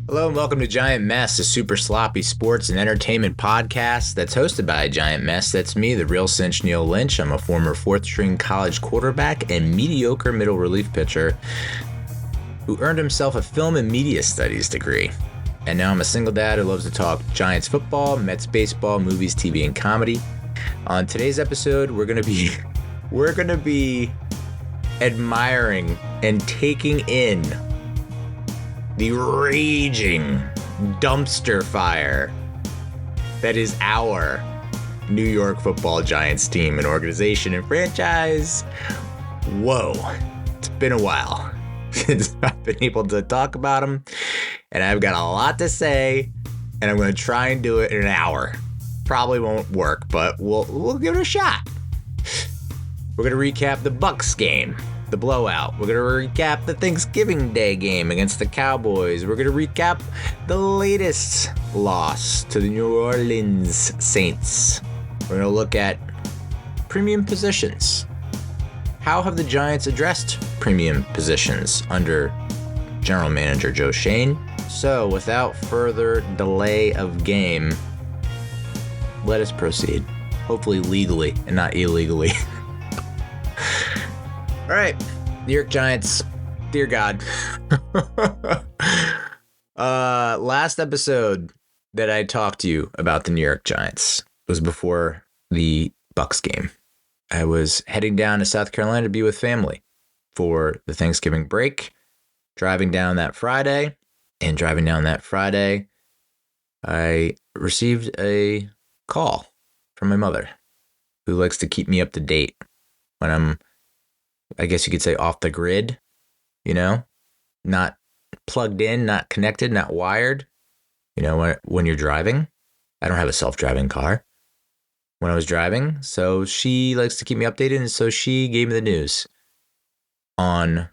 Hello and welcome to Giant Mess, a super sloppy sports and entertainment podcast that's hosted by a giant mess. That's me, the real cinch Neal Lynch. I'm a former fourth-string college quarterback and mediocre middle relief pitcher who earned himself a film and media studies degree. And now I'm a single dad who loves to talk Giants football, Mets baseball, movies, TV, and comedy. On today's episode, we're gonna be admiring and taking in the raging dumpster fire that is our New York Football Giants team and organization and franchise. Whoa, it's been a while since I've been able to talk about them, and I've got a lot to say, and I'm going to try and do it in an hour. Probably won't work, but we'll give it a shot. We're going to recap the Bucs game, the blowout. We're going to recap the Thanksgiving Day game against the Cowboys. We're going to recap the latest loss to the New Orleans Saints. We're going to look at premium positions. How have the Giants addressed premium positions under General Manager Joe Schoen? So, without further delay of game, let us proceed. Hopefully legally and not illegally. All right, New York Giants, dear God. Last episode that I talked to you about the New York Giants was before the Bucs game. I was heading down to South Carolina to be with family for the Thanksgiving break, driving down that Friday, I received a call from my mother, who likes to keep me up to date when I'm, I guess you could say, off the grid, not plugged in, not connected, not wired. When you're driving, I don't have a self-driving car. When I was driving, so she likes to keep me updated, and so she gave me the news on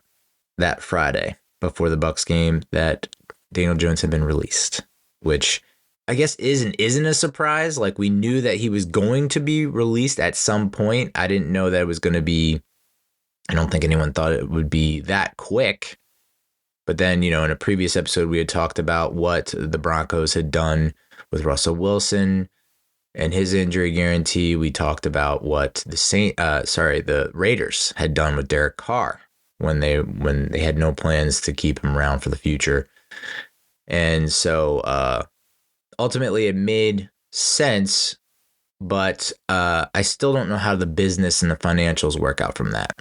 that Friday before the Bucs game that Daniel Jones had been released, which I guess isn't a surprise. Like, we knew that he was going to be released at some point. I didn't know that it was going to be, I don't think anyone thought it would be that quick. But then, in a previous episode, we had talked about what the Broncos had done with Russell Wilson and his injury guarantee. We talked about what the Raiders had done with Derek Carr when they had no plans to keep him around for the future. And so ultimately it made sense, but I still don't know how the business and the financials work out from that.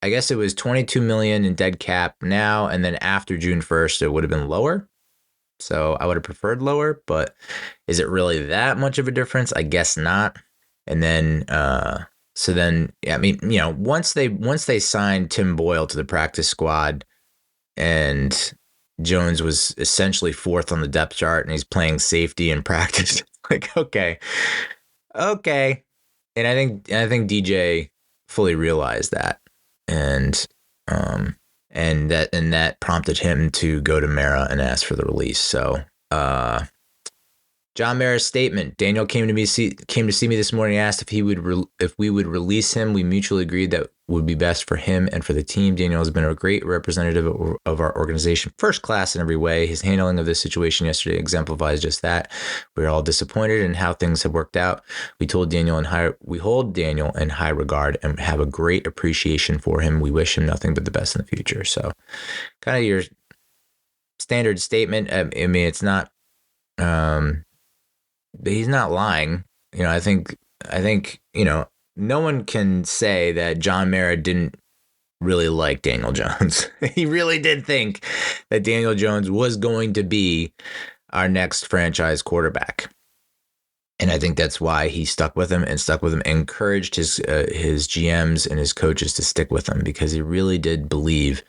I guess it was $22 million in dead cap now, and then after June 1st, it would have been lower. So I would have preferred lower, but is it really that much of a difference? I guess not. And then, once they signed Tim Boyle to the practice squad, and Jones was essentially fourth on the depth chart, and he's playing safety in practice. Like, okay. And I think DJ fully realized that. And that prompted him to go to Mara and ask for the release. So, John Mara's statement: Daniel came to see me this morning, asked if we would release him. We mutually agreed that would be best for him and for the team. Daniel has been a great representative of our organization, first class in every way. His handling of this situation yesterday exemplifies just that. We're all disappointed in how things have worked out. We hold Daniel in high regard and have a great appreciation for him. We wish him nothing but the best in the future. So, kind of your standard statement. I mean, it's not. He's not lying. I think, no one can say that John Mara didn't really like Daniel Jones. He really did think that Daniel Jones was going to be our next franchise quarterback. And I think that's why he stuck with him and encouraged his GMs and his coaches to stick with him, because he really did believe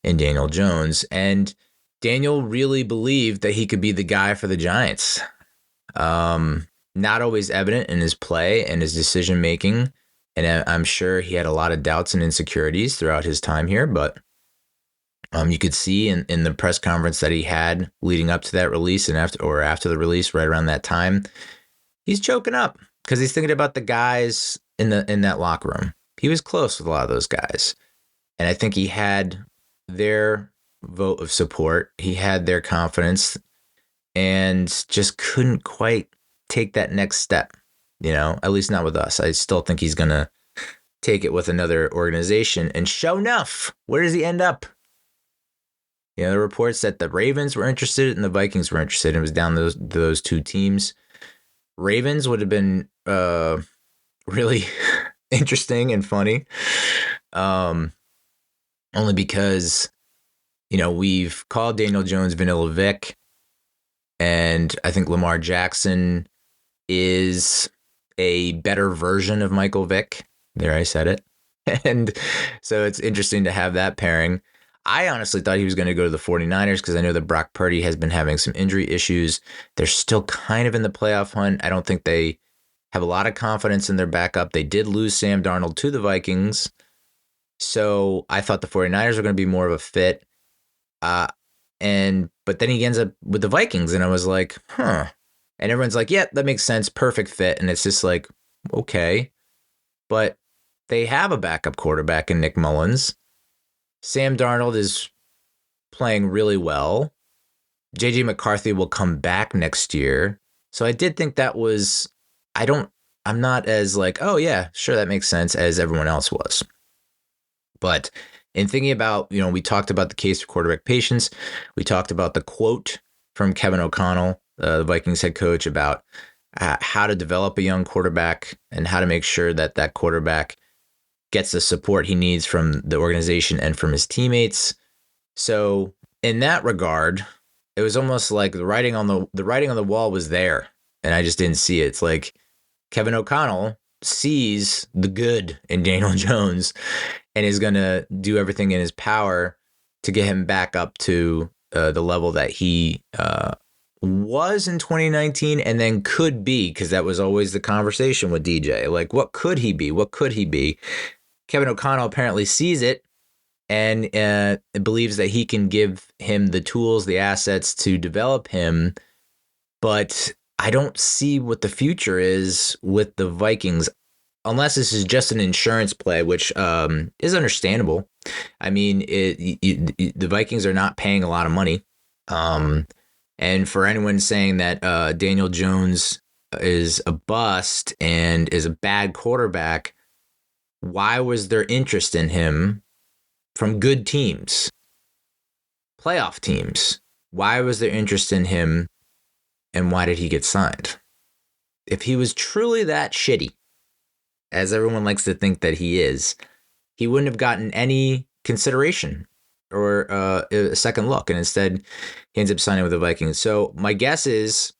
in Daniel Jones. And Daniel really believed that he could be the guy for the Giants. Not always evident in his play and his decision making, and I'm sure he had a lot of doubts and insecurities throughout his time here, but you could see in the press conference that he had leading up to that release and after the release, right around that time, he's choking up because he's thinking about the guys in that locker room. He was close with a lot of those guys, And I think he had their vote of support. He had their confidence. and just couldn't quite take that next step, at least not with us. I still think he's going to take it with another organization. And sure enough, where does he end up? The reports that the Ravens were interested and the Vikings were interested. It was down those two teams. Ravens would have been really interesting and funny, only because we've called Daniel Jones Vanilla Vic, and I think Lamar Jackson is a better version of Michael Vick. There, I said it. And so it's interesting to have that pairing. I honestly thought he was going to go to the 49ers because I know that Brock Purdy has been having some injury issues. They're still kind of in the playoff hunt. I don't think they have a lot of confidence in their backup. They did lose Sam Darnold to the Vikings. So I thought the 49ers were going to be more of a fit. But then he ends up with the Vikings, and I was like, huh. And everyone's like, yeah, that makes sense. Perfect fit. And it's just like, okay. But they have a backup quarterback in Nick Mullins. Sam Darnold is playing really well. J.J. McCarthy will come back next year. So I did think that was, I'm not as like, oh yeah, sure, that makes sense as everyone else was. But in thinking about, we talked about the case for quarterback patience. We talked about the quote from Kevin O'Connell, the Vikings head coach, about how to develop a young quarterback and how to make sure that quarterback gets the support he needs from the organization and from his teammates. So in that regard, it was almost like the writing on the wall was there, and I just didn't see it. It's like Kevin O'Connell sees the good in Daniel Jones and is going to do everything in his power to get him back up to the level that he was in 2019 and then could be, because that was always the conversation with DJ. Like, what could he be? What could he be? Kevin O'Connell apparently sees it and believes that he can give him the tools, the assets to develop him. But I don't see what the future is with the Vikings, unless this is just an insurance play, which is understandable. I mean, the Vikings are not paying a lot of money. And for anyone saying that Daniel Jones is a bust and is a bad quarterback, why was there interest in him from good teams, playoff teams? Why was there interest in him, and why did he get signed? If he was truly that shitty, as everyone likes to think that he is, he wouldn't have gotten any consideration or a second look, and instead he ends up signing with the Vikings. So my guess is,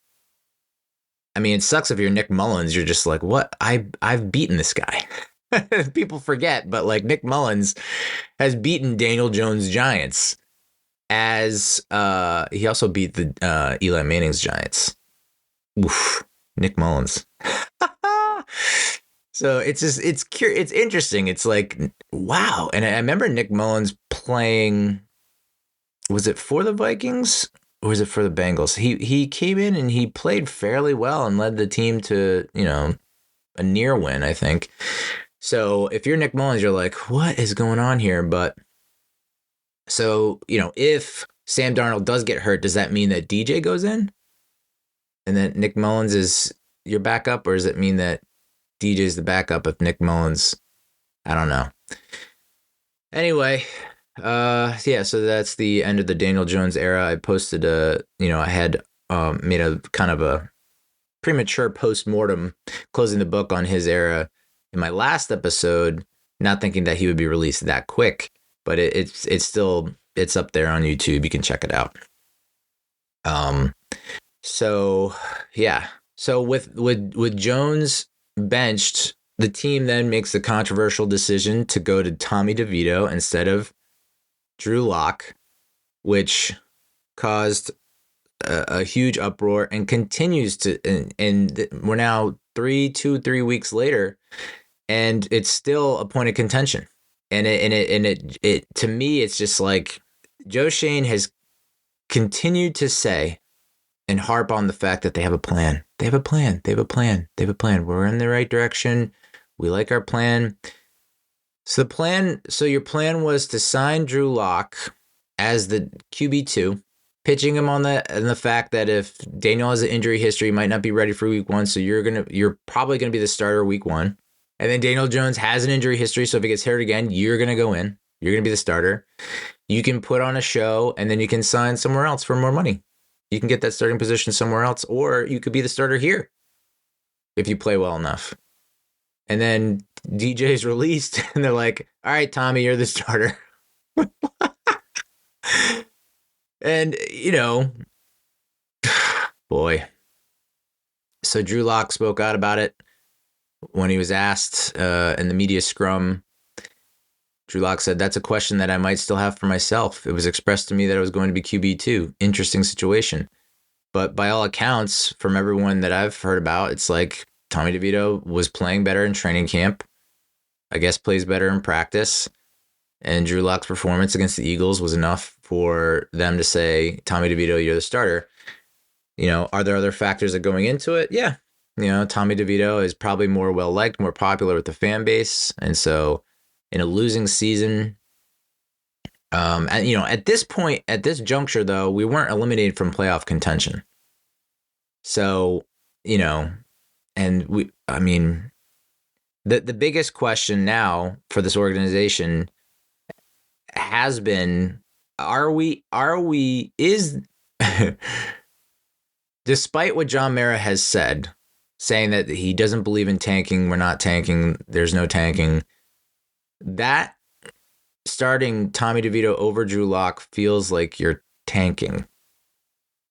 I mean, it sucks if you're Nick Mullins. You're just like, what? I've beaten this guy. People forget, but like Nick Mullins has beaten Daniel Jones' Giants, as he also beat the Eli Manning's Giants. Oof, Nick Mullins. So it's interesting. It's like, wow. And I remember Nick Mullins playing, was it for the Vikings or was it for the Bengals? He came in and he played fairly well and led the team to, a near win, I think. So if you're Nick Mullins, you're like, what is going on here? But so, if Sam Darnold does get hurt, does that mean that DJ goes in and that Nick Mullins is your backup? Or does it mean that DJ is the backup if Nick Mullins? I don't know. Anyway, so that's the end of the Daniel Jones era. I posted I had made a kind of a premature post-mortem closing the book on his era in my last episode, not thinking that he would be released that quick, but it's up there on YouTube. You can check it out. So with Jones benched, the team then makes the controversial decision to go to Tommy DeVito instead of Drew Lock, which caused a huge uproar and continues to, and we're now 3 weeks later, and it's still a point of contention. And it to me, it's just like Joe Schoen has continued to say and harp on the fact that they have a plan. They have a plan. They have a plan. They have a plan. We're in the right direction. We like our plan. So your plan was to sign Drew Lock as the QB2 pitching him on the fact that if Daniel has an injury history, he might not be ready for week 1, so you're probably gonna be the starter week 1. And then Daniel Jones has an injury history, so if he gets hurt again, you're gonna go in. You're gonna be the starter. You can put on a show, and then you can sign somewhere else for more money. You can get that starting position somewhere else, or you could be the starter here if you play well enough. And then DJ's released, and they're like, all right, Tommy, you're the starter. And, boy. So Drew Lock spoke out about it when he was asked in the media scrum. Drew Lock said, that's a question that I might still have for myself. It was expressed to me that I was going to be QB2. Interesting situation. But by all accounts, from everyone that I've heard about, it's like Tommy Devito was playing better in training camp. I guess plays better in practice. And Drew Lock's performance against the Eagles was enough for them to say, Tommy DeVito, you're the starter. Are there other factors that going into it? Yeah. Tommy DeVito is probably more well-liked, more popular with the fan base. And so in a losing season, at this point, at this juncture, though, we weren't eliminated from playoff contention. So, and the biggest question now for this organization has been, despite what John Mara has said, saying that he doesn't believe in tanking, we're not tanking, there's no tanking, that starting Tommy DeVito over Drew Lock feels like you're tanking.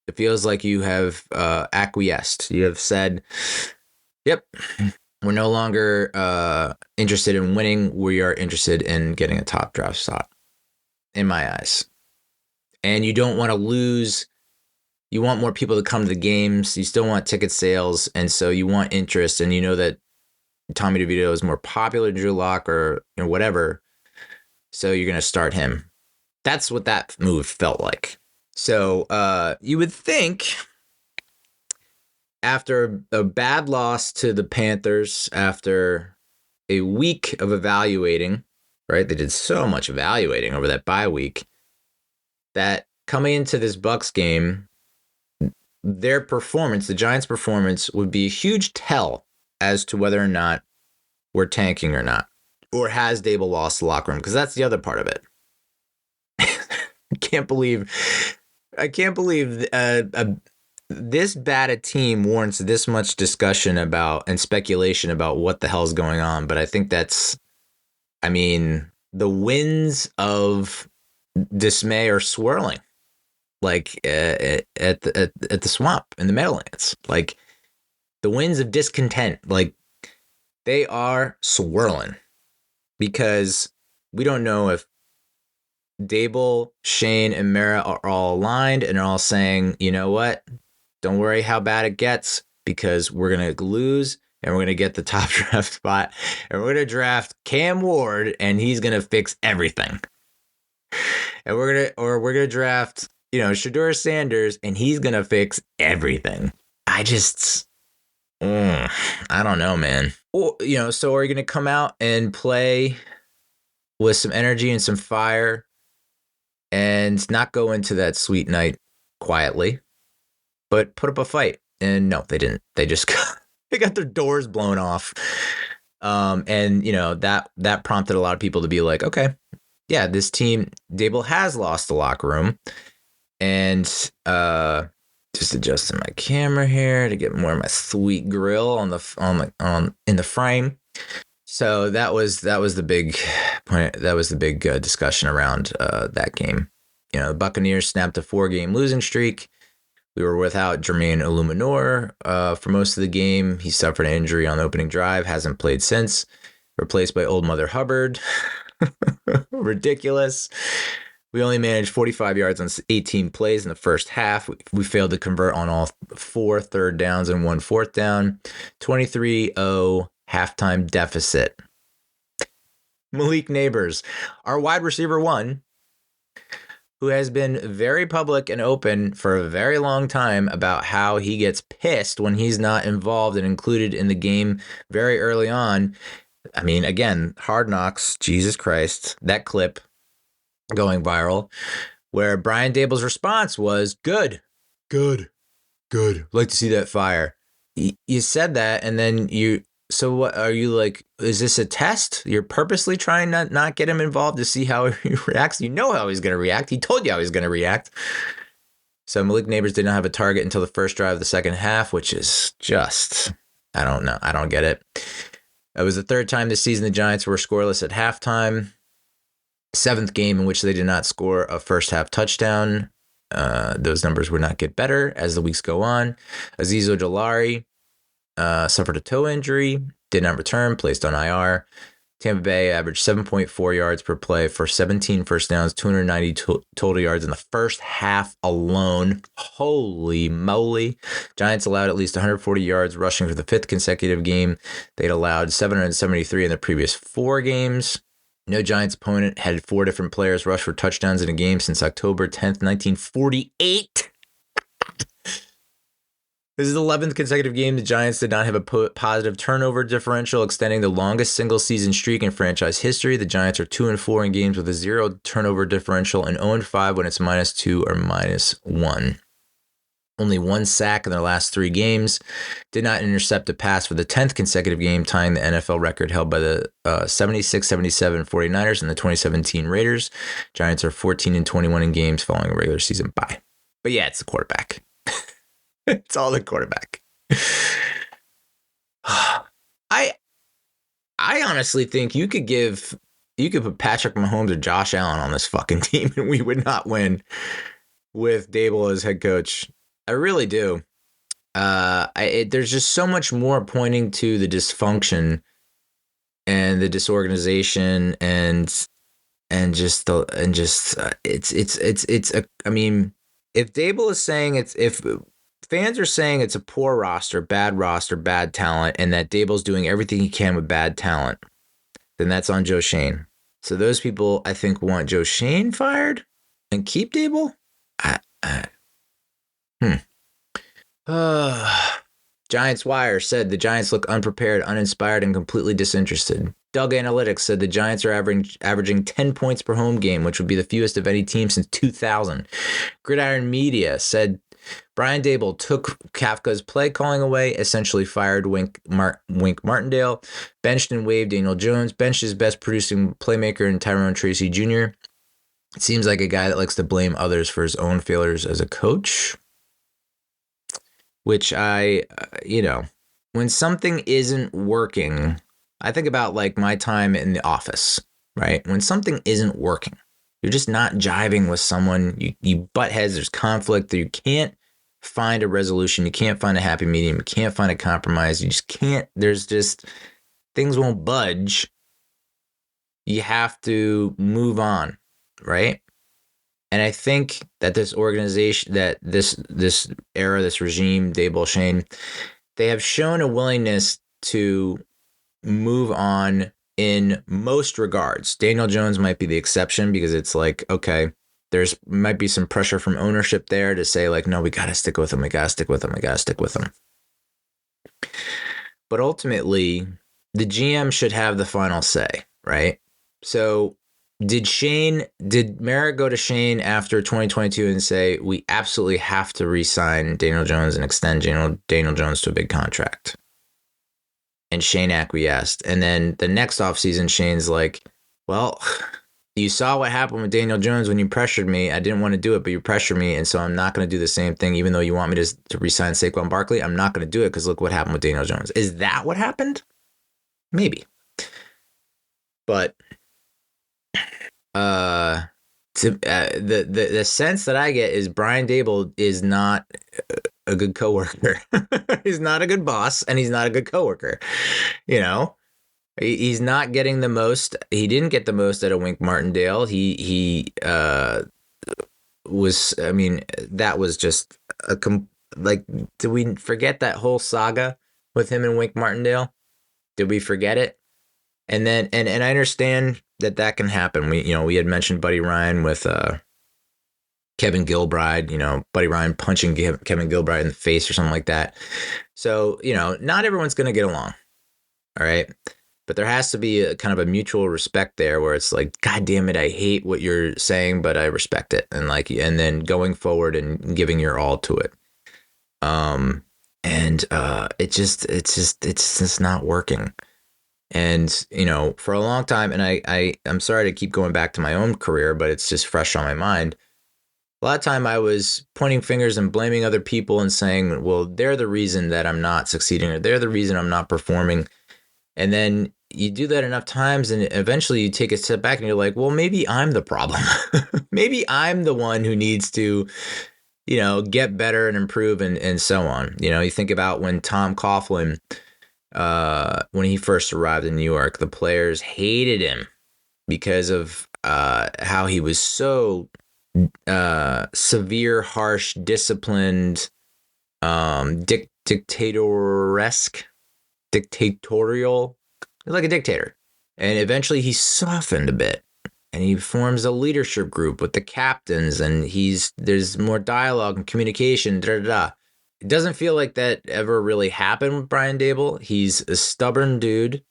It feels like you have acquiesced. You have said, yep, we're no longer interested in winning. We are interested in getting a top draft spot, in my eyes. And you don't want to lose. You want more people to come to the games. You still want ticket sales. And so you want interest. And you know that Tommy DeVito is more popular than Drew Lock or whatever. So you're going to start him. That's what that move felt like. So you would think after a bad loss to the Panthers, after a week of evaluating, right? They did so much evaluating over that bye week, that coming into this Bucs game, their performance, the Giants' performance, would be a huge tell as to whether or not we're tanking or not. Or has Daboll lost the locker room? Because that's the other part of it. I can't believe this bad a team warrants this much discussion about and speculation about what the hell's going on. But I think the winds of dismay are swirling, like at the swamp in the Meadowlands. Like the winds of discontent, like they are swirling, because we don't know if Daboll, Shane, and Mara are all aligned and are all saying, you know what? Don't worry how bad it gets, because we're going to lose and we're going to get the top draft spot and we're going to draft Cam Ward and he's going to fix everything. And we're going to draft, Shedeur Sanders and he's going to fix everything. I don't know, man. Or, so are you going to come out and play with some energy and some fire and not go into that sweet night quietly, but put up a fight? And no, they didn't. They just they got their doors blown off. And that prompted a lot of people to be like, okay, yeah, this team, Daboll has lost the locker room. And just adjusting my camera here to get more of my sweet grill in the frame. So that was the big point. That was the big discussion around that game. The Buccaneers snapped a 4-game losing streak. We were without Jermaine Illuminor for most of the game. He suffered an injury on the opening drive, hasn't played since. Replaced by Old Mother Hubbard. Ridiculous. We only managed 45 yards on 18 plays in the first half. We failed to convert on all 4 third downs and 1 fourth down. 23-0 halftime deficit. Malik Neighbors, our wide receiver 1, who has been very public and open for a very long time about how he gets pissed when he's not involved and included in the game very early on. Again, Hard Knocks, Jesus Christ, that clip going viral where Brian Daboll's response was, good. Like to see that fire. You said that, and then so what are you like, is this a test? You're purposely trying to not get him involved to see how he reacts? You know how he's going to react. He told you how he's going to react. So Malik Neighbors did not have a target until the first drive of the second half, which is just, I don't know. I don't get it. It was the third time this season the Giants were scoreless at halftime. Seventh game in which they did not score a first half touchdown. Those numbers would not get better as the weeks go on. Azeez Ojulari suffered a toe injury, did not return, placed on IR. Tampa Bay averaged 7.4 yards per play for 17 first downs, 290 total yards in the first half alone. Holy moly. Giants allowed at least 140 yards rushing for the fifth consecutive game. They'd allowed 773 in the previous 4 games. No Giants opponent had 4 different players rush for touchdowns in a game since October 10th, 1948. This is the 11th consecutive game the Giants did not have a positive turnover differential, extending the longest single-season streak in franchise history. The Giants are 2-4 in games with a 0 turnover differential and 0-5 when it's -2 or -1. Only 1 sack in their last 3 games. Did not intercept a pass for the 10th consecutive game, tying the NFL record held by the 76-77 49ers and the 2017 Raiders. Giants are 14-21 in games following a regular season bye. But yeah, it's the quarterback. It's all the quarterback. I honestly think you could put Patrick Mahomes or Josh Allen on this fucking team and we would not win with Daboll as head coach. I really do. There's just so much more pointing to the dysfunction and the disorganization and just I mean, if Daboll is saying if fans are saying it's a poor roster, bad talent, and that Daboll's doing everything he can with bad talent, then that's on Joe Schoen. So those people, I think, want Joe Schoen fired and keep Daboll. Giants Wire said the Giants look unprepared, uninspired, and completely disinterested. Doug Analytics said the Giants are averaging 10 points per home game, which would be the fewest of any team since 2000. Gridiron Media said Brian Daboll took Kafka's play calling away, essentially fired Wink Martindale, benched and waived Daniel Jones, benched his best producing playmaker in Tyrone Tracy Jr. It seems like a guy that likes to blame others for his own failures as a coach. Which when something isn't working, I think about like my time in the office, right? When something isn't working, you're just not jiving with someone, you butt heads, there's conflict, you can't find a resolution, you can't find a happy medium, you can't find a compromise, you just can't, there's just, things won't budge. You have to move on, right? And I think that this organization, that this era, this regime, Daboll, Schoen, they have shown a willingness to move on in most regards. Daniel Jones might be the exception because it's like, okay, there's might be some pressure from ownership there to say like, no, we got to stick with him. We got to stick with him. We got to stick with him. But ultimately, the GM should have the final say, right? So did Merritt go to Schoen after 2022 and say, we absolutely have to re-sign Daniel Jones and extend Daniel Jones to a big contract? And Schoen acquiesced. And then the next offseason, Shane's like, well, you saw what happened with Daniel Jones when you pressured me. I didn't want to do it, but you pressured me. And so I'm not going to do the same thing. Even though you want me to re-sign Saquon Barkley, I'm not going to do it because look what happened with Daniel Jones. Is that what happened? Maybe. But the sense that I get is Brian Daboll is not a good coworker. He's not a good boss, and he's not a good coworker. You know, he's not getting the most. He didn't get the most out of Wink Martindale. He was. I mean, that was just like. Did we forget that whole saga with him and Wink Martindale? Did we forget it? And then, and I understand that can happen. We had mentioned Buddy Ryan with Kevin Gilbride, Buddy Ryan punching Kevin Gilbride in the face or something like that. So, not everyone's going to get along. All right. But there has to be a kind of a mutual respect there where it's like, God damn it, I hate what you're saying, but I respect it. And then going forward and giving your all to it. It's just not working. And, for a long time, and I'm sorry to keep going back to my own career, but it's just fresh on my mind. A lot of time I was pointing fingers and blaming other people and saying, well, they're the reason that I'm not succeeding, or they're the reason I'm not performing. And then you do that enough times and eventually you take a step back and you're like, well, maybe I'm the problem. Maybe I'm the one who needs to, get better and improve and so on. You think about when Tom Coughlin, when he first arrived in New York, the players hated him because of how he was so severe, harsh, disciplined, dictatorial, like a dictator. And eventually he softened a bit and he forms a leadership group with the captains and there's more dialogue and communication. It doesn't feel like that ever really happened with Brian Daboll. He's a stubborn dude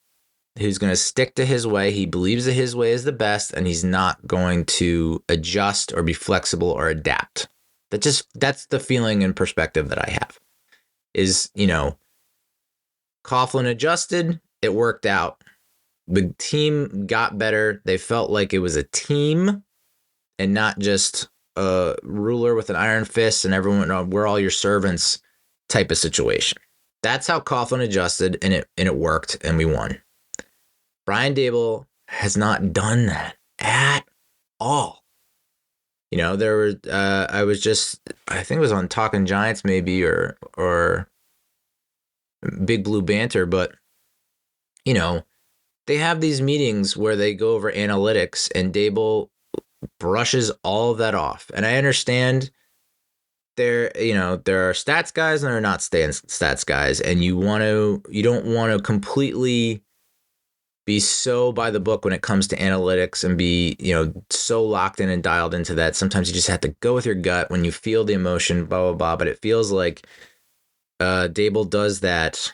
who's going to stick to his way. He believes that his way is the best, and he's not going to adjust or be flexible or adapt. That's the feeling and perspective that I have. Is, Coughlin adjusted, it worked out. The team got better. They felt like it was a team and not just a ruler with an iron fist and everyone, we're all your servants type of situation. That's how Coughlin adjusted, and it worked, and we won. Brian Daboll has not done that at all. There were I think it was on Talking Giants maybe or Big Blue Banter, but they have these meetings where they go over analytics and Daboll brushes all of that off. And I understand there are stats guys and there are not stats guys, and you don't want to completely be so by the book when it comes to analytics and be, so locked in and dialed into that. Sometimes you just have to go with your gut when you feel the emotion, blah, blah, blah. But it feels like Daboll does that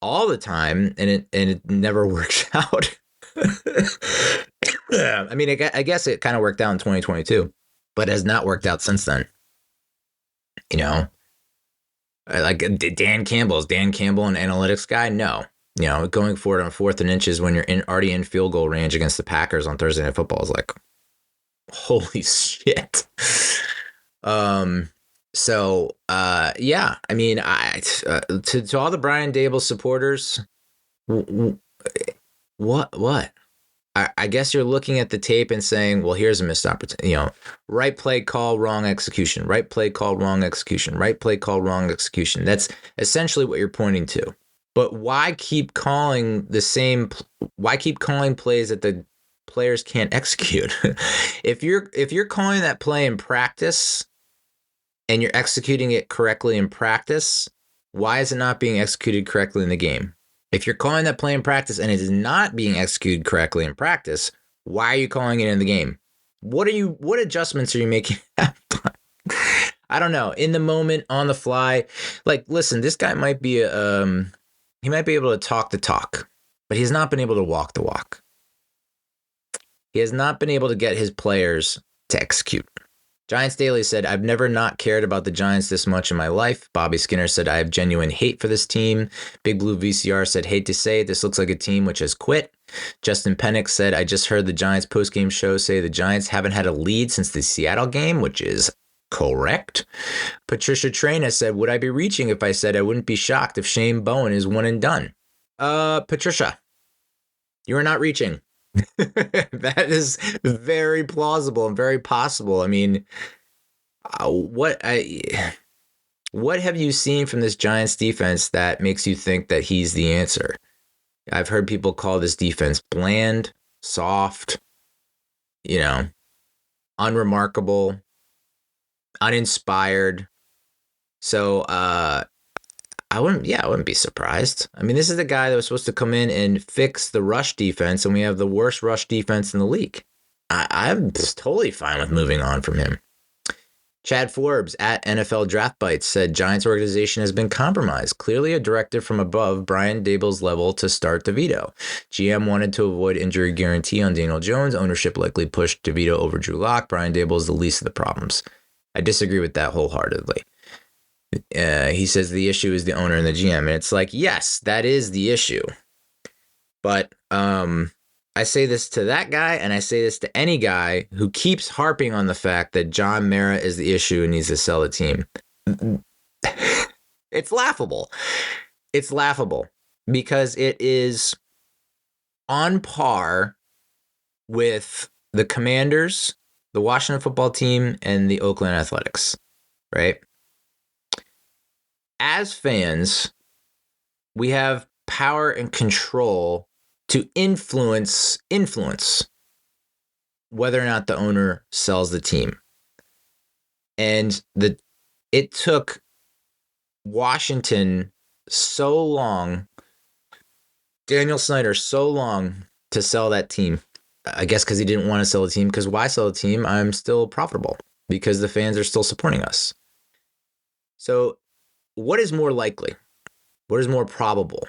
all the time, and it never works out. I mean, I guess it kind of worked out in 2022, but has not worked out since then. Like Dan Campbell, is Dan Campbell an analytics guy? No. Going forward on 4th and inches when you're already in field goal range against the Packers on Thursday Night Football is like, holy shit. So, yeah, I mean, to all the Brian Daboll supporters, what? I guess you're looking at the tape and saying, well, here's a missed opportunity, right play call, wrong execution, right play call, wrong execution, right play call, wrong execution. That's essentially what you're pointing to. But why keep calling plays that the players can't execute? If you're calling that play in practice and you're executing it correctly in practice, why is it not being executed correctly in the game? If you're calling that play in practice and it is not being executed correctly in practice, why are you calling it in the game? What adjustments are you making? I don't know. In the moment, on the fly. Like, listen, this guy might be he might be able to talk the talk, but he's not been able to walk the walk. He has not been able to get his players to execute. Giants Daily said, I've never not cared about the Giants this much in my life. Bobby Skinner said, I have genuine hate for this team. Big Blue VCR said, hate to say it, this looks like a team which has quit. Justin Pennick said, I just heard the Giants postgame show say the Giants haven't had a lead since the Seattle game, which is correct. Patricia Traina said, would I be reaching if I said I wouldn't be shocked if Shane Bowen is one and done? Patricia, you are not reaching. That is very plausible and very possible. I mean, what have you seen from this Giants defense that makes you think that he's the answer? I've heard people call this defense bland, soft, unremarkable, uninspired. So, I wouldn't be surprised. I mean, this is the guy that was supposed to come in and fix the rush defense, and we have the worst rush defense in the league. I'm totally fine with moving on from him. Chad Forbes at NFL Draft Bites said Giants organization has been compromised. Clearly a directive from above Brian Daboll's level to start Devito. GM wanted to avoid injury guarantee on Daniel Jones. Ownership likely pushed Devito over Drew Lock. Brian Daboll is the least of the problems. I disagree with that wholeheartedly. He says the issue is the owner and the GM. And it's like, yes, that is the issue. But I say this to that guy, and I say this to any guy who keeps harping on the fact that John Mara is the issue and needs to sell the team. It's laughable. It's laughable because it is on par with the Commanders, the Washington football team, and the Oakland Athletics, right? As fans, we have power and control to influence whether or not the owner sells the team. And it took Washington so long, Daniel Snyder so long to sell that team. I guess because he didn't want to sell the team, because why sell the team? I'm still profitable because the fans are still supporting us. So what is more likely? What is more probable?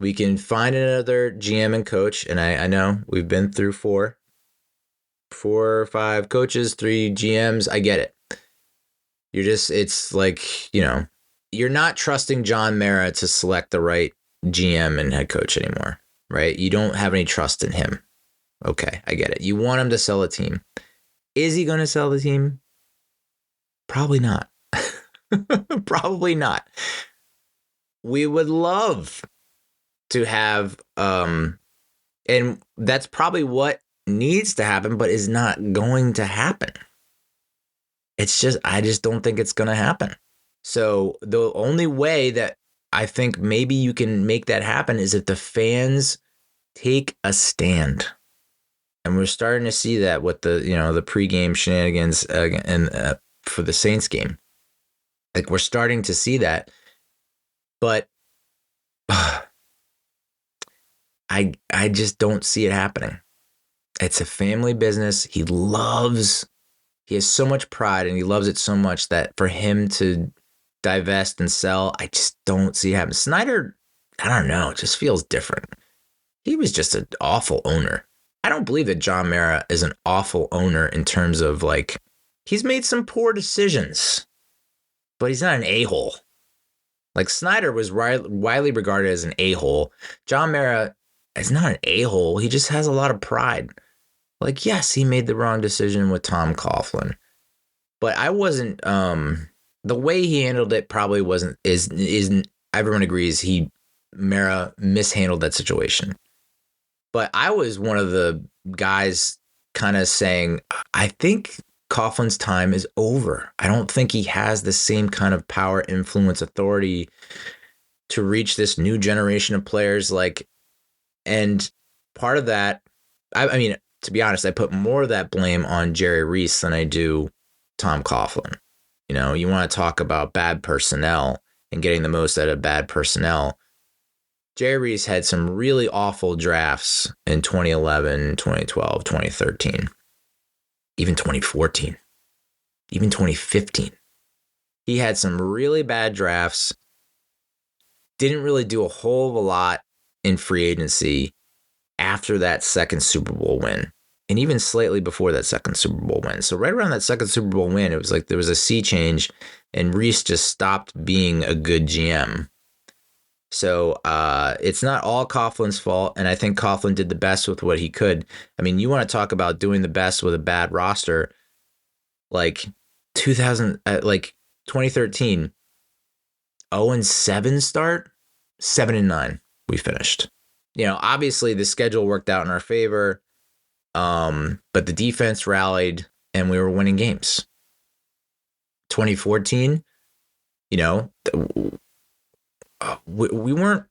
We can find another GM and coach, and I know we've been through four or five coaches, 3 GMs. I get it. It's like, you're not trusting John Mara to select the right GM and head coach anymore, right? You don't have any trust in him. Okay, I get it. You want him to sell a team. Is he going to sell the team? Probably not. Probably not. We would love to have, and that's probably what needs to happen, but is not going to happen. I just don't think it's going to happen. So the only way that I think maybe you can make that happen is if the fans take a stand. And we're starting to see that with the pregame shenanigans and for the Saints game. Like, we're starting to see that, but I just don't see it happening. It's a family business. He has so much pride and he loves it so much that for him to divest and sell, I just don't see it happen. Snyder, I don't know, it just feels different. He was just an awful owner. I don't believe that John Mara is an awful owner in terms of, like, he's made some poor decisions, but he's not an a-hole. Like, Snyder was widely regarded as an a-hole. John Mara is not an a-hole. He just has a lot of pride. Like, yes, he made the wrong decision with Tom Coughlin, but I wasn't, the way he handled it probably wasn't, everyone agrees Mara mishandled that situation. But I was one of the guys kind of saying, I think Coughlin's time is over. I don't think he has the same kind of power, influence, authority to reach this new generation of players. And part of that, I mean, to be honest, I put more of that blame on Jerry Reese than I do Tom Coughlin. You want to talk about bad personnel and getting the most out of bad personnel. Jerry Reese had some really awful drafts in 2011, 2012, 2013, even 2014, even 2015. He had some really bad drafts, didn't really do a whole of a lot in free agency after that second Super Bowl win, and even slightly before that second Super Bowl win. So right around that second Super Bowl win, it was like there was a sea change, and Reese just stopped being a good GM. So it's not all Coughlin's fault, and I think Coughlin did the best with what he could. I mean, you want to talk about doing the best with a bad roster, like 2013, 0-7 start, 7-9 we finished. Obviously the schedule worked out in our favor, but the defense rallied and we were winning games. 2014, we weren't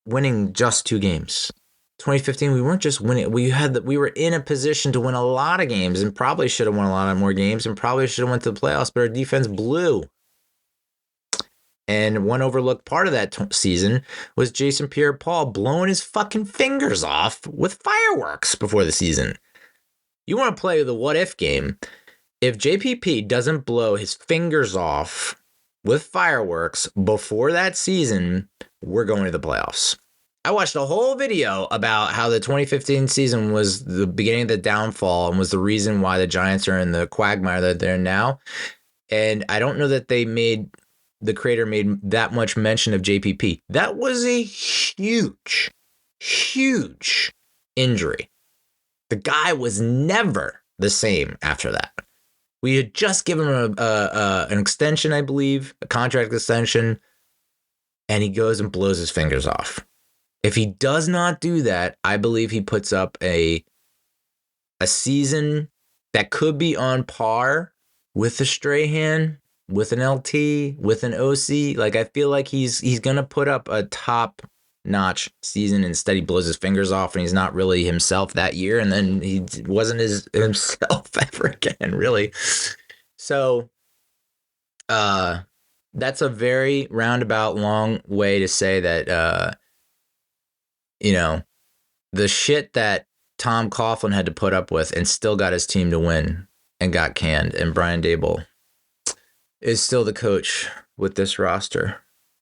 winning just 2 games. 2015, we weren't just winning. We were in a position to win a lot of games and probably should have won a lot more games and probably should have went to the playoffs, but our defense blew. And one overlooked part of that season was Jason Pierre-Paul blowing his fucking fingers off with fireworks before the season. You want to play the what-if game, if JPP doesn't blow his fingers off with fireworks before that season, we're going to the playoffs. I watched a whole video about how the 2015 season was the beginning of the downfall and was the reason why the Giants are in the quagmire that they're in now. And I don't know that the creator made that much mention of JPP. That was a huge, huge injury. The guy was never the same after that. We had just given him an extension, I believe, a contract extension, and he goes and blows his fingers off. If he does not do that, I believe he puts up a season that could be on par with the Strahan, with an LT, with an OC. Like, I feel like he's going to put up a top-notch season. Instead, he blows his fingers off, and he's not really himself that year, and then he wasn't himself ever again, really. So, that's a very roundabout, long way to say that, the shit that Tom Coughlin had to put up with and still got his team to win and got canned, and Brian Daboll is still the coach with this roster.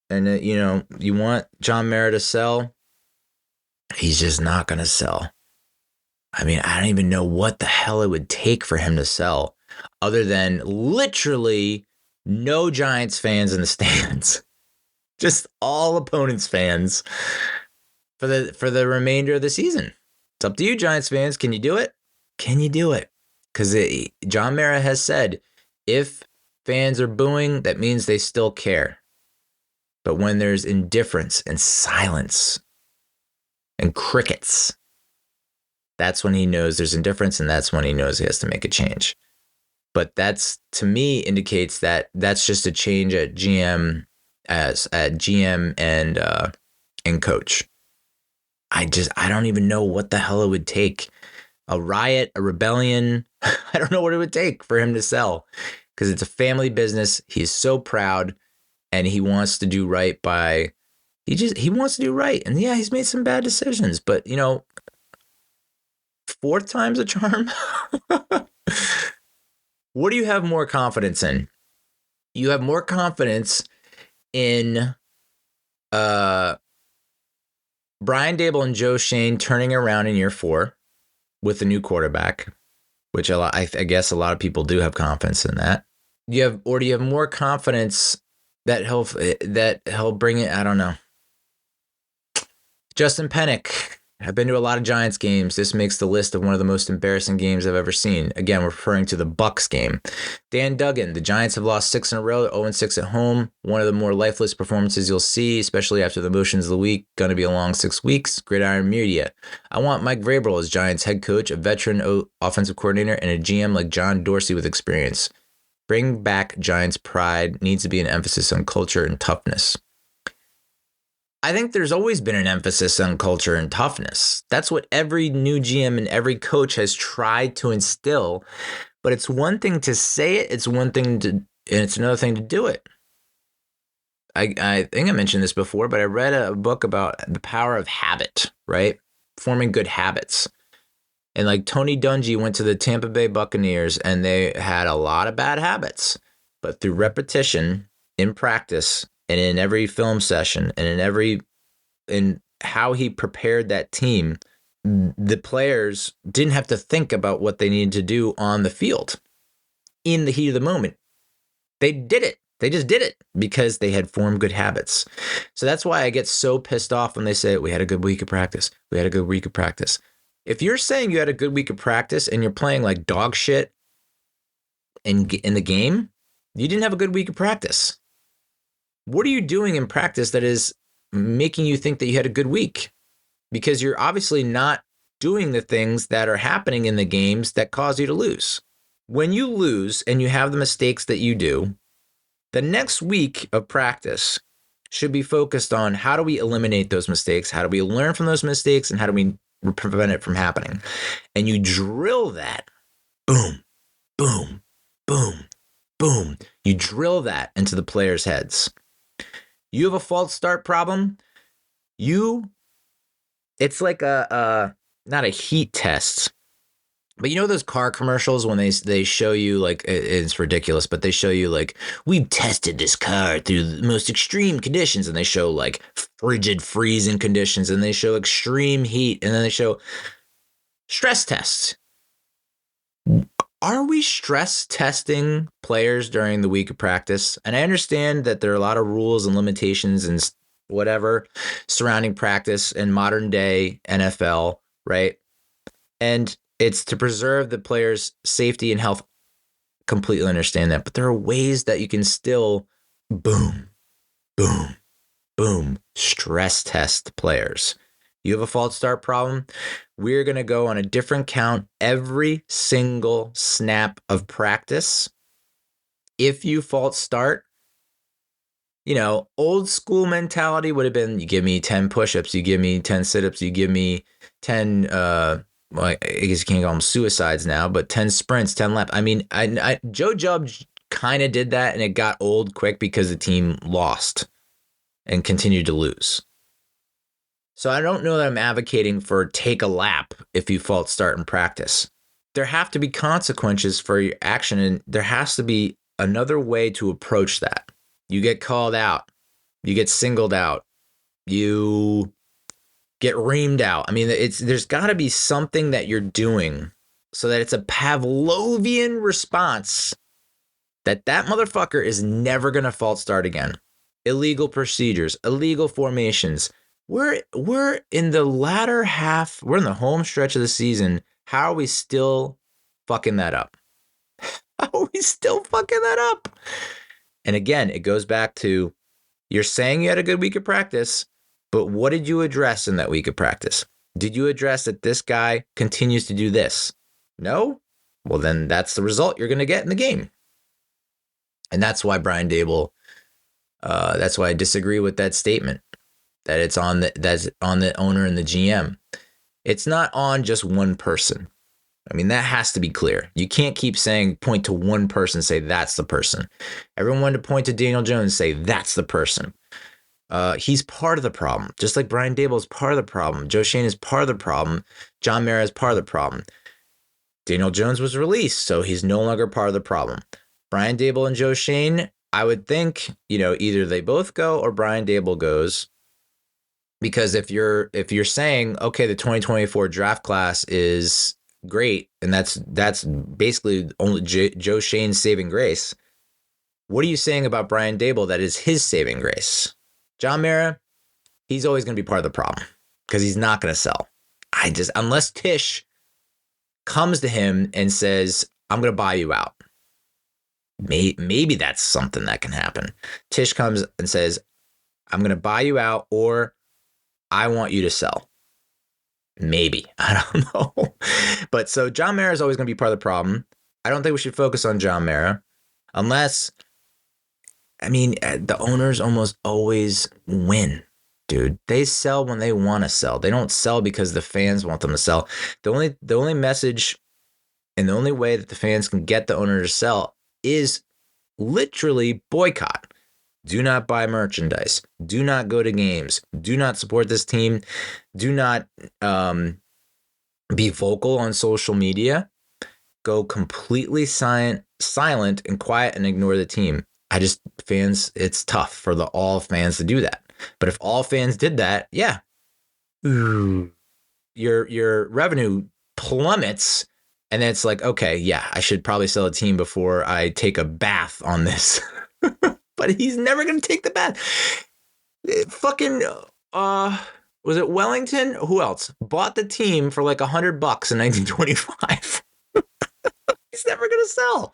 And, you want John Mara to sell? He's just not going to sell. I mean, I don't even know what the hell it would take for him to sell, other than literally no Giants fans in the stands. Just all opponents' fans for the remainder of the season. It's up to you, Giants fans. Can you do it? Can you do it? Because John Mara has said, if fans are booing, that means they still care. But when there's indifference and silence and crickets, that's when he knows there's indifference, and that's when he knows he has to make a change. But that's, to me, indicates that that's just a change at GM and coach. I don't even know what the hell it would take. A riot, a rebellion. I don't know what it would take for him to sell, because it's a family business. He's so proud, and he wants to do right by. He wants to do right, and yeah, he's made some bad decisions, but fourth time's a charm. What do you have more confidence in? You have more confidence in Brian Daboll and Joe Schoen turning around in year 4 with a new quarterback, which I guess a lot of people do have confidence in that. Do you have more confidence that he'll bring it? I don't know. Justin Pennick. I've been to a lot of Giants games. This makes the list of one of the most embarrassing games I've ever seen. Again, we're referring to the Bucs game. Dan Duggan. The Giants have lost 6 in a row. 0-6 at home. One of the more lifeless performances you'll see, especially after the motions of the week. Going to be a long 6 weeks. Gridiron Media. I want Mike Vrabel as Giants head coach, a veteran offensive coordinator, and a GM like John Dorsey with experience. Bring back Giants pride. Needs to be an emphasis on culture and toughness. I think there's always been an emphasis on culture and toughness. That's what every new GM and every coach has tried to instill. But it's one thing to say it. It's another thing to do it. I think I mentioned this before, but I read a book about the power of habit, right? Forming good habits. And like Tony Dungy went to the Tampa Bay Buccaneers, and they had a lot of bad habits. But through repetition, in practice, and in every film session, and in how he prepared that team, the players didn't have to think about what they needed to do on the field in the heat of the moment. They did it. They just did it because they had formed good habits. So that's why I get so pissed off when they say, we had a good week of practice. We had a good week of practice. If you're saying you had a good week of practice and you're playing like dog shit in the game, you didn't have a good week of practice. What are you doing in practice that is making you think that you had a good week? Because you're obviously not doing the things that are happening in the games that cause you to lose. When you lose and you have the mistakes that you do, the next week of practice should be focused on how do we eliminate those mistakes? How do we learn from those mistakes? And how do we prevent it from happening? And you drill that. Boom, boom, boom, boom. You drill that into the players' heads. You have a false start problem. It's like not a heat test, But you know those car commercials when they show you, like, it's ridiculous, but they show you, like, we've tested this car through the most extreme conditions, and they show, like, frigid freezing conditions, and they show extreme heat, and then they show stress tests. Are we stress testing players during the week of practice? And I understand that there are a lot of rules and limitations and whatever surrounding practice in modern day NFL, right? And it's to preserve the player's safety and health. Completely understand that. But there are ways that you can still boom, boom, boom, stress test players. You have a false start problem. We're going to go on a different count every single snap of practice. If you false start, old school mentality would have been, you give me 10 push-ups, you give me 10 sit-ups, you give me 10, well, I guess you can't call them suicides now, but 10 sprints, 10 laps. I mean, Joe Judge kind of did that, and it got old quick because the team lost and continued to lose. So I don't know that I'm advocating for take a lap if you false start in practice. There have to be consequences for your action, and there has to be another way to approach that. You get called out. You get singled out. You get reamed out. I mean, there's got to be something that you're doing so that it's a Pavlovian response that motherfucker is never going to false start again. Illegal procedures, illegal formations. We're in the latter half. We're in the home stretch of the season. How are we still fucking that up? How are we still fucking that up? And again, it goes back to, you're saying you had a good week of practice, but what did you address in that week of practice? Did you address that this guy continues to do this? No? Well, then that's the result you're going to get in the game. And that's why Brian Daboll, that's why I disagree with that statement. That that's on the owner and the GM. It's not on just one person. I mean, that has to be clear. You can't keep saying, point to one person, say that's the person. Everyone wanted to point to Daniel Jones, say that's the person. He's part of the problem. Just like Brian Daboll is part of the problem. Joe Schoen is part of the problem. John Mara is part of the problem. Daniel Jones was released, so he's no longer part of the problem. Brian Daboll and Joe Schoen, I would think, either they both go or Brian Daboll goes. Because if you're saying, okay, the 2024 draft class is great, and that's basically only Joe Schoen's saving grace, what are you saying about Brian Daboll that is his saving grace? John Mara, he's always going to be part of the problem because he's not going to sell. Unless Tish comes to him and says, I'm going to buy you out. Maybe that's something that can happen. Tish comes and says, I'm going to buy you out, or I want you to sell. Maybe. I don't know. But so John Mara is always going to be part of the problem. I don't think we should focus on John Mara unless, the owners almost always win, dude. They sell when they want to sell. They don't sell because the fans want them to sell. The only message and the only way that the fans can get the owner to sell is literally boycott. Do not buy merchandise. Do not go to games. Do not support this team. Do not be vocal on social media. Go completely silent and quiet and ignore the team. Fans, it's tough for all fans to do that. But if all fans did that, yeah, your revenue plummets. And then it's like, okay, yeah, I should probably sell a team before I take a bath on this. But he's never going to take the bath. Was it Wellington? Who else bought the team for like $100 in 1925? He's never going to sell.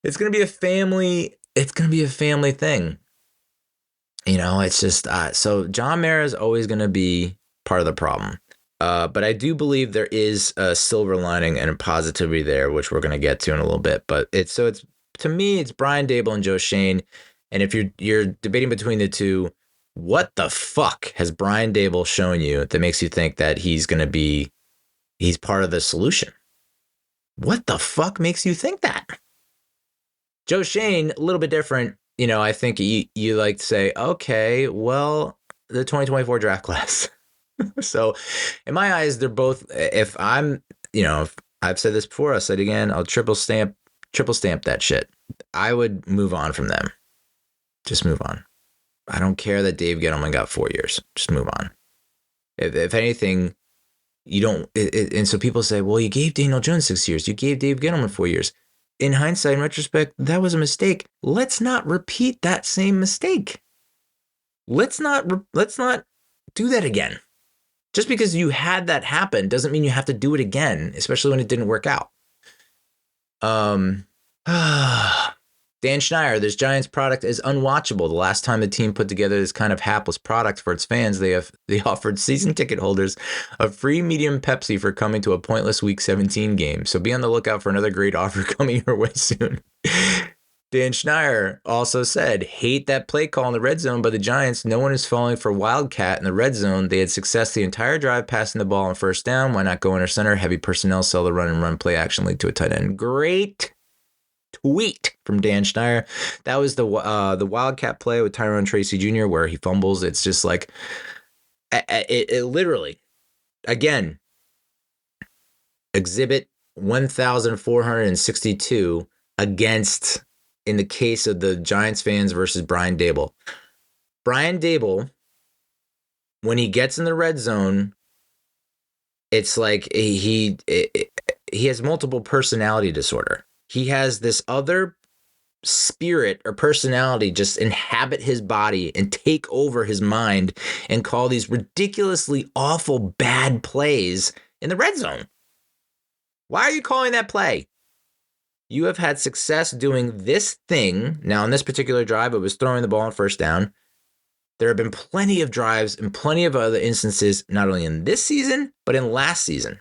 It's going to be a family. It's going to be a family thing. It's just, so John Mara is always going to be part of the problem. But I do believe there is a silver lining and a positivity there, which we're going to get to in a little bit. But to me, it's Brian Daboll and Joe Schoen. And if you're debating between the two, what the fuck has Brian Daboll shown you that makes you think that he's part of the solution? What the fuck makes you think that? Joe Schoen, a little bit different. I think you like to say, okay, well, the 2024 draft class. So in my eyes, they're both, if I'm, if I've said this before. I'll say it again. I'll triple stamp that shit. I would move on from them. Just move on. I don't care that Dave Gettleman got 4 years. Just move on. If anything, you don't. And so people say, well, you gave Daniel Jones 6 years. You gave Dave Gettleman 4 years. In hindsight, in retrospect, that was a mistake. Let's not repeat that same mistake. Let's not do that again. Just because you had that happen doesn't mean you have to do it again, especially when it didn't work out. Dan Schneier, this Giants product is unwatchable. The last time the team put together this kind of hapless product for its fans, they offered season ticket holders a free medium Pepsi for coming to a pointless Week 17 game. So be on the lookout for another great offer coming your way soon. Dan Schneier also said, hate that play call in the red zone by the Giants. No one is falling for Wildcat in the red zone. They had success the entire drive passing the ball on first down. Why not go under center? Heavy personnel, sell the run and run play action lead to a tight end. Great tweet from Dan Schneier. That was the Wildcat play with Tyrone Tracy Jr. where he fumbles. It's just like it literally, again, exhibit 1,462 against, in the case of the Giants fans versus Brian Daboll. Brian Daboll, when he gets in the red zone, it's like he has multiple personality disorder. He has this other spirit or personality just inhabit his body and take over his mind and call these ridiculously awful bad plays in the red zone. Why are you calling that play? You have had success doing this thing. Now, in this particular drive, it was throwing the ball on first down. There have been plenty of drives and plenty of other instances, not only in this season, but in last season,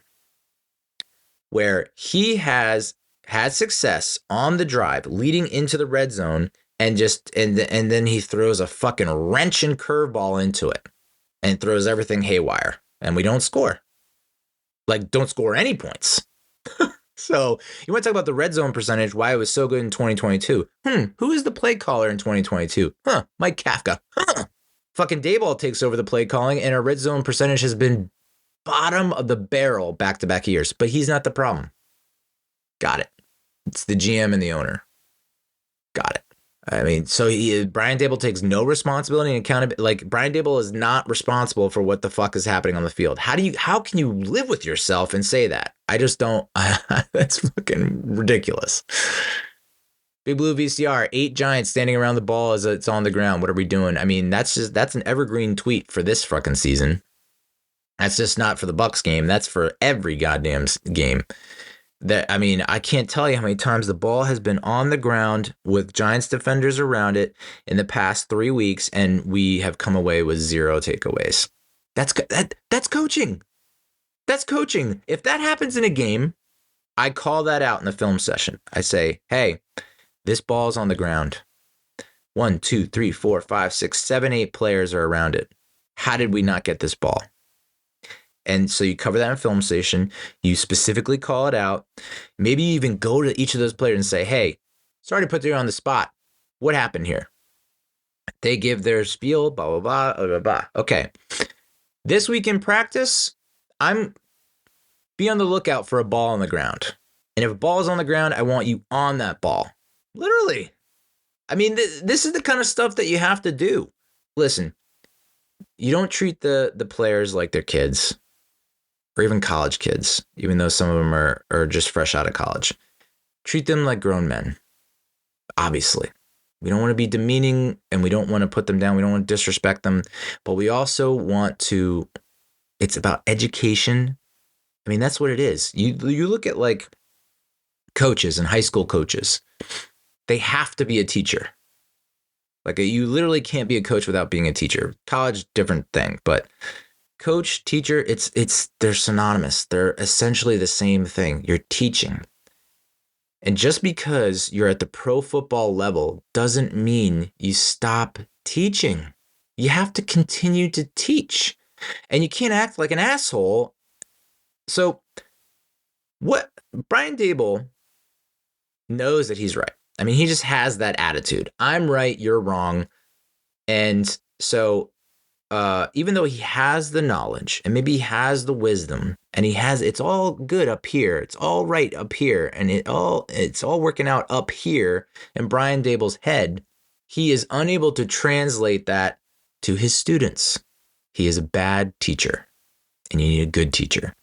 where he has had success on the drive leading into the red zone and then he throws a fucking wrenching curveball into it and throws everything haywire and we don't score. Like, don't score any points. So you want to talk about the red zone percentage, why it was so good in 2022. Who is the play caller in 2022? Mike Kafka. Fucking Daboll takes over the play calling and our red zone percentage has been bottom of the barrel back-to-back years, but he's not the problem. Got it. It's the GM and the owner. Got it. I mean, so Brian Daboll takes no responsibility and accountability. Like, Brian Daboll is not responsible for what the fuck is happening on the field. How can you live with yourself and say that? I just don't. That's fucking ridiculous. Big Blue VCR, 8 Giants standing around the ball as it's on the ground. What are we doing? I mean, that's an evergreen tweet for this fucking season. That's just not for the Bucs game. That's for every goddamn game. I can't tell you how many times the ball has been on the ground with Giants defenders around it in the past 3 weeks, and we have come away with 0 takeaways. That's coaching. That's coaching. If that happens in a game, I call that out in the film session. I say, hey, this ball's on the ground. 1, 2, 3, 4, 5, 6, 7, 8 players are around it. How did we not get this ball? And so you cover that in film station. You specifically call it out. Maybe you even go to each of those players and say, hey, sorry to put you on the spot. What happened here? They give their spiel, blah, blah, blah, blah, blah, blah. Okay. This week in practice, be on the lookout for a ball on the ground. And if a ball is on the ground, I want you on that ball. Literally. I mean, this is the kind of stuff that you have to do. Listen, you don't treat the players like they're kids. Or even college kids, even though some of them are just fresh out of college. Treat them like grown men, obviously. We don't want to be demeaning and we don't want to put them down. We don't want to disrespect them. But we also want to, it's about education. I mean, that's what it is. You look at like coaches and high school coaches. They have to be a teacher. Like you literally can't be a coach without being a teacher. College, different thing, but coach, teacher, they're synonymous. They're essentially the same thing. You're teaching. And just because you're at the pro football level doesn't mean you stop teaching. You have to continue to teach. And you can't act like an asshole. So what Brian Daboll knows that he's right. I mean, he just has that attitude. I'm right, you're wrong. And so even though he has the knowledge and maybe he has the wisdom And it's all good up here. It's all right up here. And it's all working out up here in Brian Daboll's head. He is unable to translate that to his students. He is a bad teacher, and you need a good teacher,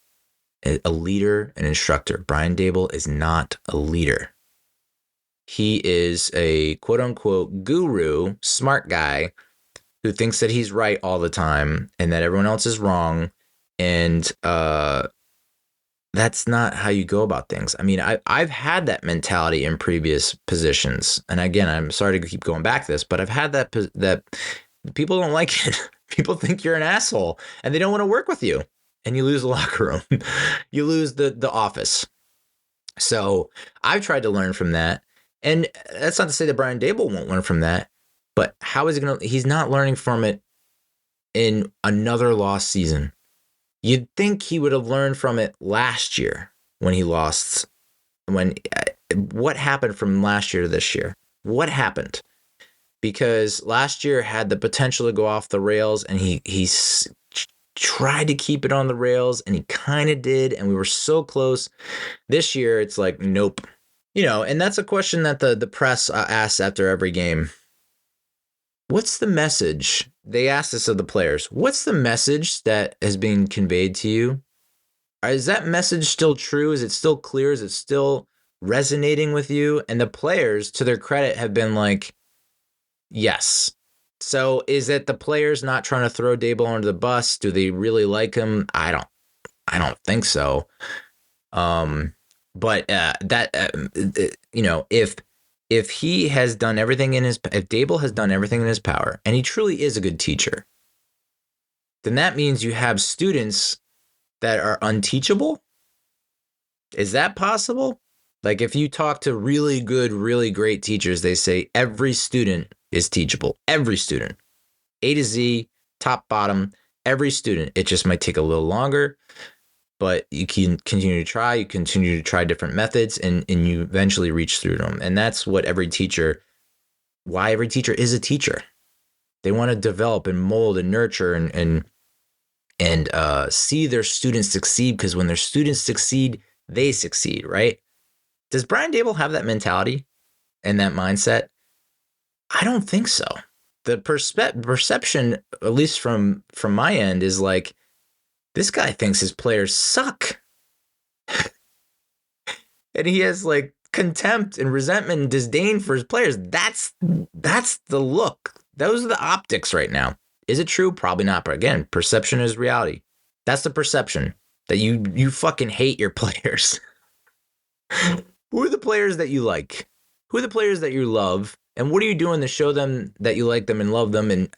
a leader, an instructor. Brian Daboll is not a leader. He is a quote unquote guru, smart guy who thinks that he's right all the time and that everyone else is wrong. And that's not how you go about things. I mean, I've had that mentality in previous positions. And again, I'm sorry to keep going back to this, but I've had that people don't like it. People think you're an asshole and they don't want to work with you. And you lose the locker room. You lose the office. So I've tried to learn from that. And that's not to say that Brian Daboll won't learn from that. But how is he going to? He's not learning from it in another lost season. You'd think he would have learned from it last year when he lost. What happened from last year to this year? What happened? Because last year had the potential to go off the rails, and he tried to keep it on the rails, and he kind of did, and we were so close. This year, it's like, nope. And that's a question that the press asks after every game. What's the message? They asked this of the players. What's the message that has been conveyed to you? Is that message still true? Is it still clear? Is it still resonating with you? And the players, to their credit, have been like, yes. So is it the players not trying to throw Daboll under the bus? Do they really like him? I don't think so. But if he has done everything if Daboll has done everything in his power, and he truly is a good teacher, then that means you have students that are unteachable. Is that possible? Like if you talk to really good, really great teachers, they say every student is teachable. Every student, A to Z, top, bottom, every student. It just might take a little longer, but you can continue to try. You continue to try different methods, and you eventually reach through them. And that's what why every teacher is a teacher. They want to develop and mold and nurture and see their students succeed, because when their students succeed, they succeed, right? Does Brian Daboll have that mentality and that mindset? I don't think so. The perception, at least from my end, is like, this guy thinks his players suck. And he has like contempt and resentment and disdain for his players. That's the look. Those are the optics right now. Is it true? Probably not. But again, perception is reality. That's the perception, that you fucking hate your players. Who are the players that you like? Who are the players that you love? And what are you doing to show them that you like them and love them? And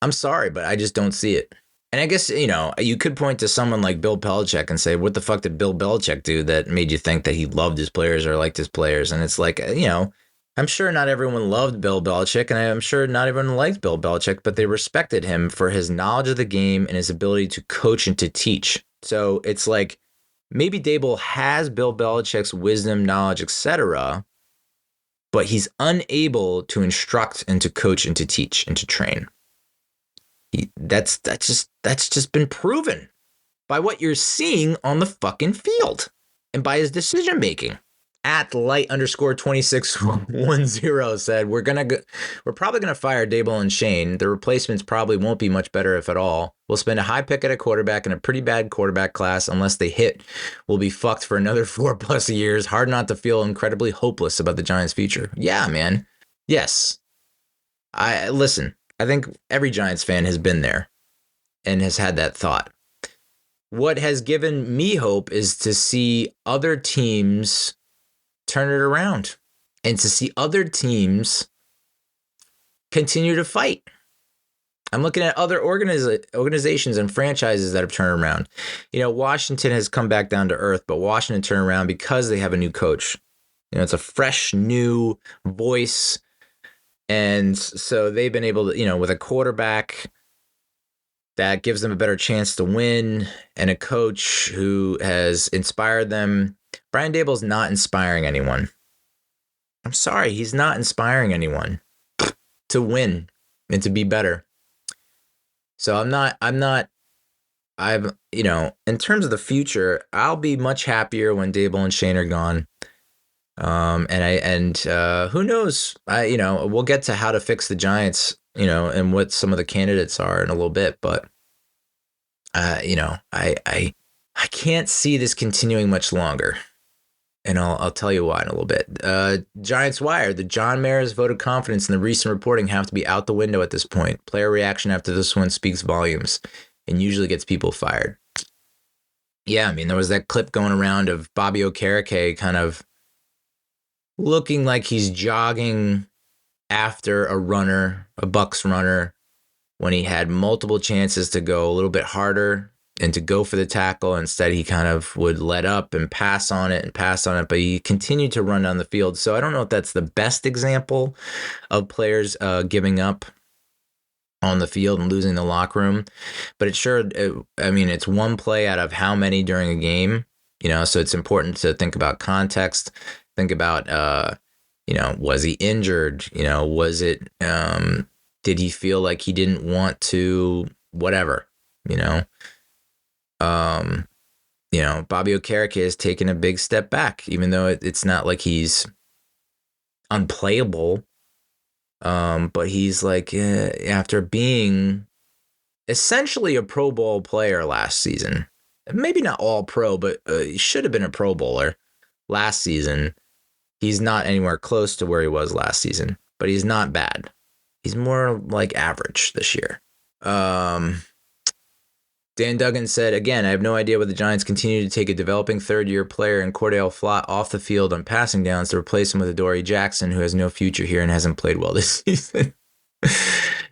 I'm sorry, but I just don't see it. And I guess, you could point to someone like Bill Belichick and say, what the fuck did Bill Belichick do that made you think that he loved his players or liked his players? And it's like, I'm sure not everyone loved Bill Belichick, and I'm sure not everyone liked Bill Belichick, but they respected him for his knowledge of the game and his ability to coach and to teach. So it's like, maybe Daboll has Bill Belichick's wisdom, knowledge, etc., but he's unable to instruct and to coach and to teach and to train. That's just been proven by what you're seeing on the fucking field and by his decision making. At light_2610 said, we're probably gonna fire Daboll and Schoen. The replacements probably won't be much better, if at all. We'll spend a high pick at a quarterback in a pretty bad quarterback class. Unless they hit, we'll be fucked for another 4+ years. Hard not to feel incredibly hopeless about the Giants' future. Yeah, man. Yes. I think every Giants fan has been there and has had that thought. What has given me hope is to see other teams turn it around and to see other teams continue to fight. I'm looking at other organizations and franchises that have turned around. Washington has come back down to earth, but Washington turned around because they have a new coach. It's a fresh, new voice. And so they've been able to, with a quarterback that gives them a better chance to win and a coach who has inspired them. Brian Daboll's not inspiring anyone. I'm sorry, he's not inspiring anyone to win and to be better. So I'm not in terms of the future, I'll be much happier when Daboll and Schoen are gone. Who knows? We'll get to how to fix the Giants, and what some of the candidates are in a little bit, but I can't see this continuing much longer. And I'll tell you why in a little bit. Giants Wire, the John Maras vote of confidence in the recent reporting have to be out the window at this point. Player reaction after this one speaks volumes and usually gets people fired. Yeah, I mean, there was that clip going around of Bobby Okereke kind of looking like he's jogging after a Bucs runner, when he had multiple chances to go a little bit harder and to go for the tackle. Instead, he kind of would let up and pass on it, but he continued to run down the field. So I don't know if that's the best example of players giving up on the field and losing the locker room, but it's one play out of how many during a game, so it's important to think about context, think about, was he injured? Did he feel like he didn't want to, whatever, Bobby Okereke has taken a big step back, even though it's not like he's unplayable. But he's like, after being essentially a Pro Bowl player last season, maybe not all pro, but he should have been a Pro Bowler last season. He's not anywhere close to where he was last season, but he's not bad. He's more like average this year. Dan Duggan said, again, I have no idea why the Giants continue to take a developing third-year player in Cordell Flott off the field on passing downs to replace him with Adoree Jackson, who has no future here and hasn't played well this season.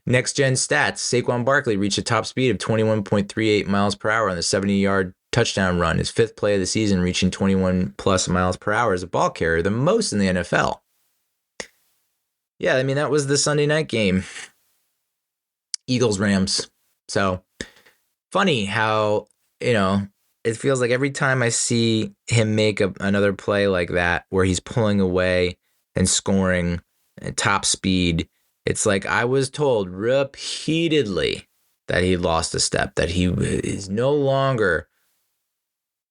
Next-gen stats, Saquon Barkley reached a top speed of 21.38 miles per hour on the 70-yard touchdown run, his fifth play of the season, reaching 21-plus miles per hour as a ball carrier, the most in the NFL. Yeah, I mean, that was the Sunday night game. Eagles-Rams. So funny how, it feels like every time I see him make another play like that where he's pulling away and scoring at top speed, it's like I was told repeatedly that he lost a step, that he is no longer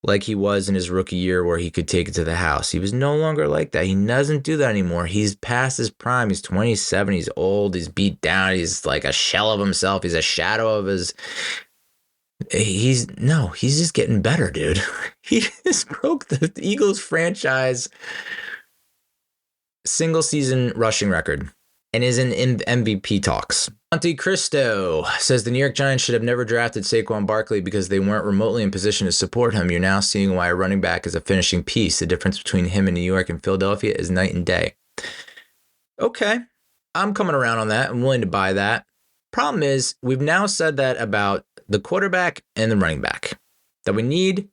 like he was in his rookie year where he could take it to the house. He was no longer like that. He doesn't do that anymore. He's past his prime. He's 27. He's old. He's beat down. He's like a shell of himself. He's a shadow of his... He's just getting better, dude. He just broke the Eagles franchise single season rushing record and is in MVP talks. Monte Cristo says the New York Giants should have never drafted Saquon Barkley because they weren't remotely in position to support him. You're now seeing why a running back is a finishing piece. The difference between him in New York and Philadelphia is night and day. Okay, I'm coming around on that. I'm willing to buy that. Problem is, we've now said that about the quarterback and the running back, that we need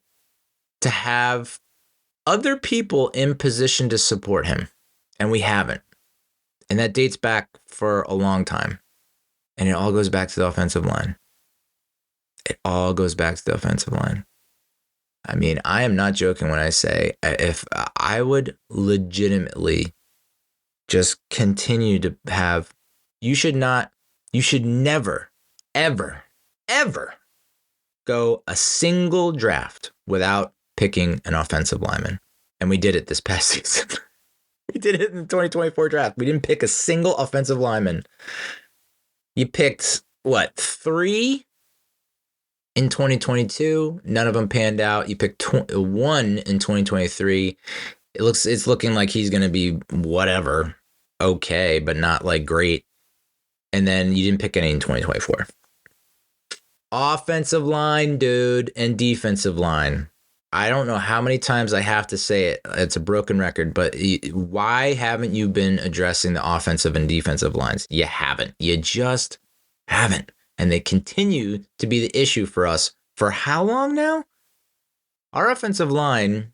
to have other people in position to support him, and we haven't. And that dates back for a long time. And it all goes back to the offensive line. I mean, I am not joking when I say if I would legitimately just continue to have, you should never, ever, ever go a single draft without picking an offensive lineman. And we did it this past season. We did it in the 2024 draft. We didn't pick a single offensive lineman. You picked, 3 in 2022? None of them panned out. You picked 1 in 2023. It's looking like he's going to be whatever, okay, but not like great. And then you didn't pick any in 2024. Offensive line, dude, and defensive line. I don't know how many times I have to say it. It's a broken record, but why haven't you been addressing the offensive and defensive lines? You haven't. You just haven't. And they continue to be the issue for us for how long now? Our offensive line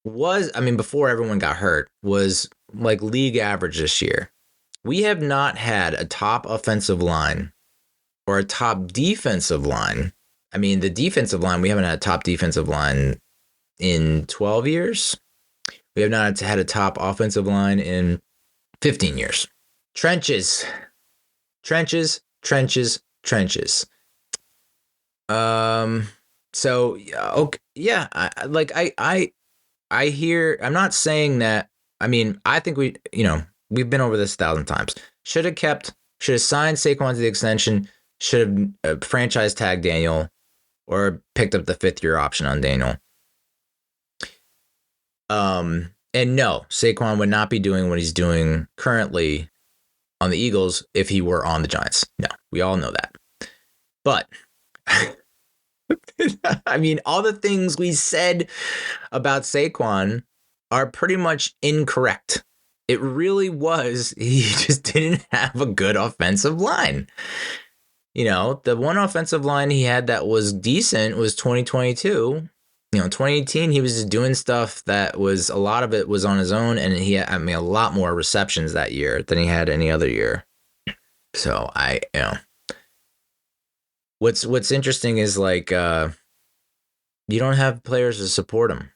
was, before everyone got hurt, was like league average this year. We have not had a top offensive line or a top defensive line. The defensive line, we haven't had a top defensive line in 12 years. We have not had a top offensive line in 15 years. Trenches. So okay, yeah. I hear. I'm not saying that. I mean, I think we've been over this 1,000 times. Should have signed Saquon to the extension. Should have franchise tagged Daniel, or picked up the 5th-year option on Daniel. And no, Saquon would not be doing what he's doing currently on the Eagles if he were on the Giants. No, we all know that. But I mean, all the things we said about Saquon are pretty much incorrect. It really was. He just didn't have a good offensive line. The one offensive line he had that was decent was 2022. 2018, he was just doing stuff that was, a lot of it was on his own, and he had, a lot more receptions that year than he had any other year. So what's interesting is like, you don't have players to support him.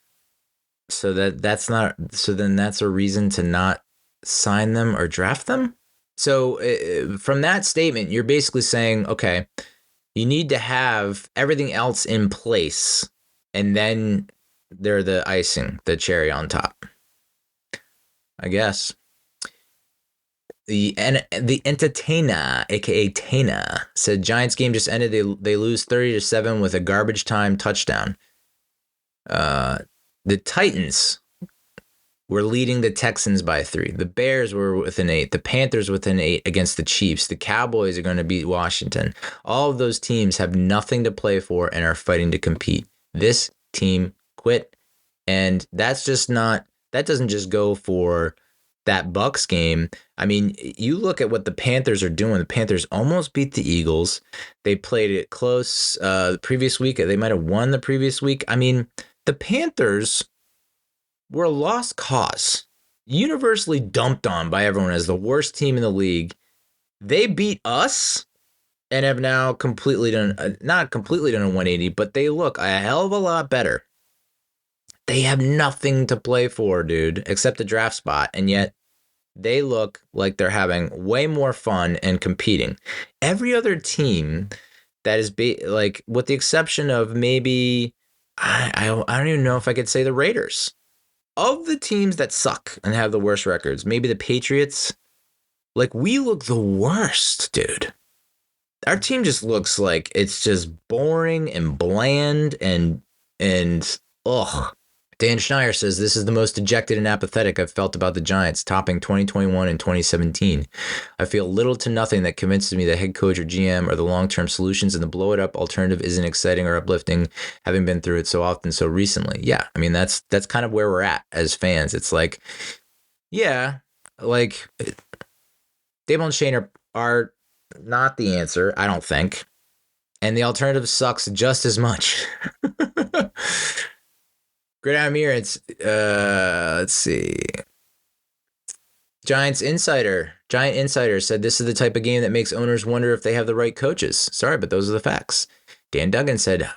So then that's a reason to not sign them or draft them. So from that statement, you're basically saying, okay, you need to have everything else in place, and then they're the icing, the cherry on top, I guess. The entertainer, aka Tana, said Giants game just ended. They lose 30-7 with a garbage time touchdown. The Titans were leading the Texans by 3. The Bears were within 8. The Panthers within 8 against the Chiefs. The Cowboys are going to beat Washington. All of those teams have nothing to play for and are fighting to compete. This team quit, and that doesn't just go for that Bucs game. I mean, you look at what the Panthers are doing. The Panthers almost beat the Eagles. They played it close the previous week. They might have won the previous week. I mean, the Panthers were a lost cause, universally dumped on by everyone as the worst team in the league. They beat us and have now not completely done a 180, but they look a hell of a lot better. They have nothing to play for, dude, except the draft spot, and yet they look like they're having way more fun and competing. Every other team that is like, with the exception of maybe, I don't even know if I could say the Raiders. Of the teams that suck and have the worst records, maybe the Patriots, like, we look the worst, dude. Our team just looks like it's just boring and bland and ugh. Dan Schneier says, this is the most dejected and apathetic I've felt about the Giants, topping 2021 and 2017. I feel little to nothing that convinces me that head coach or GM are the long-term solutions, and the blow-it-up alternative isn't exciting or uplifting, having been through it so often so recently. Yeah, I mean, that's kind of where we're at as fans. It's like, yeah, like, Daboll and Schoen are not the answer, I don't think. And the alternative sucks just as much. Gridiron Mirrors, let's see. Giant Insider said this is the type of game that makes owners wonder if they have the right coaches. Sorry, but those are the facts. Dan Duggan said,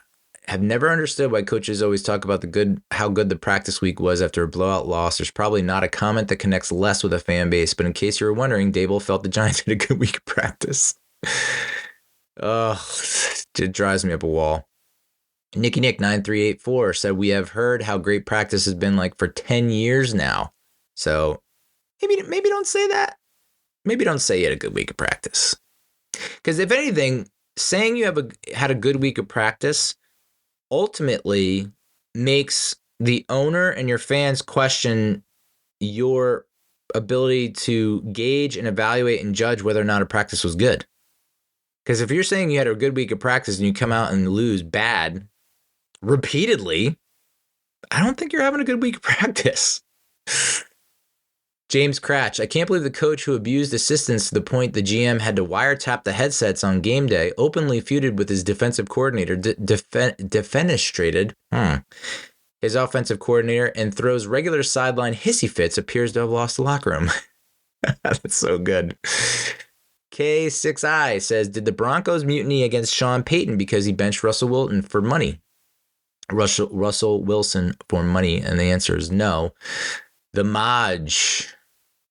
have never understood why coaches always talk about how good the practice week was after a blowout loss. There's probably not a comment that connects less with a fan base, but in case you were wondering, Daboll felt the Giants had a good week of practice. It drives me up a wall. Nicky Nick 9384 said, we have heard how great practice has been like for 10 years now. So maybe don't say that. Maybe don't say you had a good week of practice. Because if anything, saying you had a good week of practice ultimately makes the owner and your fans question your ability to gauge and evaluate and judge whether or not a practice was good. Because if you're saying you had a good week of practice and you come out and lose bad repeatedly, I don't think you're having a good week of practice. James Cratch, I can't believe the coach who abused assistants to the point the GM had to wiretap the headsets on game day openly feuded with his defensive coordinator, defenestrated his offensive coordinator, and throws regular sideline hissy fits, appears to have lost the locker room. That's so good. K6I says, did the Broncos mutiny against Sean Payton because he benched Russell Wilson for money? Russell Wilson for money, and the answer is no. The Maj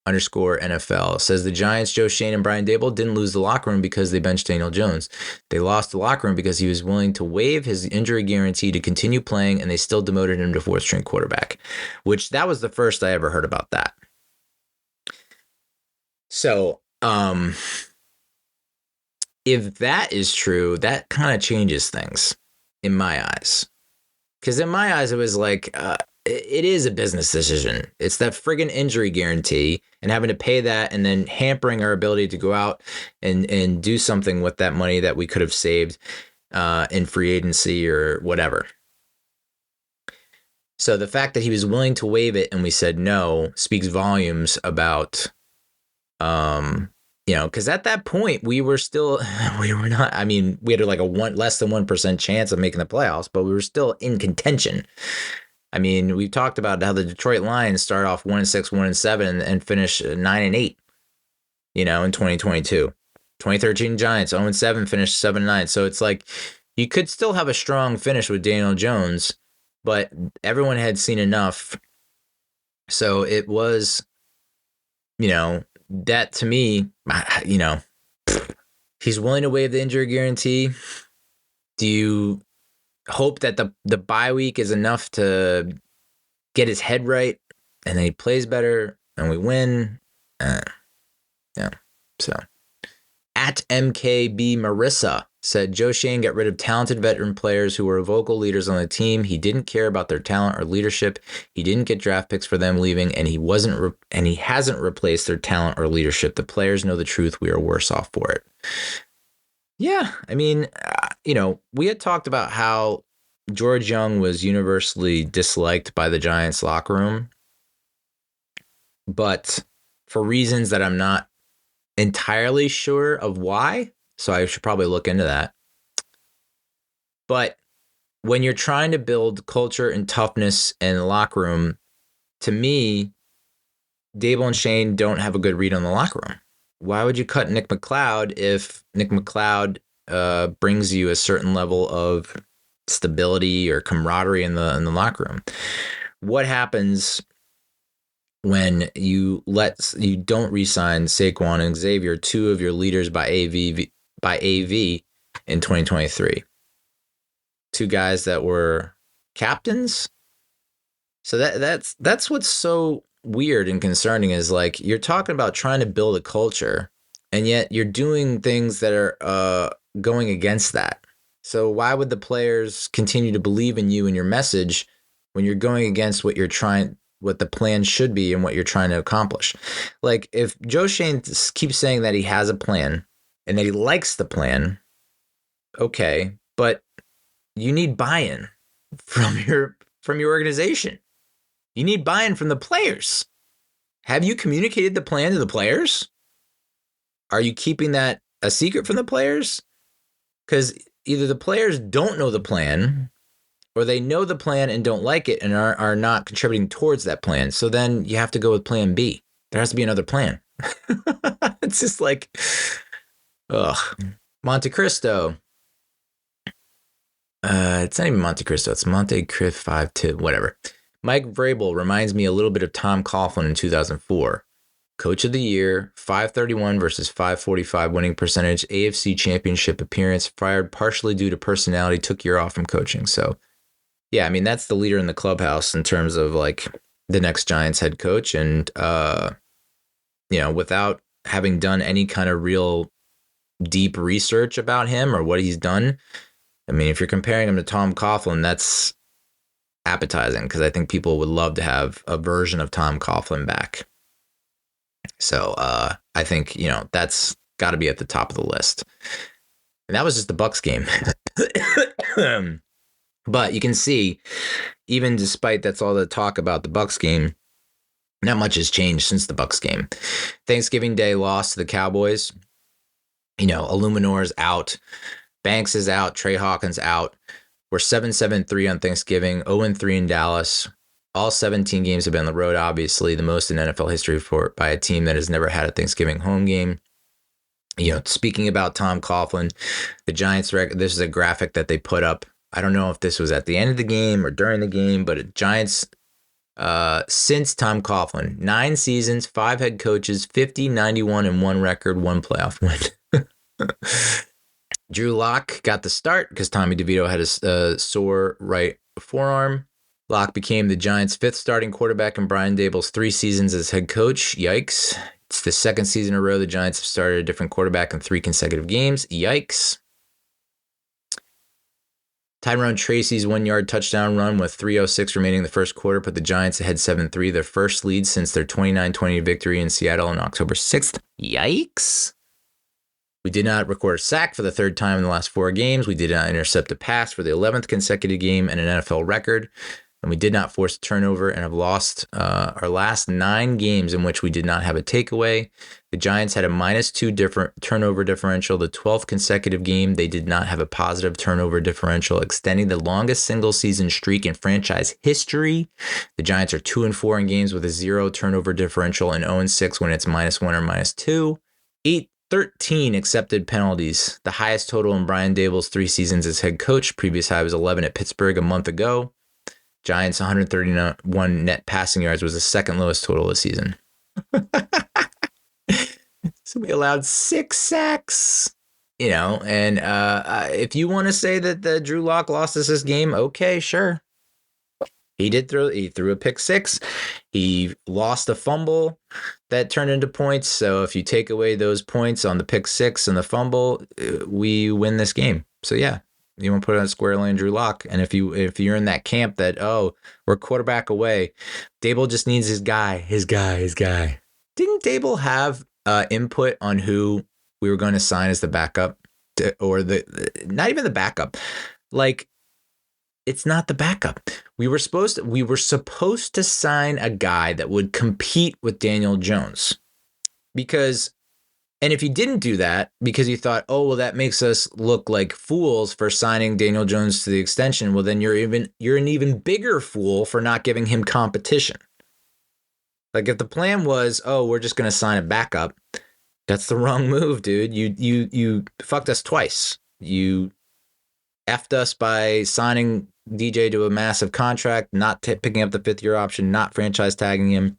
underscore NFL says the Giants, Joe Schoen and Brian Daboll didn't lose the locker room because they benched Daniel Jones. They lost the locker room because he was willing to waive his injury guarantee to continue playing, and they still demoted him to fourth string quarterback, which that was the first I ever heard about that. So, if that is true, that kind of changes things in my eyes. Because in my eyes, it was like, it is a business decision. It's that friggin' injury guarantee and having to pay that and then hampering our ability to go out and do something with that money that we could have saved in free agency or whatever. So the fact that he was willing to waive it and we said no speaks volumes about, because at that point we were not, I mean, we had like less than 1% chance of making the playoffs, but we were still in contention. I mean, we've talked about how the Detroit Lions start off 1-6, 1-7, and finish 9-8, in 2022. 2013 Giants 0-7, finished 7-9. So it's like you could still have a strong finish with Daniel Jones, but everyone had seen enough. So it was, that to me, he's willing to waive the injury guarantee. Do you hope that the bye week is enough to get his head right and then he plays better and we win? Yeah. So at MKB Marissa said Joe Schoen got rid of talented veteran players who were vocal leaders on the team. He didn't care about their talent or leadership. He didn't get draft picks for them leaving, and he hasn't replaced their talent or leadership. The players know the truth. We are worse off for it. Yeah, I mean, we had talked about how George Young was universally disliked by the Giants locker room, but for reasons that I'm not entirely sure of why, so I should probably look into that. But when you're trying to build culture and toughness in the locker room, to me, Daboll and Schoen don't have a good read on the locker room. Why would you cut Nick McLeod if Nick McLeod brings you a certain level of stability or camaraderie in the locker room? What happens when you don't re-sign Saquon and Xavier, two of your leaders by AV in 2023? Two guys that were captains. So that's what's so weird and concerning, is like you're talking about trying to build a culture and yet you're doing things that are going against that. So why would the players continue to believe in you and your message when you're going against what the plan should be and what you're trying to accomplish? Like if Joe Schoen keeps saying that he has a plan and that he likes the plan, okay, but you need buy-in from your organization. You need buy-in from the players. Have you communicated the plan to the players? Are you keeping that a secret from the players? Because either the players don't know the plan, or they know the plan and don't like it and are not contributing towards that plan. So then you have to go with plan B. There has to be another plan. It's just like, Monte Cristo. It's not even Monte Cristo. It's Monte Cristo 5-2, whatever. Mike Vrabel reminds me a little bit of Tom Coughlin in 2004. Coach of the Year, 531 versus 545 winning percentage, AFC Championship appearance, fired partially due to personality, took a year off from coaching. So, yeah, I mean, that's the leader in the clubhouse in terms of like the next Giants head coach. And, without having done any kind of real deep research about him or what he's done, I mean, if you're comparing him to Tom Coughlin, that's appetizing, because I think people would love to have a version of Tom Coughlin back. So I think, that's got to be at the top of the list. And that was just the Bucs game. But you can see, even despite that's all the talk about the Bucs game, not much has changed since the Bucs game. Thanksgiving Day loss to the Cowboys. Illuminor's out. Banks is out. Trey Hawkins out. We're 7-7-3 on Thanksgiving, 0-3 in Dallas. All 17 games have been on the road, obviously, the most in NFL history by a team that has never had a Thanksgiving home game. Speaking about Tom Coughlin, the Giants, this is a graphic that they put up. I don't know if this was at the end of the game or during the game, but Giants since Tom Coughlin. 9 seasons, 5 head coaches, 50, 91, and 1 record, 1 playoff win. Drew Lock got the start because Tommy DeVito had a sore right forearm. Lock became the Giants' 5th starting quarterback in Brian Daboll's 3 seasons as head coach. Yikes. It's the 2nd season in a row the Giants have started a different quarterback in 3 consecutive games. Yikes. Tyrone Tracy's 1-yard touchdown run with 3:06 remaining in the first quarter put the Giants ahead 7-3, their first lead since their 29-20 victory in Seattle on October 6th. Yikes. We did not record a sack for the 3rd time in the last 4 games. We did not intercept a pass for the 11th consecutive game and an NFL record. And we did not force a turnover and have lost our last 9 games in which we did not have a takeaway. The Giants had a -2 turnover differential. The 12th consecutive game, they did not have a positive turnover differential, extending the longest single season streak in franchise history. The Giants are 2-4 in games with a 0 turnover differential and 0-6 when it's -1 or -2. 13 accepted penalties, the highest total in Brian Daboll's 3 seasons as head coach. Previous high was 11 at Pittsburgh a month ago. Giants 131 net passing yards was the 2nd lowest total this season. So we allowed 6 sacks, and if you want to say that the Drew Lock lost us this game, okay, sure. He threw a pick 6. He lost a fumble that turned into points. So if you take away those points on the pick 6 and the fumble, we win this game. So yeah, you want to put it on square lane, Drew Lock. And if you're in that camp that, we're quarterback away, Daboll just needs his guy. Didn't Daboll have input on who we were going to sign as the backup, or not even the backup? Like, it's not the backup. We were supposed to sign a guy that would compete with Daniel Jones. And if you didn't do that because you thought, that makes us look like fools for signing Daniel Jones to the extension, well, then you're an even bigger fool for not giving him competition. Like, if the plan was, we're just going to sign a backup, that's the wrong move, dude. You fucked us twice. You effed us by signing DJ to a massive contract, not picking up the 5th-year option, not franchise tagging him.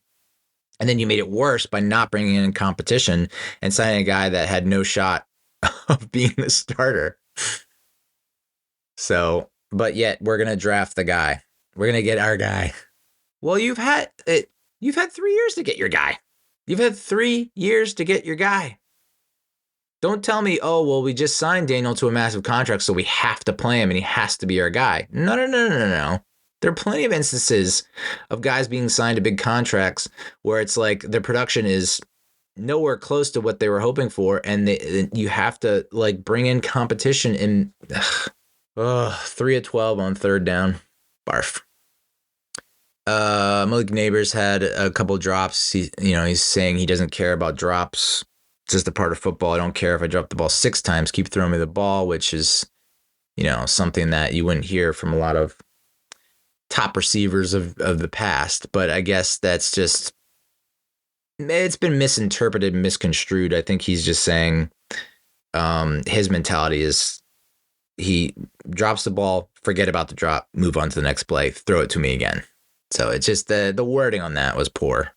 And then you made it worse by not bringing in competition and signing a guy that had no shot of being the starter. So, but yet we're going to draft the guy. We're going to get our guy. Well, you've had 3 years to get your guy. You've had 3 years to get your guy. Don't tell me, we just signed Daniel to a massive contract, so we have to play him and he has to be our guy. No. There are plenty of instances of guys being signed to big contracts where it's like their production is nowhere close to what they were hoping for, and you have to bring in competition. In 3 of 12 on 3rd down, barf. Malik Neighbors had a couple drops. He's saying he doesn't care about drops. It's just a part of football. I don't care if I drop the ball 6 times. Keep throwing me the ball, which is, something that you wouldn't hear from a lot of top receivers of the past. But I guess that's just, it's been misinterpreted, misconstrued. I think he's just saying his mentality is he drops the ball, forget about the drop, move on to the next play, throw it to me again. So it's just the wording on that was poor.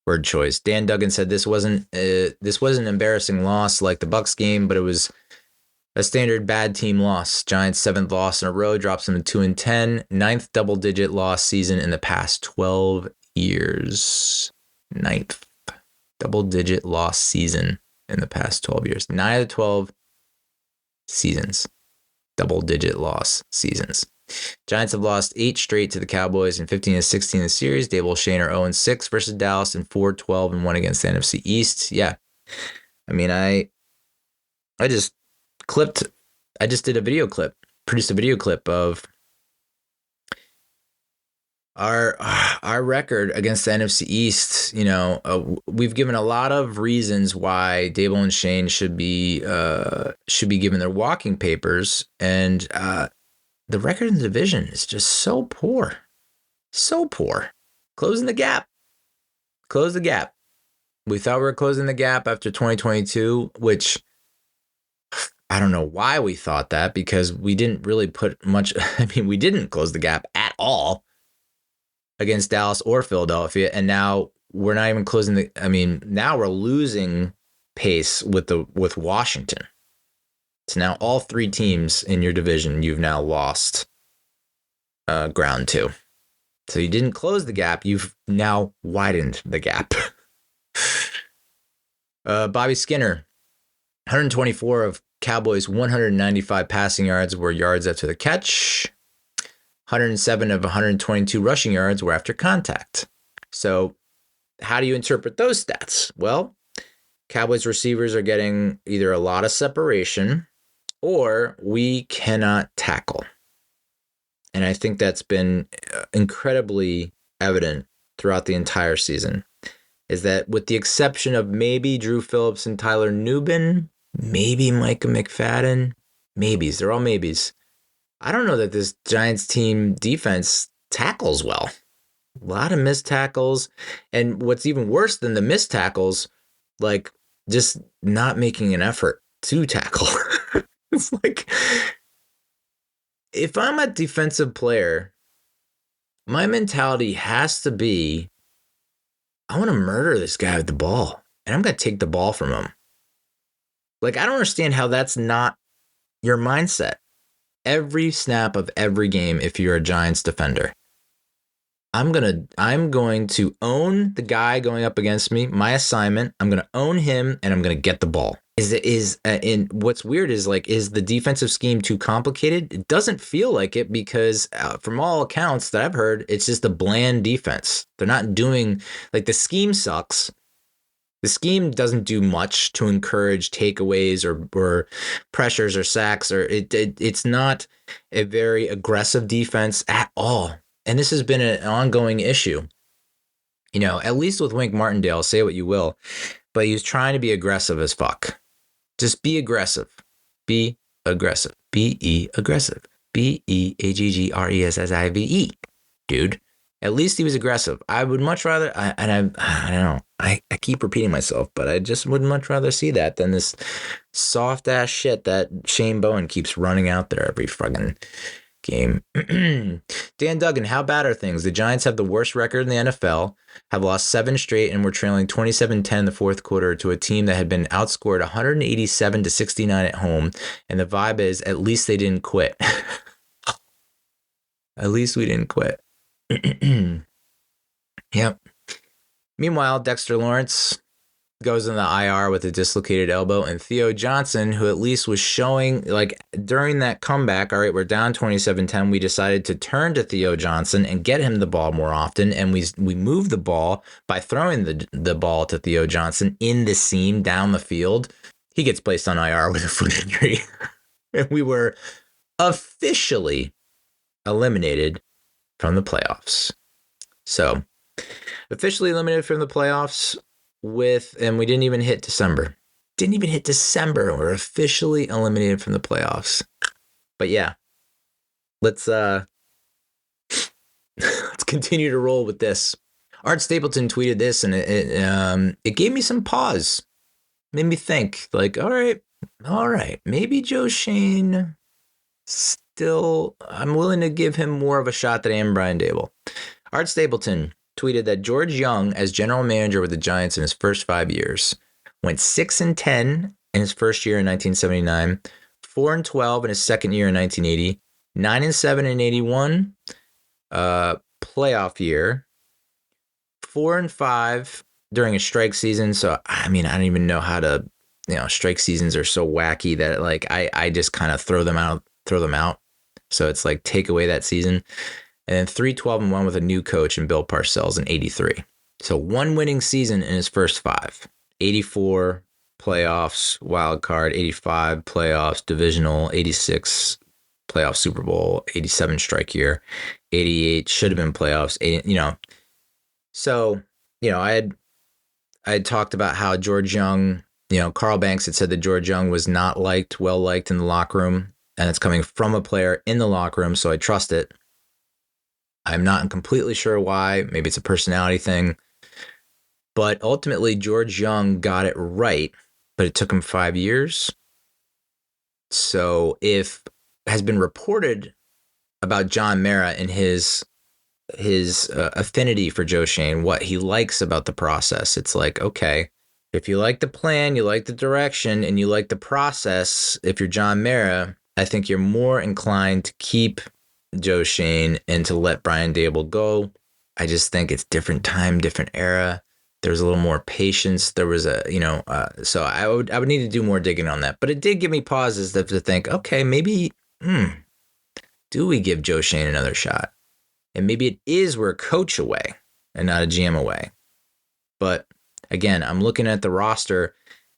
Word choice. Dan Duggan said this wasn't an embarrassing loss like the Bucs game, but it was a standard bad team loss. Giants' 7th loss in a row drops them to 2-10, 9th double-digit loss season in the past 12 years. 9th double-digit loss season in the past 12 years. 9 out of 12 seasons, double-digit loss seasons. Giants have lost 8 straight to the Cowboys and 15-16 in the series. Daboll Schoen are 0-6 versus Dallas and 4-12-1 against the NFC East. Yeah. I mean, I just did a video clip, produced a video clip of our record against the NFC East. We've given a lot of reasons why Daboll and Schoen should be given their walking papers, and the record in the division is just so poor. So poor. Closing the gap. Close the gap. We thought we were closing the gap after 2022, which I don't know why we thought that, because we didn't really put much. We didn't close the gap at all. against Dallas or Philadelphia, and now we're not even closing now we're losing pace with Washington. So now all three teams in your division you've now lost ground to. So you didn't close the gap, you've now widened the gap. Bobby Skinner, 124 of Cowboys' 195 passing yards were yards after the catch. 107 of 122 rushing yards were after contact. So how do you interpret those stats? Well, Cowboys receivers are getting either a lot of separation or we cannot tackle. And I think that's been incredibly evident throughout the entire season, is that with the exception of maybe Drew Phillips and Tyler Nubin, maybe Micah McFadden, maybes, they're all maybes. I don't know that this Giants team defense tackles well. A lot of missed tackles. And what's even worse than the missed tackles, like just not making an effort to tackle. It's like, if I'm a defensive player, my mentality has to be, I want to murder this guy with the ball, and I'm going to take the ball from him. Like, I don't understand how that's not your mindset. Every snap of every game, if you're a Giants defender, I'm going to own the guy going up against me, my assignment. I'm going to own him, and I'm going to get the ball. And what's weird is, like, is the defensive scheme too complicated? It doesn't feel like it, because from all accounts that I've heard, it's just a bland defense. They're not doing, like, the scheme sucks. The scheme doesn't do much to encourage takeaways or pressures or sacks, or it's not a very aggressive defense at all. And this has been an ongoing issue. You know, at least with Wink Martindale, say what you will, but he was trying to be aggressive as fuck. Just be aggressive. Be aggressive. Be aggressive. BEAGGRESSIVE. Dude, at least he was aggressive. I would much rather, I don't know, I keep repeating myself, but I just would much rather see that than this soft ass shit that Shane Bowen keeps running out there every fucking game. Dan Duggan, how bad are things? The Giants have the worst record in the NFL, have lost 7 straight, and were trailing 27-10 in the fourth quarter to a team that had been outscored 187-69 at home. And the vibe is, at least they didn't quit. At least we didn't quit. Yep. Meanwhile, Dexter Lawrence goes in the IR with a dislocated elbow, and Theo Johnson, who at least was showing, like, during that comeback, all right, we're down 27-10, we decided to turn to Theo Johnson and get him the ball more often, and we moved the ball by throwing the ball to Theo Johnson in the seam down the field. He gets placed on IR with a foot injury. And we were officially eliminated from the playoffs. So, officially eliminated from the playoffs and we didn't even hit December. We're officially eliminated from the playoffs. But yeah, let's continue to roll with this. Art Stapleton tweeted this, and it gave me some pause. Made me think, like, all right, maybe Joe Schoen still, I'm willing to give him more of a shot than I am Brian Daboll. Art Stapleton tweeted that George Young, as general manager with the Giants in his first 5 years, went 6-10 in his first year in 1979, 4-12 in his second year in 1980, 9-7 in 81, playoff year, 4-5 during a strike season. So, I mean, I don't even know how to, strike seasons are so wacky that, like, I just kind of throw them out. So it's like, take away that season. And then 3-12-1 with a new coach in Bill Parcells in 83. So one winning season in his first 5. 84 playoffs, wild card, 85 playoffs, divisional, 86 playoff Super Bowl, 87 strike year, 88 should have been playoffs, 80, So, I had talked about how George Young, Carl Banks had said that George Young was not well liked in the locker room, and it's coming from a player in the locker room, so I trust it. I'm not completely sure why. Maybe it's a personality thing. But ultimately, George Young got it right, but it took him 5 years. So if has been reported about John Mara in his his affinity for Joe Schoen, what he likes about the process. It's like, okay, if you like the plan, you like the direction, and you like the process, if you're John Mara, I think you're more inclined to keep Joe Schoen and to let Brian Daboll go. I just think it's different time, different era. There's a little more patience. There was so I would need to do more digging on that. But it did give me pauses to think, okay, maybe, do we give Joe Schoen another shot? And maybe it is we're a coach away and not a GM away. But again, I'm looking at the roster,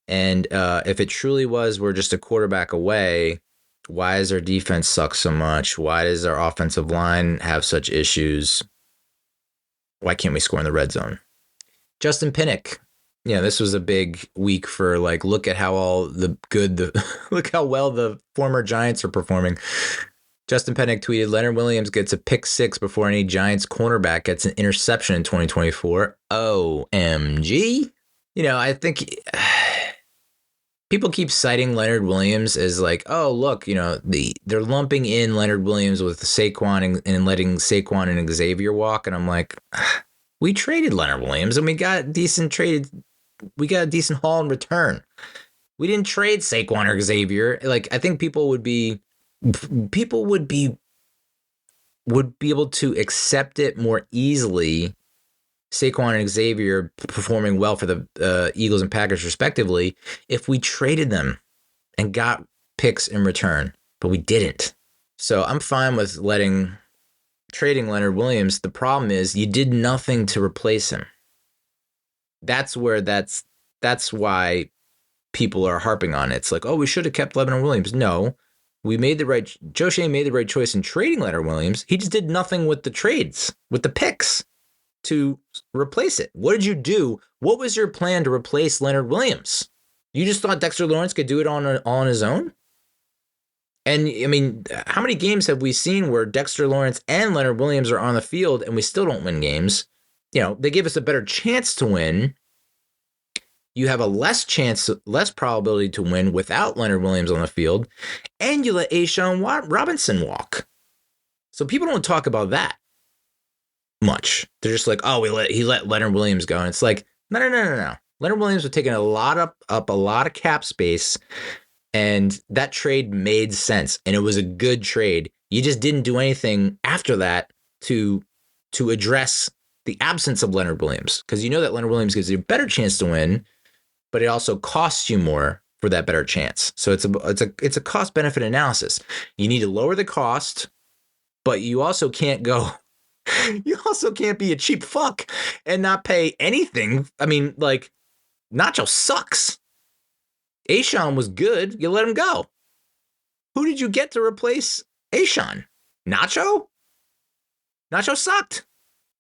and if it truly was we're just a quarterback away, why does our defense suck so much? Why does our offensive line have such issues? Why can't we score in the red zone? Justin Pinnock. Yeah, this was a big week for look at how look how well the former Giants are performing. Justin Pinnock tweeted, Leonard Williams gets a pick 6 before any Giants cornerback gets an interception in 2024. OMG. I think people keep citing Leonard Williams as oh, look, they're lumping in Leonard Williams with Saquon and letting Saquon and Xavier walk. And I'm like, we traded Leonard Williams and we got a decent haul in return. We didn't trade Saquon or Xavier. I think people would be able to accept it more easily, Saquon and Xavier performing well for the Eagles and Packers respectively, if we traded them and got picks in return, but we didn't. So I'm fine with trading Leonard Williams. The problem is you did nothing to replace him. That's why people are harping on it. It's like, oh, we should have kept Leonard Williams. No. Joe Schoen made the right choice in trading Leonard Williams. He just did nothing with the trades, with the picks to replace it. What did you do? What was your plan to replace Leonard Williams? You just thought Dexter Lawrence could do it on his own? And I mean, how many games have we seen where Dexter Lawrence and Leonard Williams are on the field and we still don't win games? They give us a better chance to win. You have a less probability to win without Leonard Williams on the field, and you let A'Shaun Robinson walk. So people don't talk about that much. They're just like, oh, he let Leonard Williams go. And it's like, no. Leonard Williams was taking up a lot of cap space, and that trade made sense, and it was a good trade. You just didn't do anything after that to address the absence of Leonard Williams, because that Leonard Williams gives you a better chance to win, but it also costs you more for that better chance. So it's a cost benefit analysis. You need to lower the cost, but you also can't be a cheap fuck and not pay anything. I mean, Nacho sucks. A'Shaun was good. You let him go. Who did you get to replace A'Shaun? Nacho? Nacho sucked.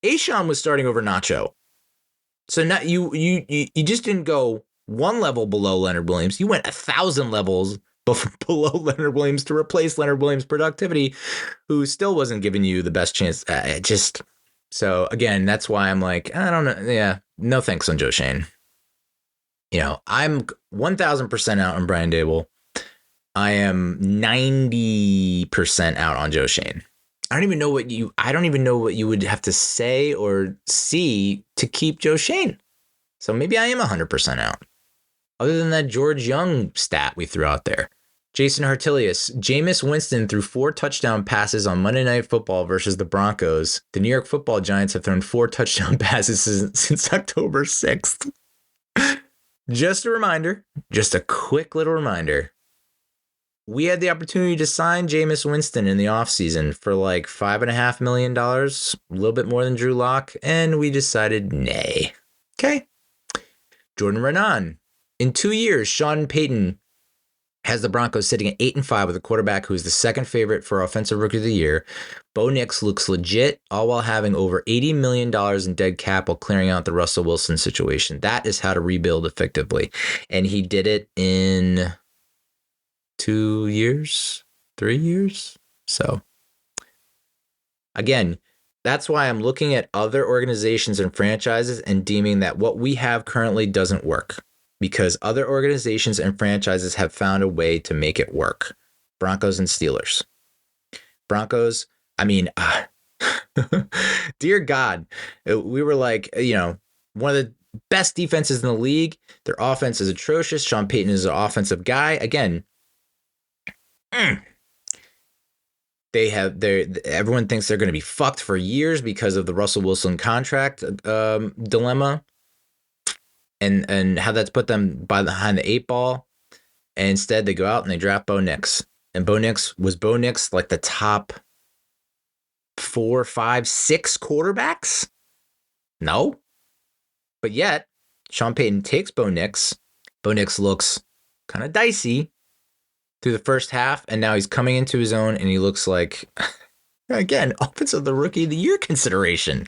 A'Shaun was starting over Nacho. So now you just didn't go one level below Leonard Williams. You went 1,000 levels below Leonard Williams to replace Leonard Williams' productivity, who still wasn't giving you the best chance. So again, that's why I'm like, I don't know. Yeah, no thanks on Joe Schoen. I'm 1,000% out on Brian Daboll. I am 90% out on Joe Schoen. I don't even know what you would have to say or see to keep Joe Schoen. So maybe I am 100% out. Other than that George Young stat we threw out there. Jason Hartilius, Jameis Winston threw 4 touchdown passes on Monday Night Football versus the Broncos. The New York Football Giants have thrown 4 touchdown passes since October 6th. Just a reminder, just a quick little reminder. We had the opportunity to sign Jameis Winston in the offseason for $5.5 million, a little bit more than Drew Lock, and we decided nay. Okay. Jordan Renan. In 2 years, Sean Payton has the Broncos sitting at 8-5 with a quarterback who is the second favorite for Offensive Rookie of the Year. Bo Nix looks legit, all while having over $80 million in dead cap while clearing out the Russell Wilson situation. That is how to rebuild effectively. And he did it in 2 years, 3 years. So again, that's why I'm looking at other organizations and franchises and deeming that what we have currently doesn't work, because other organizations and franchises have found a way to make it work. Broncos and Steelers. Broncos, Dear God, we were like, one of the best defenses in the league. Their offense is atrocious. Sean Payton is an offensive guy. Again, everyone thinks they're going to be fucked for years because of the Russell Wilson contract dilemma and how that's put them behind the eight ball. And instead, they go out and they draft Bo Nix. And Bo Nix like the top 4, 5, 6 quarterbacks? No. But yet, Sean Payton takes Bo Nix. Bo Nix looks kind of dicey through the first half, and now he's coming into his own, and he looks like, again, offensive the rookie of the year consideration.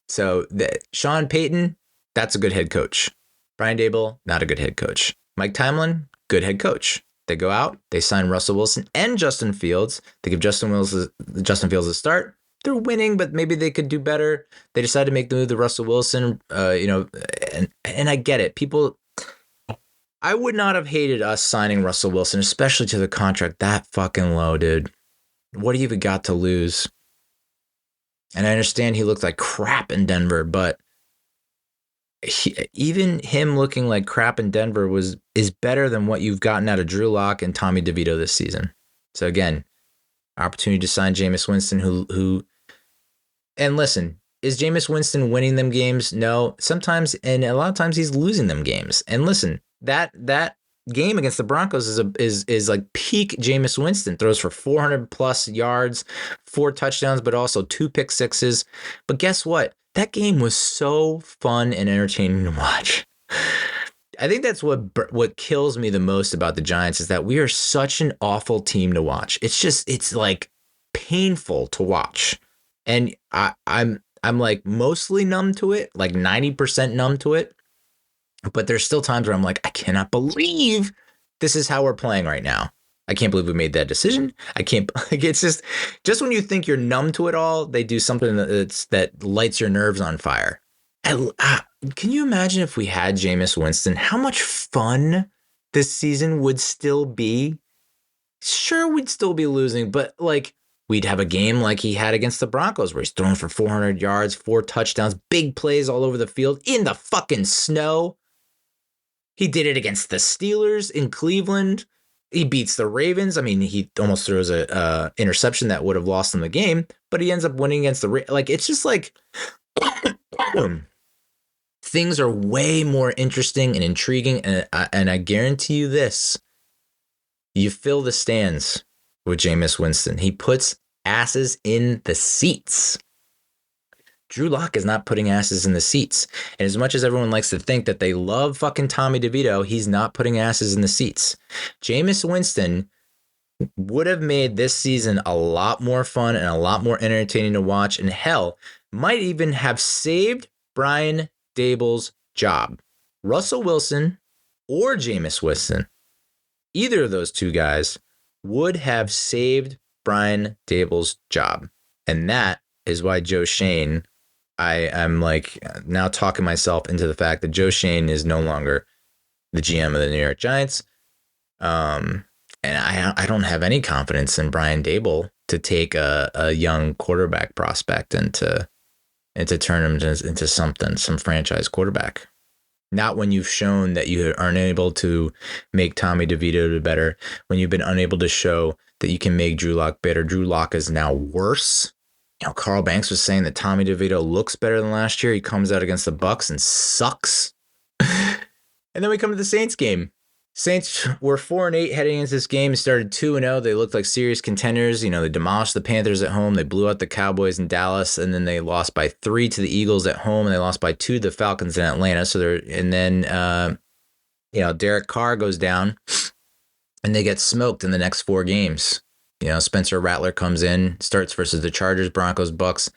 So Sean Payton, that's a good head coach. Brian Daboll, not a good head coach. Mike Tomlin, good head coach. They go out, they sign Russell Wilson and Justin Fields. They give Justin Fields a start. They're winning, but maybe they could do better. They decide to make the move to Russell Wilson, and I get it. People, I would not have hated us signing Russell Wilson, especially to the contract that fucking low, dude. What do you even got to lose? And I understand he looked like crap in Denver, but even him looking like crap in Denver is better than what you've gotten out of Drew Lock and Tommy DeVito this season. So again, opportunity to sign Jameis Winston, who and listen, is Jameis Winston winning them games? No. Sometimes, and a lot of times, he's losing them games. And listen, that game against the Broncos is like peak Jameis Winston. Throws for 400 plus yards, 4 touchdowns, but also 2 pick sixes. But guess what? That game was so fun and entertaining to watch. I think that's what kills me the most about the Giants is that we are such an awful team to watch. It's like painful to watch. And I'm like mostly numb to it, like 90% numb to it. But there's still times where I'm like, I cannot believe this is how we're playing right now. I can't believe we made that decision. I can't. Like, it's just when you think you're numb to it all, they do something that lights your nerves on fire. Can you imagine if we had Jameis Winston? How much fun this season would still be? Sure, we'd still be losing, but like we'd have a game like he had against the Broncos where he's throwing for 400 yards, 4 touchdowns, big plays all over the field in the fucking snow. He did it against the Steelers in Cleveland. He beats the Ravens. I mean, he almost throws a interception that would have lost them the game, but he ends up winning against the like. It's just like things are way more interesting and intriguing, and I guarantee you this: you fill the stands with Jameis Winston. He puts asses in the seats. Drew Lock is not putting asses in the seats. And as much as everyone likes to think that they love fucking Tommy DeVito, he's not putting asses in the seats. Jameis Winston would have made this season a lot more fun and a lot more entertaining to watch. And hell, might even have saved Brian Daboll's job. Russell Wilson or Jameis Winston, either of those two guys would have saved Brian Daboll's job. And that is why Joe Schoen, I'm like now talking myself into the fact that Joe Schoen is no longer the GM of the New York Giants. And I don't have any confidence in Brian Daboll to take a young quarterback prospect and to turn him into some franchise quarterback. Not when you've shown that you aren't able to make Tommy DeVito do better, when you've been unable to show that you can make Drew Lock better. Drew Lock is now worse. Carl Banks was saying that Tommy DeVito looks better than last year. He comes out against the Bucs and sucks. And then we come to the Saints game. Saints were 4-8 heading into this game. Started 2-0. They looked like serious contenders. They demolished the Panthers at home. They blew out the Cowboys in Dallas, and then they lost by 3 to the Eagles at home, and they lost by 2 to the Falcons in Atlanta. Derek Carr goes down, and they get smoked in the next 4 games. Spencer Rattler comes in, starts versus the Chargers, Broncos, Bucks.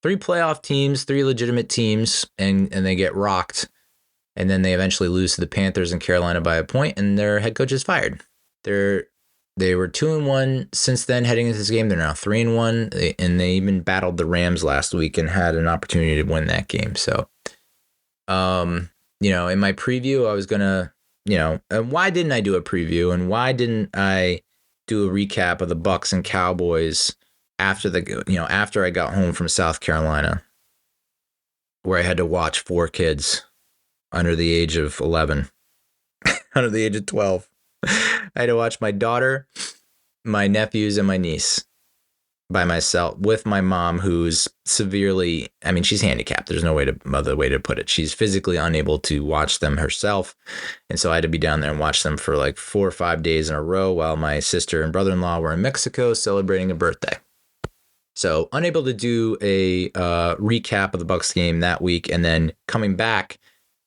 3 playoff teams, 3 legitimate teams, and they get rocked. And then they eventually lose to the Panthers in Carolina by a point, and their head coach is fired. They were 2-1 since then heading into this game. They're now 3-1, and they even battled the Rams last week and had an opportunity to win that game. So, in my preview, I was gonna, and why didn't I do a preview, and why didn't I do a recap of the Bucks and Cowboys after I got home from South Carolina, where I had to watch 4 kids under the age of 11, under the age of 12. I had to watch my daughter, my nephews, and my niece by myself with my mom, who's severely, I mean, she's handicapped. There's no other way to put it. She's physically unable to watch them herself. And so I had to be down there and watch them for like 4 or 5 days in a row while my sister and brother-in-law were in Mexico celebrating a birthday. So unable to do a recap of the Bucs game that week. And then coming back,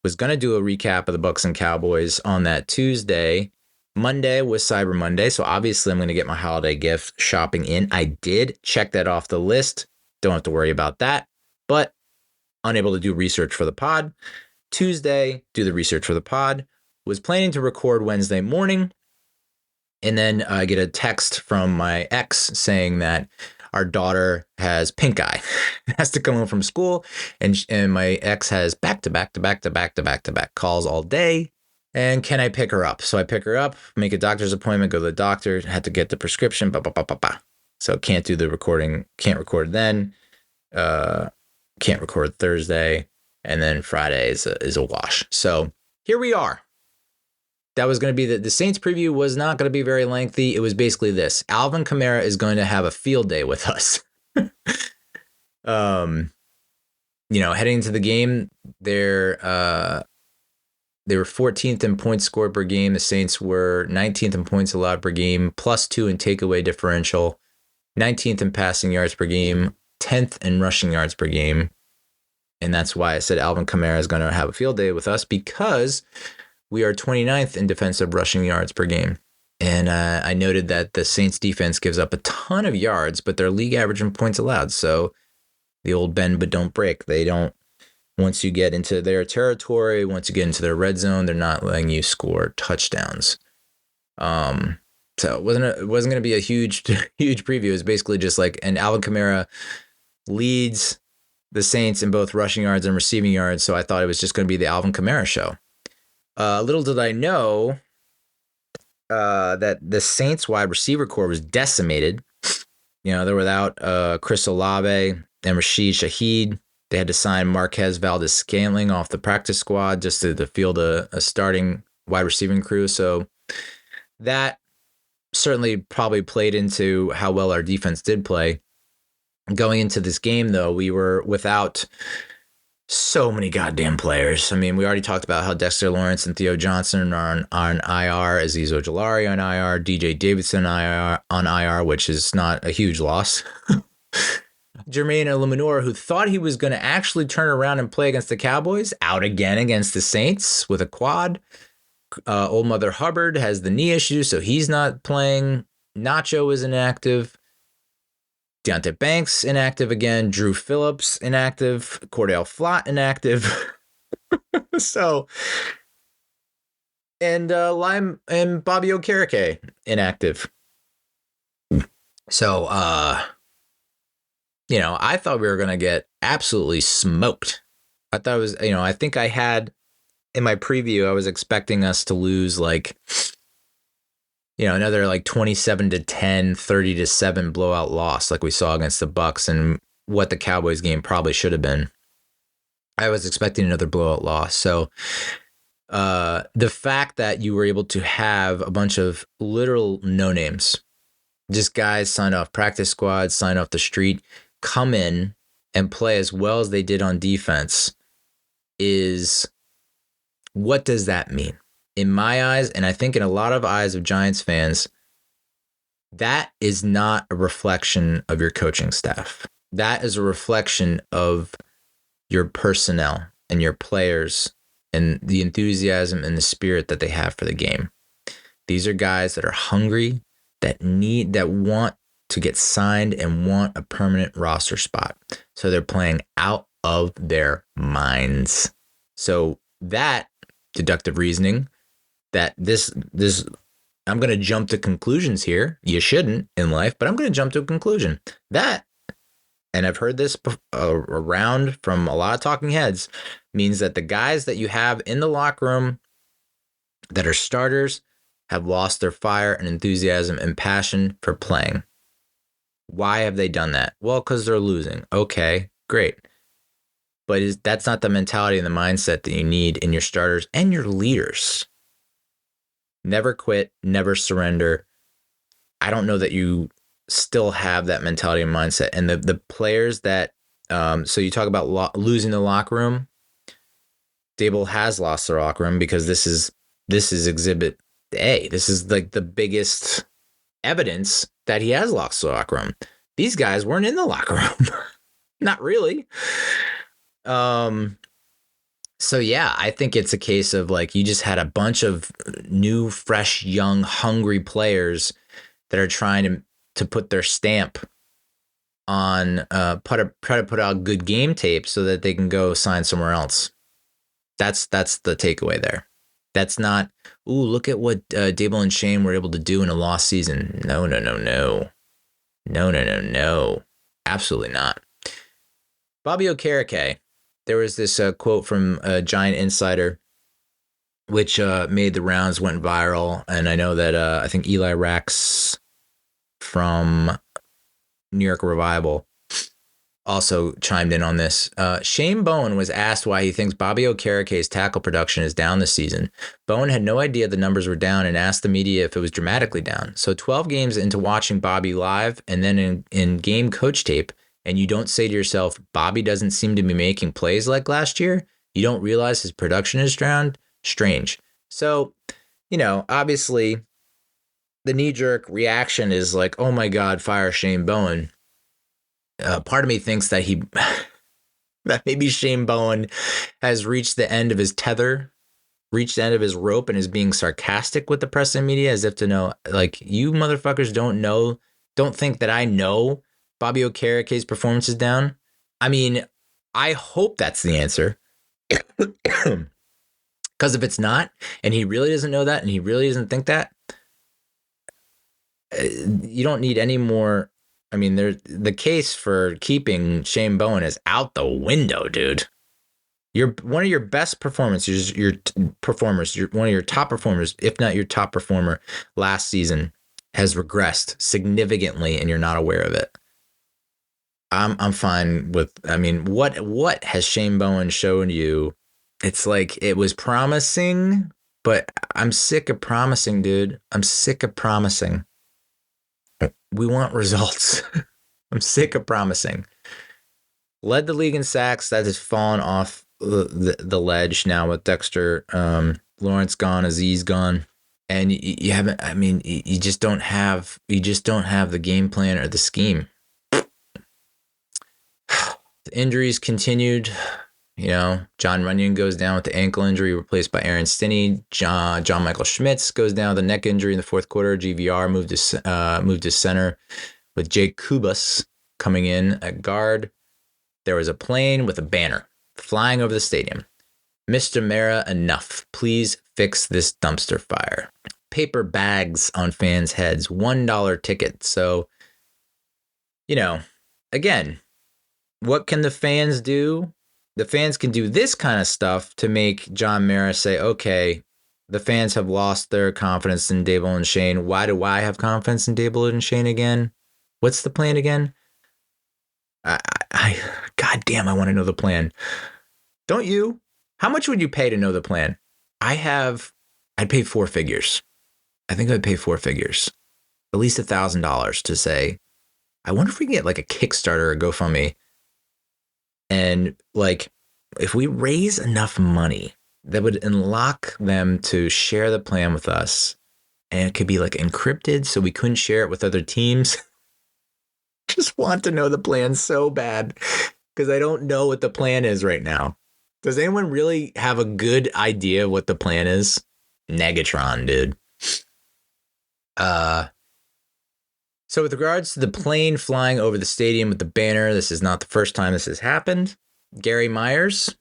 was going to do a recap of the Bucs and Cowboys on that Tuesday. Monday was Cyber Monday, so obviously I'm going to get my holiday gift shopping in. I did check that off the list. Don't have to worry about that, but unable to do research for the pod. Tuesday, do the research for the pod. Was planning to record Wednesday morning, and then I get a text from my ex saying that our daughter has pink eye, has to come home from school, and my ex has back-to-back calls all day. And can I pick her up? So I pick her up, make a doctor's appointment, go to the doctor, had to get the prescription, So can't do the recording, can't record then, can't record Thursday, and then Friday is a wash. So here we are. That was going to be the Saints preview was not going to be very lengthy. It was basically this. Alvin Kamara is going to have a field day with us. Heading into the game, they were 14th in points scored per game. The Saints were 19th in points allowed per game, +2 in takeaway differential, 19th in passing yards per game, 10th in rushing yards per game. And that's why I said Alvin Kamara is going to have a field day with us, because we are 29th in defensive rushing yards per game. And I noted that the Saints defense gives up a ton of yards, but they're league average in points allowed. So the old bend but don't break. They don't. Once you get into their territory, once you get into their red zone, they're not letting you score touchdowns. So it wasn't going to be a huge preview. It was basically just like, and Alvin Kamara leads the Saints in both rushing yards and receiving yards. So I thought it was just going to be the Alvin Kamara show. Little did I know that the Saints wide receiver core was decimated. They're without Chris Olave and Rashid Shaheed. They had to sign Marquez Valdes-Scantling off the practice squad just to field a starting wide receiving crew. So that certainly probably played into how well our defense did play. Going into this game, though, we were without so many goddamn players. I mean, we already talked about how Dexter Lawrence and Theo Johnson are on IR, Azeez Ojulari on IR, DJ Davidson on IR, which is not a huge loss. Jermaine Illuminor, who thought he was going to actually turn around and play against the Cowboys, out again against the Saints with a quad. Old Mother Hubbard has the knee issue, so he's not playing. Nacho is inactive. Deontay Banks inactive again. Drew Phillips inactive. Cordell Flott inactive. So, and Lime and Bobby Okereke inactive. So, I thought we were going to get absolutely smoked. I thought it was, I think I had in my preview, I was expecting us to lose another 27-10, 30-7 blowout loss like we saw against the Bucs, and what the Cowboys game probably should have been. I was expecting another blowout loss. So the fact that you were able to have a bunch of literal no-names, just guys signed off practice squads, signed off the street, come in and play as well as they did on defense is, what does that mean? In my eyes, and I think in a lot of eyes of Giants fans, that is not a reflection of your coaching staff. That is a reflection of your personnel and your players and the enthusiasm and the spirit that they have for the game. These are guys that are hungry, that want to get signed and want a permanent roster spot. So they're playing out of their minds. So that deductive reasoning, that this I'm going to jump to conclusions here. You shouldn't in life, but I'm going to jump to a conclusion. That, and I've heard this around from a lot of talking heads, means that the guys that you have in the locker room that are starters have lost their fire and enthusiasm and passion for playing. Why have they done that? Well, because they're losing. Okay, great. But that's not the mentality and the mindset that you need in your starters and your leaders. Never quit, never surrender. I don't know that you still have that mentality and mindset. And the players that, so you talk about losing the locker room. Daboll has lost the locker room because this is exhibit A. This is like the biggest evidence that he has lost the locker room. These guys weren't in the locker room. Not really. So yeah, I think it's a case of like you just had a bunch of new, fresh, young, hungry players that are trying to put their stamp on try to put out good game tape so that they can go sign somewhere else. That's the takeaway there. That's not, ooh, look at what Daboll and Schoen were able to do in a lost season. No. Absolutely not. Bobby Okereke. There was this quote from a Giant Insider, which made the rounds, went viral. And I know that I think Eli Rax from New York Revival also chimed in on this. Shane Bowen was asked why he thinks Bobby Okereke's tackle production is down this season. Bowen had no idea the numbers were down and asked the media if it was dramatically down. So 12 games into watching Bobby live and then in game coach tape, and you don't say to yourself, Bobby doesn't seem to be making plays like last year, you don't realize his production is drowned? Strange. So, obviously, the knee-jerk reaction is like, oh my God, fire Shane Bowen. Part of me thinks that that maybe Shane Bowen has reached the end of his tether, reached the end of his rope, and is being sarcastic with the press and media as if to know, like, you motherfuckers don't think that I know Bobby Okereke's performance is down. I mean, I hope that's the answer. Because if it's not, and he really doesn't know that, and he really doesn't think that, you don't need any more. I mean, the case for keeping Shane Bowen is out the window, dude. One of your best performers, one of your top performers, if not your top performer last season, has regressed significantly, and you're not aware of it. I'm fine with. I mean, what has Shane Bowen shown you? It's like it was promising, but I'm sick of promising, dude. I'm sick of promising. We want results. I'm sick of promising. Led the league in sacks. That has fallen off the ledge now with Dexter Lawrence gone, Aziz gone, and you haven't. I mean, you just don't have. You just don't have the game plan or the scheme. The injuries continued. John Runyon goes down with the ankle injury, replaced by Aaron Stinney. John Michael Schmitz goes down with a neck injury in the fourth quarter. GVR moved to center with Jake Kubas coming in at guard. There was a plane with a banner flying over the stadium. Mr. Mara, enough. Please fix this dumpster fire. Paper bags on fans' heads. $1 ticket. So, again, what can the fans do? The fans can do this kind of stuff to make John Mara say, okay, the fans have lost their confidence in Daboll and Schoen. Why do I have confidence in Daboll and Schoen again? What's the plan again? God damn, I want to know the plan. Don't you? How much would you pay to know the plan? I'd pay 4 figures. I think I'd pay 4 figures. At least $1,000 to say, I wonder if we can get like a Kickstarter or GoFundMe. And like, if we raise enough money that would unlock them to share the plan with us, and it could be like encrypted so we couldn't share it with other teams. Just want to know the plan so bad because I don't know what the plan is right now. Does anyone really have a good idea of what the plan is? Negatron, dude. So with regards to the plane flying over the stadium with the banner, this is not the first time this has happened. Gary Myers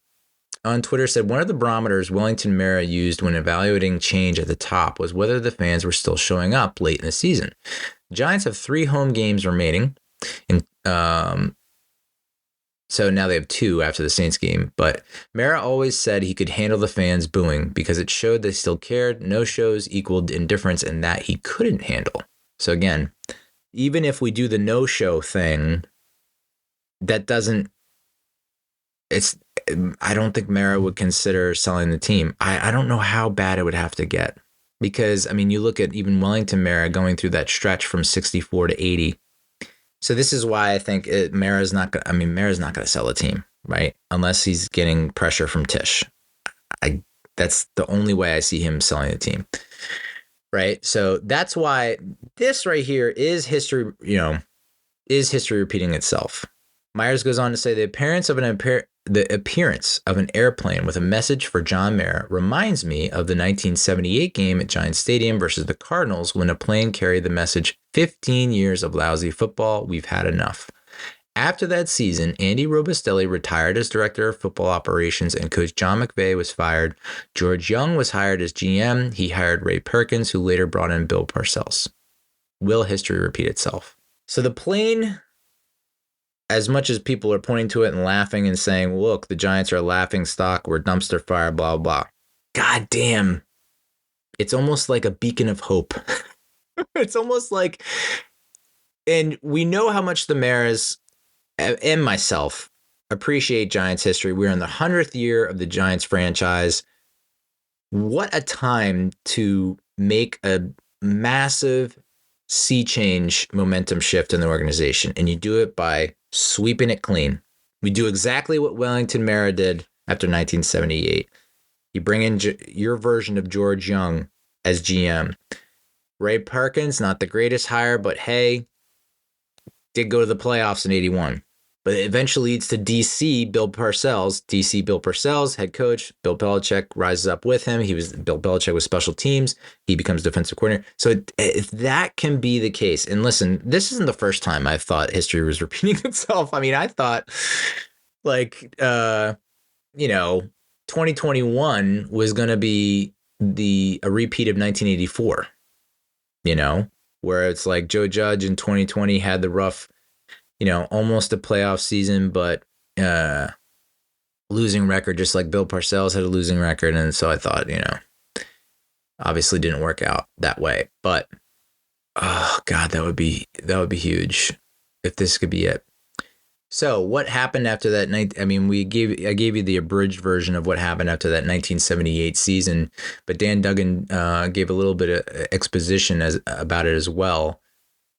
on Twitter said one of the barometers Wellington Mara used when evaluating change at the top was whether the fans were still showing up late in the season. Giants have 3 home games remaining, and so now they have 2 after the Saints game. But Mara always said he could handle the fans booing because it showed they still cared. No shows equaled indifference, and that he couldn't handle. So again, even if we do the no-show thing, that doesn't, I don't think Mara would consider selling the team. I don't know how bad it would have to get, because, I mean, you look at even Wellington Mara going through that stretch from 64 to 80. So this is why I think Mara's not going to sell a team, right? Unless he's getting pressure from Tisch. That's the only way I see him selling the team. Right. So that's why this right here is history, is history repeating itself. Myers goes on to say the appearance of an airplane with a message for John Mara reminds me of the 1978 game at Giant Stadium versus the Cardinals, when a plane carried the message, 15 years of lousy football. We've had enough. After that season, Andy Robustelli retired as director of football operations, and coach John McVay was fired. George Young was hired as GM. He hired Ray Perkins, who later brought in Bill Parcells. Will history repeat itself? So the plane, as much as people are pointing to it and laughing and saying, look, the Giants are a laughing stock, we're dumpster fire, blah, blah. God damn. It's almost like a beacon of hope. It's almost like, and we know how much the Maras and myself appreciate Giants history. We're in the 100th year of the Giants franchise. What a time to make a massive sea change momentum shift in the organization. And you do it by sweeping it clean. We do exactly what Wellington Mara did after 1978. You bring in your version of George Young as GM. Ray Perkins, not the greatest hire, but hey, did go to the playoffs in 81. But it eventually leads to DC Bill Parcells, head coach. Bill Belichick rises up with him. Bill Belichick with special teams. He becomes defensive coordinator. So if that can be the case, and listen, this isn't the first time I thought history was repeating itself. I mean, I thought 2021 was going to be a repeat of 1984, where it's like Joe Judge in 2020 had the rough, almost a playoff season, but losing record, just like Bill Parcells had a losing record. And so I thought, obviously didn't work out that way. But oh God, that would be huge if this could be it. So what happened after that night? I mean, I gave you the abridged version of what happened after that 1978 season, but Dan Duggan gave a little bit of exposition about it as well,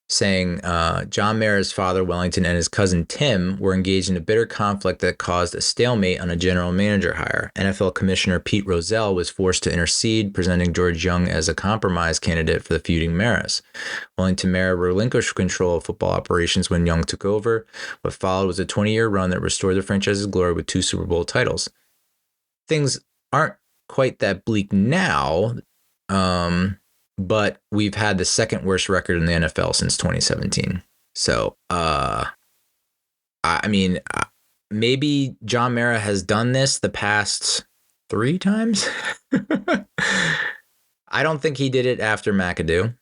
saying John Mara's father, Wellington, and his cousin Tim were engaged in a bitter conflict that caused a stalemate on a general manager hire. NFL Commissioner Pete Rozelle was forced to intercede, presenting George Young as a compromise candidate for the feuding Maras. Wellington Mara relinquished control of football operations when Young took over. What followed was a 20-year run that restored the franchise's glory with 2 Super Bowl titles. Things aren't quite that bleak now, but we've had the second worst record in the NFL since 2017. So, maybe John Mara has done this the past 3 times. I don't think he did it after McAdoo.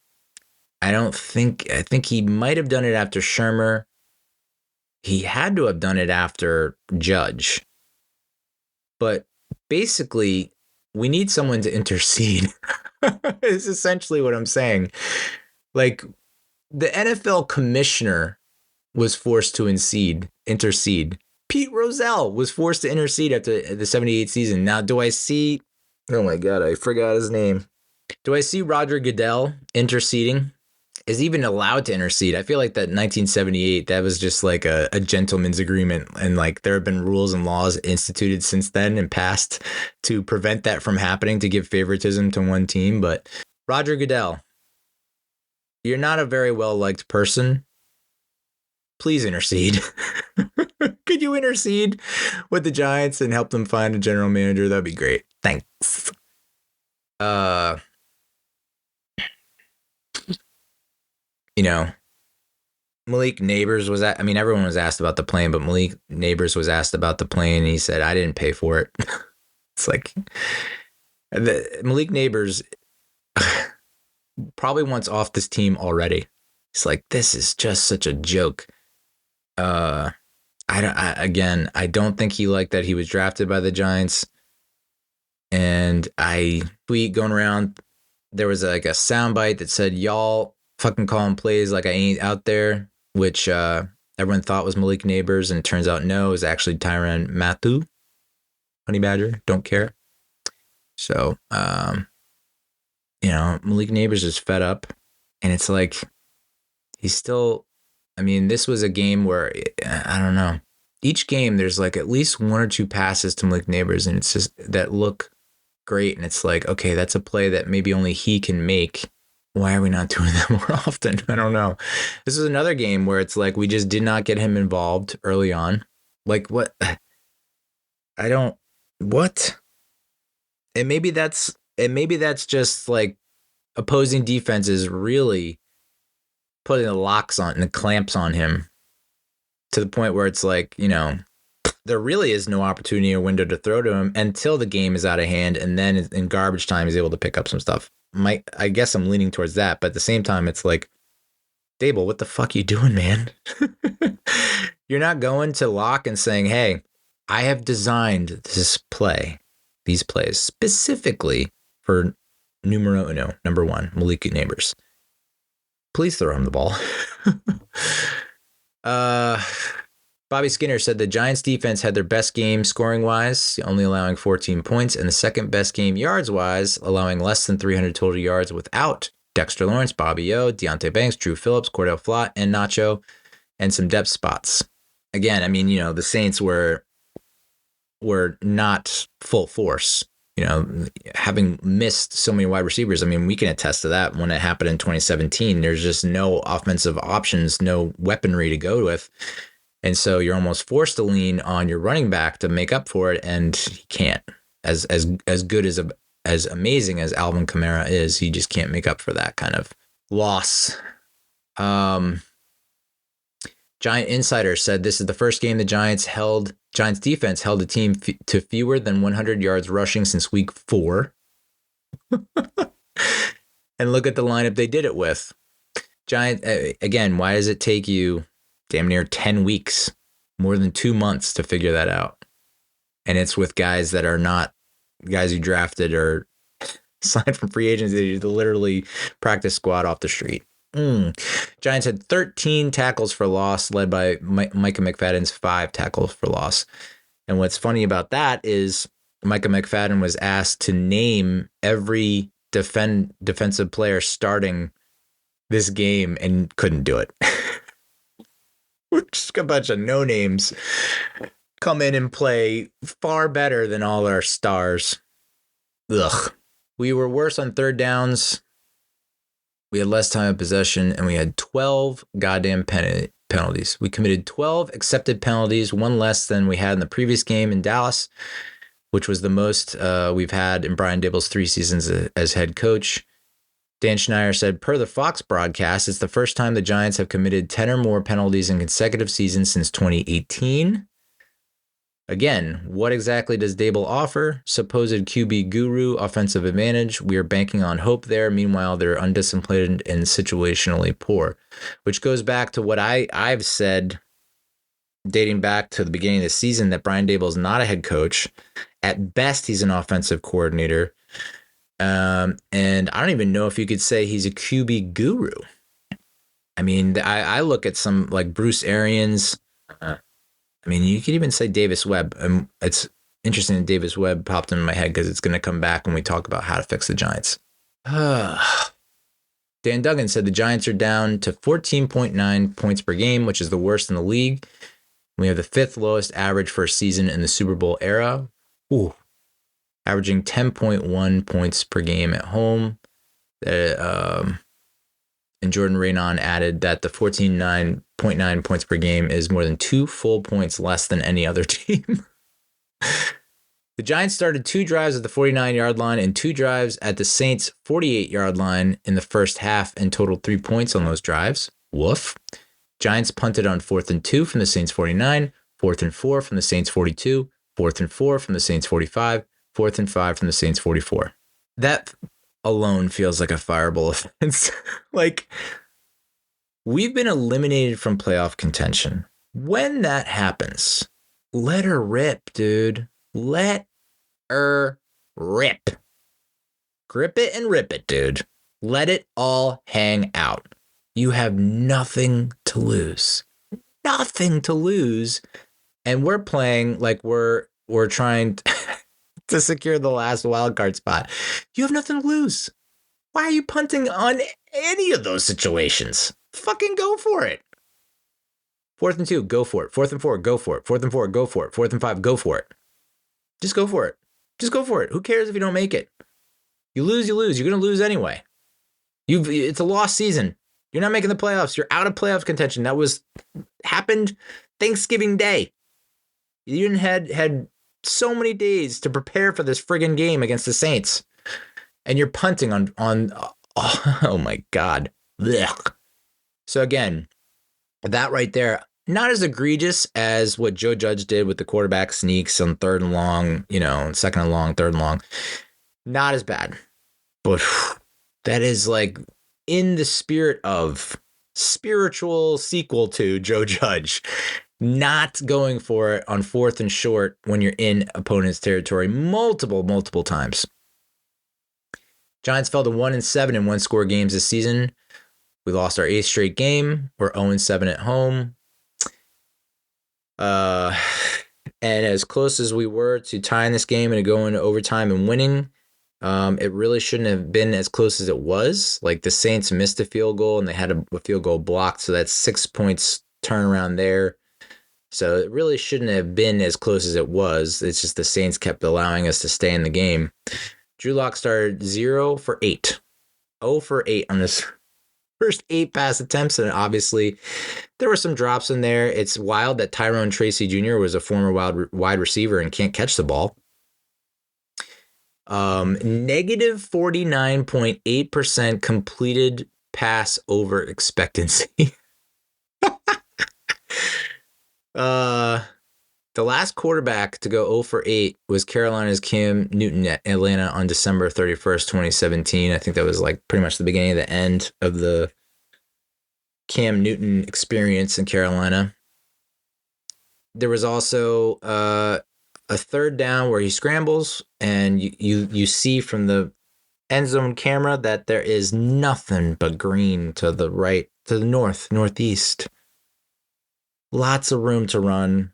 I think he might have done it after Shermer. He had to have done it after Judge. But basically, we need someone to intercede. Is essentially what I'm saying. Like, the NFL commissioner was forced to intercede. Pete Rozelle was forced to intercede after the 78 season. Now, do I see, oh my God, I forgot his name. Do I see Roger Goodell interceding? Is he even allowed to intercede? I feel like that 1978, that was just like a gentleman's agreement. And like there have been rules and laws instituted since then and passed to prevent that from happening, to give favoritism to one team. But Roger Goodell, you're not a very well-liked person. Please intercede. Could you intercede with the Giants and help them find a general manager? That'd be great. Thanks. Malik Neighbors everyone was asked about the plane, but Malik Neighbors was asked about the plane and he said, I didn't pay for it. It's like Malik Neighbors probably wants off this team already. It's like, this is just such a joke. I don't think he liked that he was drafted by the Giants. And I tweet going around, there was like a soundbite that said, y'all fucking calling plays like I ain't out there, which everyone thought was Malik Neighbors, and it turns out no, is actually Tyrann Mathieu. Honey Badger, don't care. So, Malik Neighbors is fed up, and it's like he's still. I mean, this was a game where I don't know. Each game, there's like at least one or two passes to Malik Neighbors, and it's just that look great, and it's like, okay, that's a play that maybe only he can make. Why are we not doing that more often? I don't know. This is another game where it's like we just did not get him involved early on. Like what? I don't. What? And maybe that's just like opposing defenses really putting the locks on and the clamps on him to the point where it's like, there really is no opportunity or window to throw to him until the game is out of hand, and then in garbage time he's able to pick up some stuff. I guess I'm leaning towards that, but at the same time it's like, Daboll, what the fuck are you doing, man? You're not going to lock and saying, hey, I have designed these plays specifically for numero uno, number one, Malik Neighbors. Please throw him the ball. Bobby Skinner said the Giants defense had their best game scoring-wise, only allowing 14 points, and the second best game yards-wise, allowing less than 300 total yards without Dexter Lawrence, Bobby O, Deonte Banks, Drew Phillips, Cordell Flott, and Nacho, and some depth spots. Again, I mean, the Saints were not full force. Having missed so many wide receivers, I mean, we can attest to that. When it happened in 2017, there's just no offensive options, no weaponry to go with. And so you're almost forced to lean on your running back to make up for it, and he can't. As good as amazing as Alvin Kamara is, he just can't make up for that kind of loss. Giant Insider said this is the first game the Giants defense held a team to fewer than 100 yards rushing since week 4. And look at the lineup they did it with. Again, why does it take you damn near 10 weeks, more than 2 months to figure that out? And it's with guys that are not guys you drafted or signed from free agency, to literally practice squad off the street. Giants had 13 tackles for loss, led by Micah McFadden's 5 tackles for loss. And what's funny about that is Micah McFadden was asked to name every defensive player starting this game and couldn't do it. Just a bunch of no names come in and play far better than all our stars. Ugh. We were worse on third downs. We had less time of possession, and we had 12 goddamn penalties. We committed 12 accepted penalties, one less than we had in the previous game in Dallas, which was the most we've had in Brian Daboll's 3 seasons as head coach. Dan Schneider said, per the Fox broadcast, it's the first time the Giants have committed 10 or more penalties in consecutive seasons since 2018. Again, what exactly does Daboll offer? Supposed QB guru, offensive advantage. We are banking on hope there. Meanwhile, they're undisciplined and situationally poor, which goes back to what I've said dating back to the beginning of the season, that Brian Daboll is not a head coach. At best, he's an offensive coordinator. And I don't even know if you could say he's a QB guru. I mean, I look at some like Bruce Arians. I mean, you could even say Davis Webb. It's interesting that Davis Webb popped in my head because it's going to come back when we talk about how to fix the Giants. Dan Duggan said the Giants are down to 14.9 points per game, which is the worst in the league. We have the 5th lowest average for a season in the Super Bowl era. Ooh. Averaging 10.1 points per game at home. And Jordan Raynon added that the 14.9 points per game is more than 2 full points less than any other team. The Giants started 2 drives at the 49-yard line and 2 drives at the Saints' 48-yard line in the first half and totaled 3 points on those drives. Woof. Giants punted on 4th and 2 from the Saints' 49, 4th and 4 from the Saints' 42, 4th and 4 from the Saints' 45, 4th and 5 from the Saints' 44. That alone feels like a fireable offense. Like, we've been eliminated from playoff contention. When that happens, let her rip, dude. Let her rip. Grip it and rip it, dude. Let it all hang out. You have nothing to lose. Nothing to lose. And we're playing like we're trying to secure the last wild card spot. You have nothing to lose. Why are you punting on any of those situations? Fucking go for it. 4th and 2, go for it. 4th and 4, go for it. 4th and 4, go for it. 4th and 5, go for it. Just go for it. Just go for it. Who cares if you don't make it? You lose, you lose. You're going to lose anyway. It's a lost season. You're not making the playoffs. You're out of playoff contention. That happened Thanksgiving Day. You had so many days to prepare for this friggin' game against the Saints. And you're punting on oh my God. Blech. So again, that right there, not as egregious as what Joe Judge did with the quarterback sneaks on 3rd and long, 2nd and long, 3rd and long. Not as bad. But that is like in the spirit of spiritual sequel to Joe Judge. Not going for it on 4th and short when you're in opponent's territory multiple times. Giants fell to 1-7 in one-score games this season. We lost our 8th straight game. We're 0-7 at home. And as close as we were to tying this game and going to overtime and winning, it really shouldn't have been as close as it was. Like the Saints missed a field goal and they had a field goal blocked, so that's 6 points turnaround there. So it really shouldn't have been as close as it was. It's just the Saints kept allowing us to stay in the game. Drew Lock started 0 for 8. 0 for 8 on his first 8 pass attempts, and obviously there were some drops in there. It's wild that Tyrone Tracy Jr. was a former wide receiver and can't catch the ball. Negative 49.8% completed pass over expectancy. The last quarterback to go 0 for 8 was Carolina's Cam Newton at Atlanta on December 31st, 2017. I think that was like pretty much the beginning of the end of the Cam Newton experience in Carolina. There was also a 3rd down where he scrambles, and you see from the end zone camera that there is nothing but green to the right, to the northeast. Lots of room to run.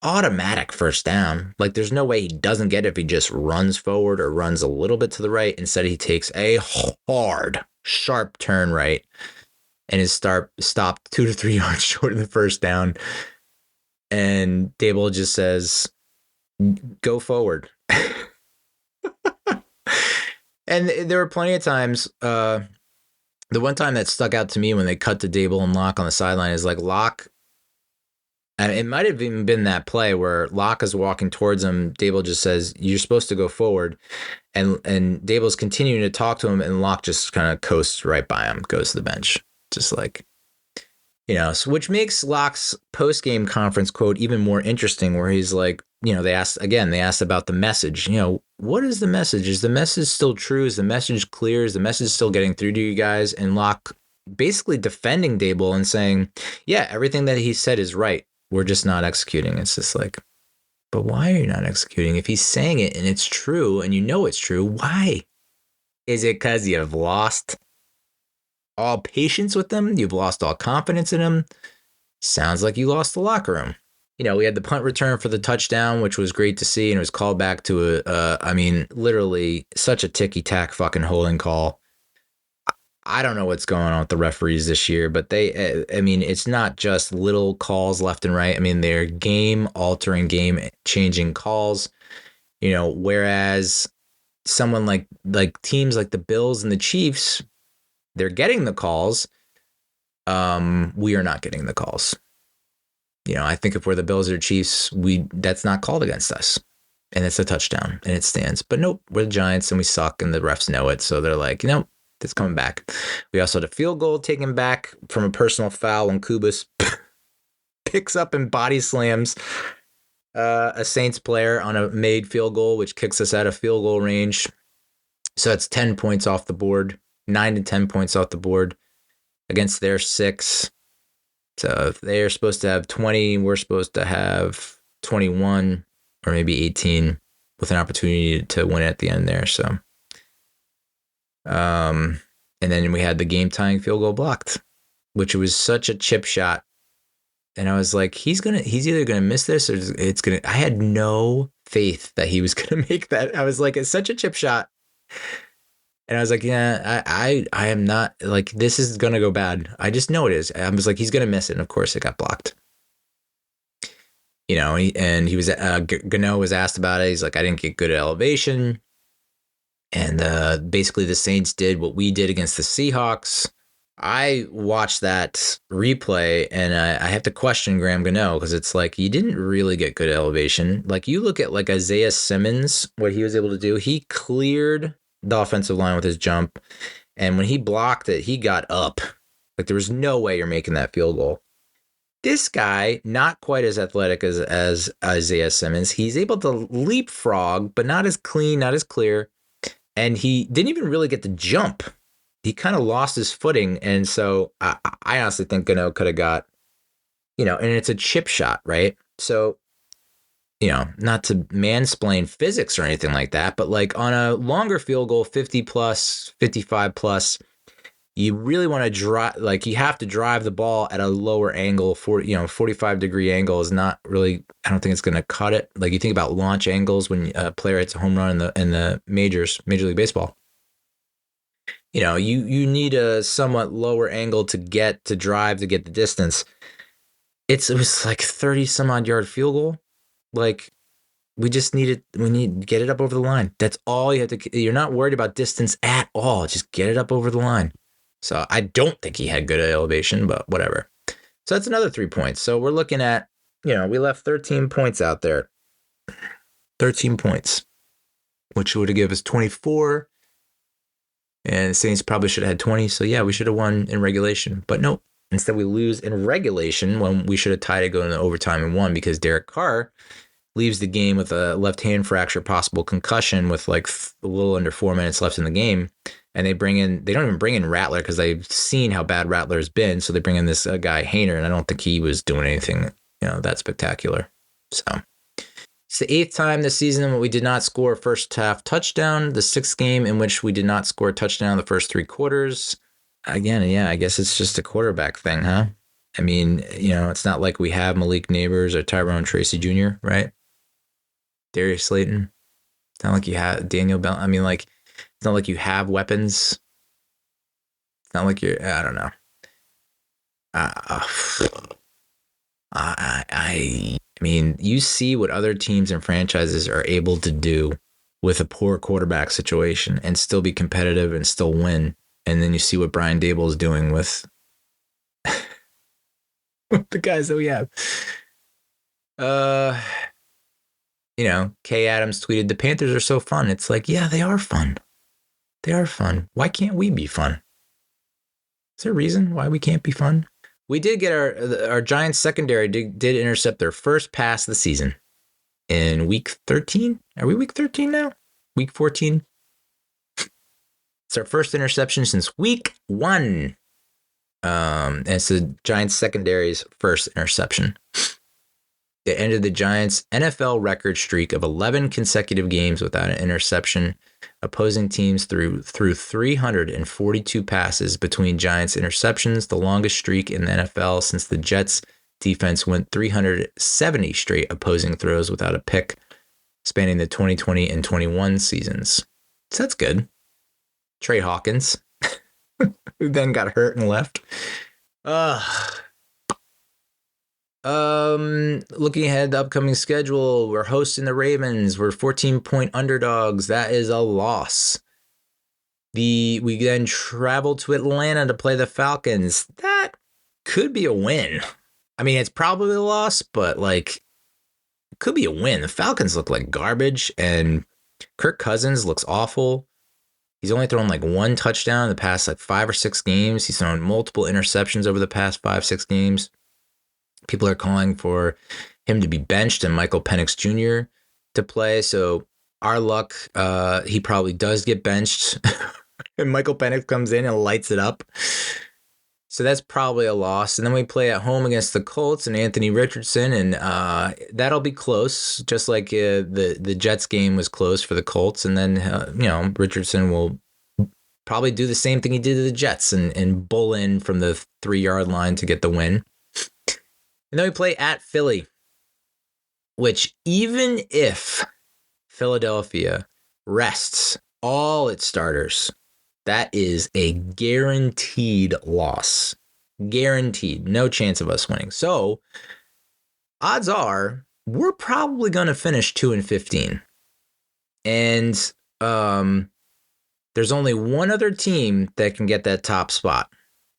Automatic 1st down. Like there's no way he doesn't get it if he just runs forward or runs a little bit to the right. Instead, he takes a hard, sharp turn right and is stopped 2 to 3 yards short of the 1st down. And Daboll just says, go forward. And there were plenty of times. The one time that stuck out to me when they cut to Daboll and Locke on the sideline is like Locke. And it might have even been that play where Locke is walking towards him. Daboll just says, you're supposed to go forward. And Daboll's continuing to talk to him, and Locke just kind of coasts right by him, goes to the bench. Just like, so which makes Locke's post-game conference quote even more interesting, where he's like, they asked about the message. What is the message? Is the message still true? Is the message clear? Is the message still getting through to you guys? And Locke basically defending Daboll and saying, yeah, everything that he said is right. We're just not executing. It's just like, but why are you not executing? If he's saying it and it's true and it's true, why? Is it because you've lost all patience with him? You've lost all confidence in him? Sounds like you lost the locker room. We had the punt return for the touchdown, which was great to see. And it was called back to literally such a ticky-tack fucking holding call. I don't know what's going on with the referees this year, but it's not just little calls left and right. They're game-altering, game-changing calls. Whereas someone like teams like the Bills and the Chiefs, they're getting the calls. We are not getting the calls. I think if we're the Bills or Chiefs, that's not called against us. And it's a touchdown, and it stands. But nope, we're the Giants, and we suck, and the refs know it. So they're like, it's coming back. We also had a field goal taken back from a personal foul when Kubas picks up and body slams a Saints player on a made field goal, which kicks us out of field goal range. So that's 10 points off the board, 9 to 10 points off the board against their 6. So if they're supposed to have 20, we're supposed to have 21 or maybe 18 with an opportunity to win at the end there. So. And then we had the game-tying field goal blocked. which was such a chip shot. And I was like, he's either gonna miss this or it's gonna. I had no faith that he was gonna make that. I was like, it's such a chip shot. And I was like, yeah, I am not, like, this is gonna go bad. I just know it is. I was like, he's gonna miss it. And of course, it got blocked. And he was Gano was asked about it. He's like, I didn't get good elevation. And basically, the Saints did what we did against the Seahawks. I watched that replay, and I have to question Graham Gano because it's like you didn't really get good elevation. Like, you look at like Isaiah Simmons, what he was able to do. He cleared the offensive line with his jump, and when he blocked it, he got up. Like, there was no way you're making that field goal. This guy, not quite as athletic as Isaiah Simmons, he's able to leapfrog, but not as clean, not as clear. And he didn't even really get the jump. He kind of lost his footing. And so I honestly think Gano could have got, and it's a chip shot, right? So, not to mansplain physics or anything like that, but like on a longer field goal, 50 plus, 55 plus, you really want to drive, like you have to drive the ball at a lower angle. 45-degree angle is not really, I don't think it's going to cut it. Like, you think about launch angles when a player hits a home run in the Major League Baseball. You need a somewhat lower angle to get the distance. It was like 30 some odd yard field goal. Like, we need to get it up over the line. That's all you have to, you're not worried about distance at all. Just get it up over the line. So I don't think he had good elevation, but whatever. So that's another 3 points. So we're looking at, we left 13 points out there. 13 points, which would have given us 24. And the Saints probably should have had 20. So yeah, we should have won in regulation. But nope. Instead, we lose in regulation when we should have tied it going into overtime and won, because Derek Carr leaves the game with a left hand fracture, possible concussion, with like a little under 4 minutes left in the game. And they don't even bring in Rattler because they've seen how bad Rattler's been. So they bring in this guy Hainer, and I don't think he was doing anything, that spectacular. So it's the 8th time this season when we did not score a first half touchdown, the 6th game in which we did not score a touchdown the first 3 quarters. Again, yeah, I guess it's just a quarterback thing, huh? I mean, it's not like we have Malik Neighbors or Tyrone Tracy Jr., right? Darius Slayton. It's not like you have Daniel Bell. I mean, like, it's not like you have weapons. It's not like you're, I don't know. I mean, you see what other teams and franchises are able to do with a poor quarterback situation and still be competitive and still win. And then you see what Brian Daboll is doing with the guys that we have. Kay Adams tweeted, "The Panthers are so fun." It's like, yeah, they are fun. They are fun. Why can't we be fun? Is there a reason why we can't be fun? We did get our Giants secondary did intercept their first pass of the season in week 13. Are we week 13 now? Week 14? It's our first interception since week 1. And it's the Giants secondary's first interception. It ended the Giants' NFL record streak of 11 consecutive games without an interception. Opposing teams threw 342 passes between Giants interceptions, the longest streak in the NFL since the Jets defense went 370 straight opposing throws without a pick, spanning the 2020 and 21 seasons. So that's good. Trey Hawkins, who then got hurt and left. Looking ahead, the upcoming schedule, we're hosting the Ravens. We're 14-point underdogs. That is a loss. We then travel to Atlanta to play the Falcons. That could be a win. I mean, it's probably a loss, but like, it could be a win. The Falcons look like garbage, and Kirk Cousins looks awful. He's only thrown like 1 touchdown in the past like 5 or 6 games. He's thrown multiple interceptions over the past 5-6 games. People are calling for him to be benched and Michael Penix Jr. to play. So our luck, he probably does get benched. And Michael Penix comes in and lights it up. So that's probably a loss. And then we play at home against the Colts and Anthony Richardson. And that'll be close, just like the Jets game was close for the Colts. And then, Richardson will probably do the same thing he did to the Jets and bull in from the 3-yard line to get the win. And then we play at Philly, which even if Philadelphia rests all its starters, that is a guaranteed loss. Guaranteed. No chance of us winning. So odds are we're probably going to finish 2-15. And there's only one other team that can get that top spot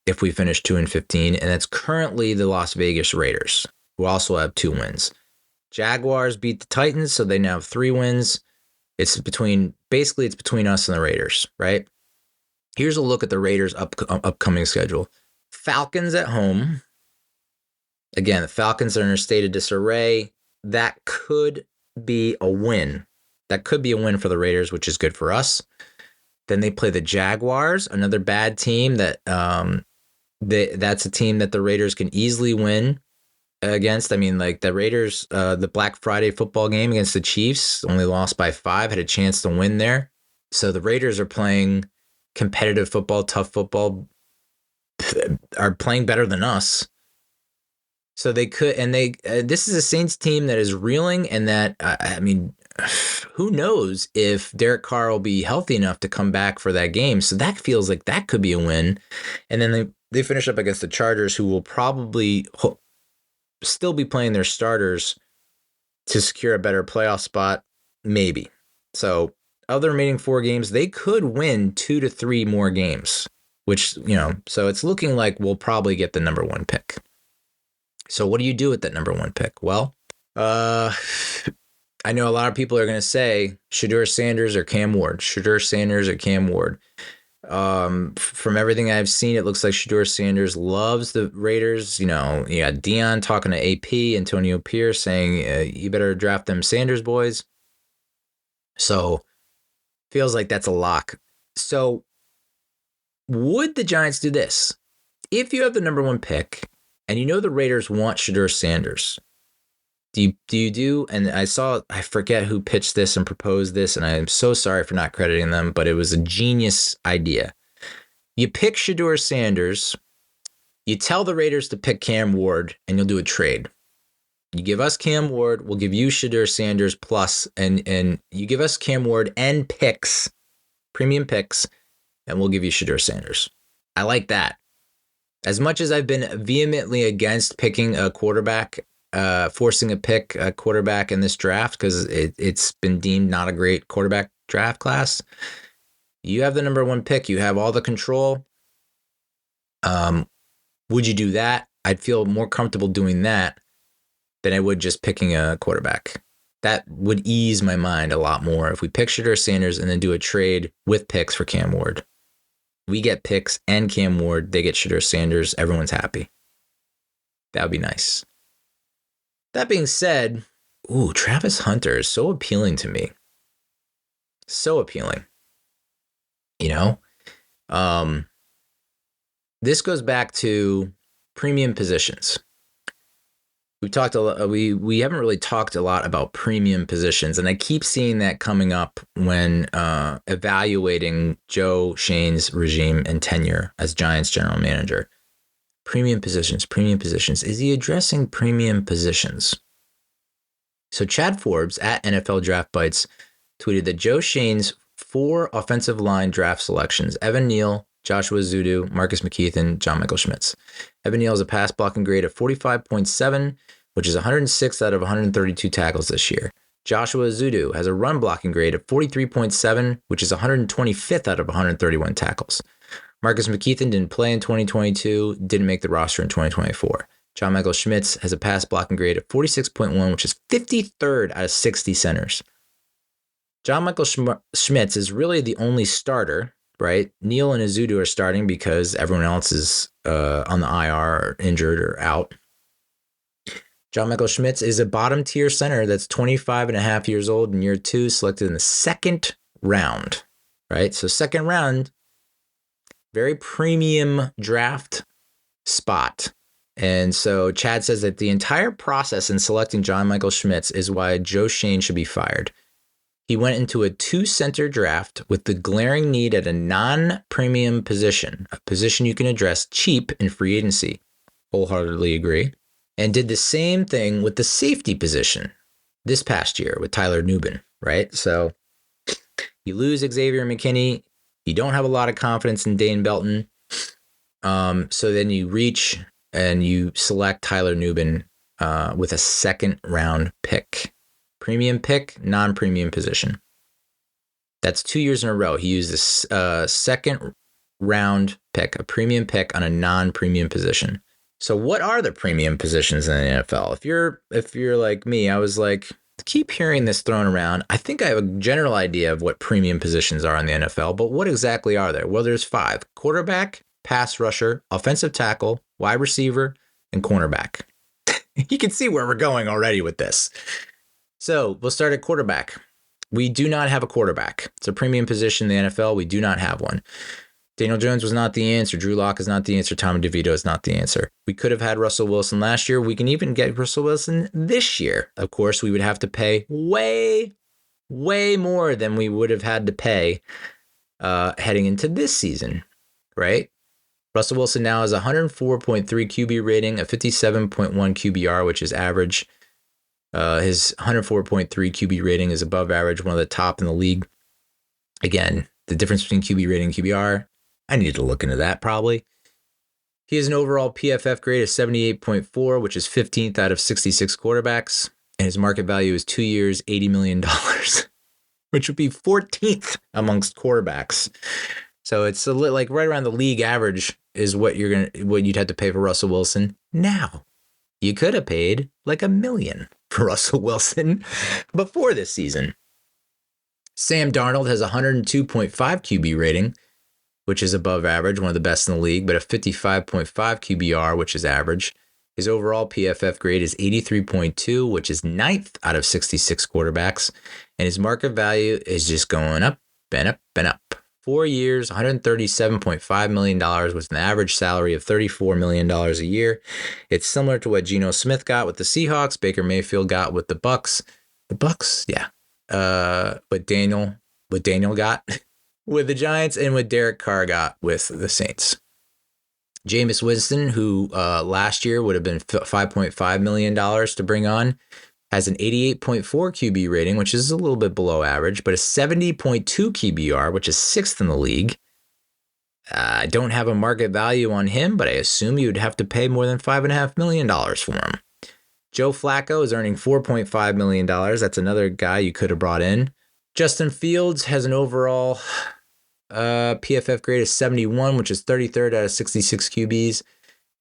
if we finish 2-15, and that's currently the Las Vegas Raiders, who also have 2 wins. Jaguars beat the Titans, so they now have 3 wins. It's between us and the Raiders, right? Here's a look at the Raiders' upcoming schedule. Falcons at home. Again, the Falcons are in a state of disarray. That could be a win. That could be a win for the Raiders, which is good for us. Then they play the Jaguars, another bad team that's a team that the Raiders can easily win against. I mean, like the Raiders, the Black Friday football game against the Chiefs, only lost by 5, had a chance to win there. So the Raiders are playing competitive football, tough football, are playing better than us. So they could, and this is a Saints team that is reeling, and that, I mean, who knows if Derek Carr will be healthy enough to come back for that game. So that feels like that could be a win. And then they finish up against the Chargers, who will probably still be playing their starters to secure a better playoff spot, maybe. So of the remaining 4 games, they could win 2 to 3 more games, which, so it's looking like we'll probably get the number 1 pick. So what do you do with that number 1 pick? Well, I know a lot of people are going to say Shedeur Sanders or Cam Ward. Shedeur Sanders or Cam Ward. From everything I've seen, it looks like Shedeur Sanders loves the Raiders. You got Dion talking to AP, Antonio Pierce saying, you better draft them Sanders boys. So feels like that's a lock. So would the Giants do this? If you have the number 1 pick and the Raiders want Shedeur Sanders, do you do? And I forget who pitched this and proposed this, and I'm so sorry for not crediting them, but it was a genius idea. You pick Shedeur Sanders, you tell the Raiders to pick Cam Ward, and you'll do a trade. You give us Cam Ward, we'll give you Shedeur Sanders plus, and you give us Cam Ward and picks, premium picks, and we'll give you Shedeur Sanders. I like that. As much as I've been vehemently against picking a quarterback, forcing a quarterback in this draft because it's been deemed not a great quarterback draft class, you have the number 1 pick. You have all the control. Would you do that? I'd feel more comfortable doing that than I would just picking a quarterback. That would ease my mind a lot more if we pick Shedeur Sanders and then do a trade with picks for Cam Ward. We get picks and Cam Ward, they get Shedeur Sanders, everyone's happy. That would be nice. That being said, Travis Hunter is so appealing to me. So appealing. This goes back to premium positions. We've talked a lot. We haven't really talked a lot about premium positions, and I keep seeing that coming up when evaluating Joe Schoen's regime and tenure as Giants general manager. Premium positions. Is he addressing premium positions? So Chad Forbes at NFL Draft Bites tweeted that Joe Schoen's 4 offensive line draft selections: Evan Neal, Joshua Zudu, Marcus McKeithen, John Michael Schmitz. Evan Neal has a pass blocking grade of 45.7, which is 106 out of 132 tackles this year. Joshua Zudu has a run blocking grade of 43.7, which is 125th out of 131 tackles. Marcus McKeithen didn't play in 2022, didn't make the roster in 2024. John Michael Schmitz has a pass blocking grade of 46.1, which is 53rd out of 60 centers. John Michael Schmitz is really the only starter, right? Neal and Azudu are starting because everyone else is on the IR or injured or out. John Michael Schmitz is a bottom tier center that's 25 and a half years old in year 2, selected in the 2nd round, right? So 2nd round, very premium draft spot. And so Chad says that the entire process in selecting John Michael Schmitz is why Joe Schoen should be fired. He went into a 2-center draft with the glaring need at a non-premium position, a position you can address cheap in free agency. Wholeheartedly agree. And did the same thing with the safety position this past year with Tyler Nubin, right? So you lose Xavier McKinney. You don't have a lot of confidence in Dane Belton. So then you reach and you select Tyler Nubin with a second-round pick. Premium pick, non-premium position. That's 2 years in a row. He used a second-round pick, a premium pick on a non-premium position. So what are the premium positions in the NFL? If you're like me, I was like, keep hearing this thrown around. I think I have a general idea of what premium positions are in the NFL, but what exactly are there? Well, there's 5. Quarterback, pass rusher, offensive tackle, wide receiver, and cornerback. You can see where we're going already with this. So we'll start at quarterback. We do not have a quarterback. It's a premium position in the NFL. We do not have one. Daniel Jones was not the answer. Drew Lock is not the answer. Tommy DeVito is not the answer. We could have had Russell Wilson last year. We can even get Russell Wilson this year. Of course, we would have to pay way, way more than we would have had to pay heading into this season, right? Russell Wilson now has a 104.3 QB rating, a 57.1 QBR, which is average. His 104.3 QB rating is above average, one of the top in the league. Again, the difference between QB rating and QBR, I need to look into that probably. He has an overall PFF grade of 78.4, which is 15th out of 66 quarterbacks. And his market value is 2 years, $80 million, which would be 14th amongst quarterbacks. So it's like right around the league average is what you'd have to pay for Russell Wilson now. You could have paid like $1 million for Russell Wilson before this season. Sam Darnold has a 102.5 QB rating, which is above average, one of the best in the league, but a 55.5 QBR, which is average. His overall PFF grade is 83.2, which is 9th out of 66 quarterbacks. And his market value is just going up and up and up. 4 years, $137.5 million with an average salary of $34 million a year. It's similar to what Geno Smith got with the Seahawks, Baker Mayfield got with the Bucks. The Bucks, yeah. What Daniel got with the Giants and what Derek Carr got with the Saints. Jameis Winston, who last year would have been $5.5 million to bring on, has an 88.4 QB rating, which is a little bit below average, but a 70.2 QBR, which is 6th in the league. I don't have a market value on him, but I assume you'd have to pay more than $5.5 million for him. Joe Flacco is earning $4.5 million. That's another guy you could have brought in. Justin Fields has an overall PFF grade of 71, which is 33rd out of 66 QBs.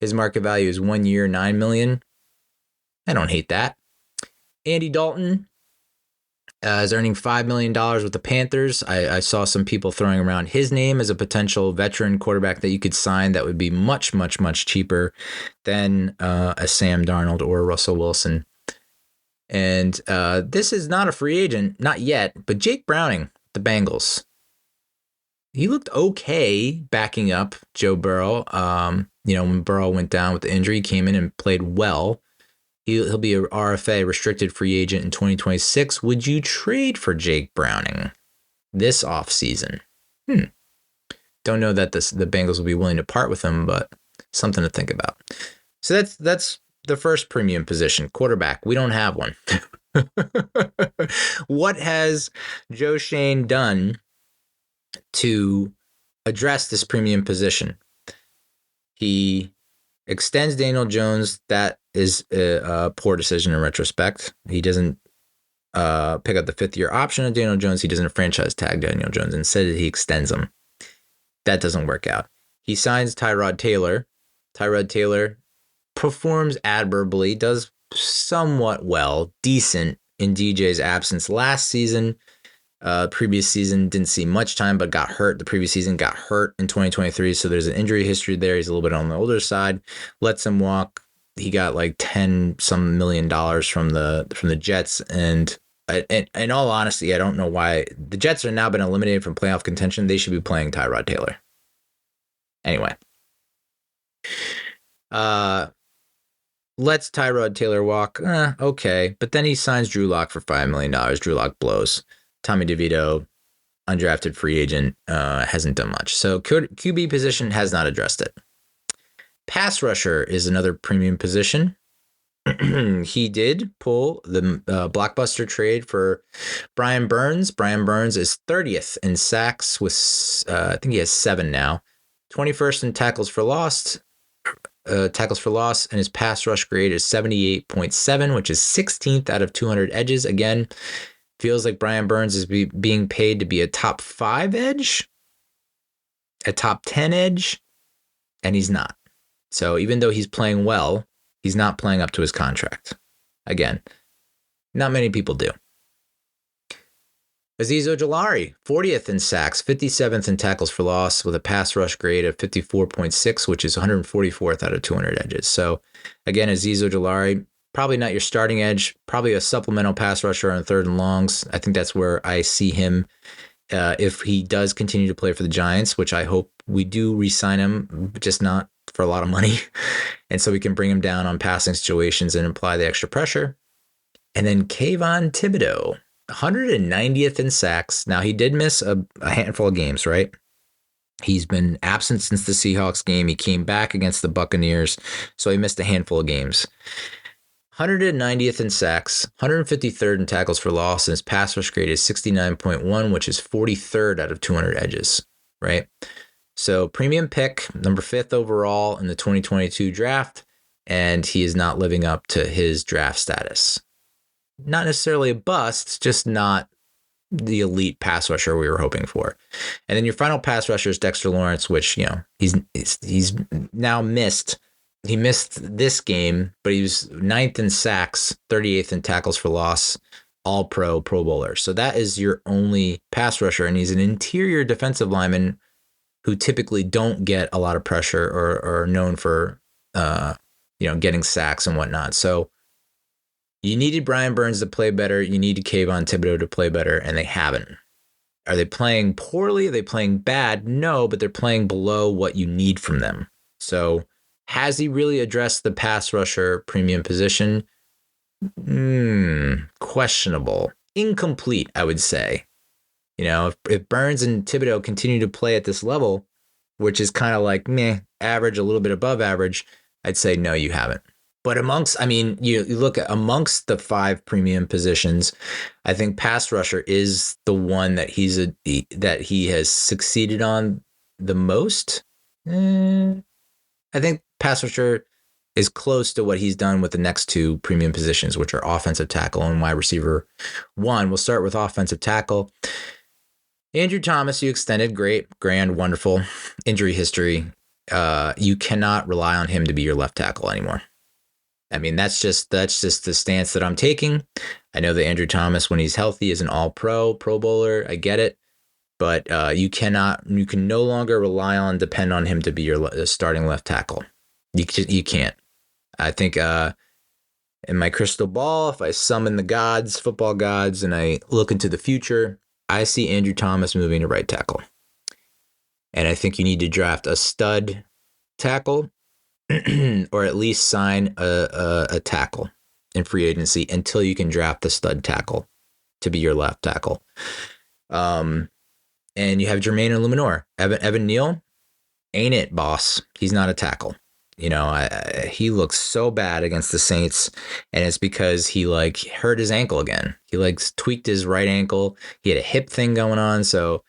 His market value is 1 year, $9 million. I don't hate that. Andy Dalton is earning $5 million with the Panthers. I saw some people throwing around his name as a potential veteran quarterback that you could sign that would be much, much, much cheaper than a Sam Darnold or a Russell Wilson. And this is not a free agent, not yet, but Jake Browning, the Bengals. He looked okay backing up Joe Burrow. When Burrow went down with the injury, he came in and played well. He'll be a RFA, restricted free agent, in 2026. Would you trade for Jake Browning this offseason? Don't know that the Bengals will be willing to part with him, but something to think about. So that's the first premium position, quarterback. We don't have one. What has Joe Schoen done to address this premium position? He extends Daniel Jones. That is a poor decision in retrospect. He doesn't pick up the 5th-year option of Daniel Jones. He doesn't franchise tag Daniel Jones. Instead, he extends him. That doesn't work out. He signs Tyrod Taylor. Tyrod Taylor performs admirably, does somewhat well, decent in DJ's absence last season. Previous season didn't see much time, but got hurt. The previous season got hurt in 2023, so there's an injury history there. He's a little bit on the older side. Lets him walk. He got like $10-some million from the Jets, and in all honesty, I don't know why the Jets are now been eliminated from playoff contention. They should be playing Tyrod Taylor. Anyway, lets Tyrod Taylor walk. Okay, but then he signs Drew Lock for $5 million. Drew Lock blows. Tommy DeVito, undrafted free agent, hasn't done much. So QB position has not addressed it. Pass rusher is another premium position. He did pull the blockbuster trade for Brian Burns. Brian Burns is 30th in sacks with, I think he has 7 now. 21st in tackles for loss, and his pass rush grade is 78.7, which is 16th out of 200 edges. Again, feels like Brian Burns is being paid to be a top 5 edge, a top 10 edge, and he's not. So even though he's playing well, he's not playing up to his contract. Again, not many people do. Azeez Ojulari, 40th in sacks, 57th in tackles for loss with a pass rush grade of 54.6, which is 144th out of 200 edges. So again, Azeez Ojulari, probably not your starting edge, probably a supplemental pass rusher on 3rd and longs. I think that's where I see him if he does continue to play for the Giants, which I hope we do re-sign him, just not for a lot of money. And so we can bring him down on passing situations and apply the extra pressure. And then Kayvon Thibodeau, 190th in sacks. Now, he did miss a handful of games, right? He's been absent since the Seahawks game. He came back against the Buccaneers, so he missed a handful of games. 190th in sacks, 153rd in tackles for loss, and his pass rush grade is 69.1, which is 43rd out of 200 edges, right? So premium pick, number 5th overall in the 2022 draft, and he is not living up to his draft status. Not necessarily a bust, just not the elite pass rusher we were hoping for. And then your final pass rusher is Dexter Lawrence, which, he's now missed. He missed this game, but he was 9th in sacks, 38th in tackles for loss, all-pro, Pro Bowler. So that is your only pass rusher, and he's an interior defensive lineman who typically don't get a lot of pressure or are known for, getting sacks and whatnot. So you needed Brian Burns to play better. You needed Kayvon Thibodeau to play better, and they haven't. Are they playing poorly? Are they playing bad? No, but they're playing below what you need from them. So has he really addressed the pass rusher premium position? Questionable. Incomplete, I would say. If Burns and Thibodeau continue to play at this level, which is kind of like average, a little bit above average, I'd say no, you haven't. But you look at amongst the 5 premium positions, I think pass rusher is the one that he has succeeded on the most. I think pass rusher is close to what he's done with the next 2 premium positions, which are offensive tackle and wide receiver 1. We'll start with offensive tackle. Andrew Thomas, you extended. Great, grand, wonderful. Injury history. You cannot rely on him to be your left tackle anymore. I mean, that's just the stance that I'm taking. I know that Andrew Thomas, when he's healthy, is an all-pro, Pro Bowler. I get it. But you can no longer depend on him to be your starting left tackle. You can't. I think in my crystal ball, if I summon the gods, football gods, and I look into the future, I see Andrew Thomas moving to right tackle. And I think you need to draft a stud tackle or at least sign a tackle in free agency until you can draft the stud tackle to be your left tackle. And you have Jermaine Illuminor. Evan Neal, ain't it, boss? He's not a tackle. He looks so bad against the Saints, and it's because he hurt his ankle again. He tweaked his right ankle. He had a hip thing going on. So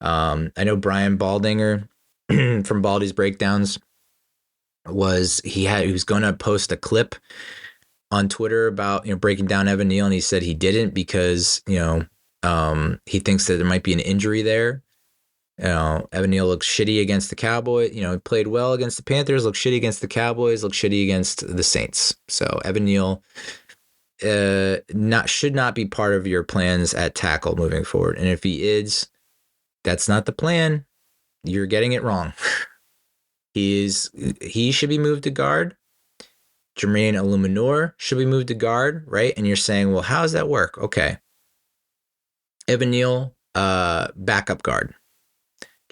I know Brian Baldinger from Baldy's Breakdowns he was going to post a clip on Twitter about breaking down Evan Neal, and he said he didn't because he thinks that there might be an injury there. Evan Neal looked shitty against the Cowboys. He played well against the Panthers, looked shitty against the Cowboys, looked shitty against the Saints. So Evan Neal should not be part of your plans at tackle moving forward. And if he is, that's not the plan. You're getting it wrong. He should be moved to guard. Jermaine Illuminor should be moved to guard, right? And you're saying, well, how does that work? Okay. Evan Neal, backup guard.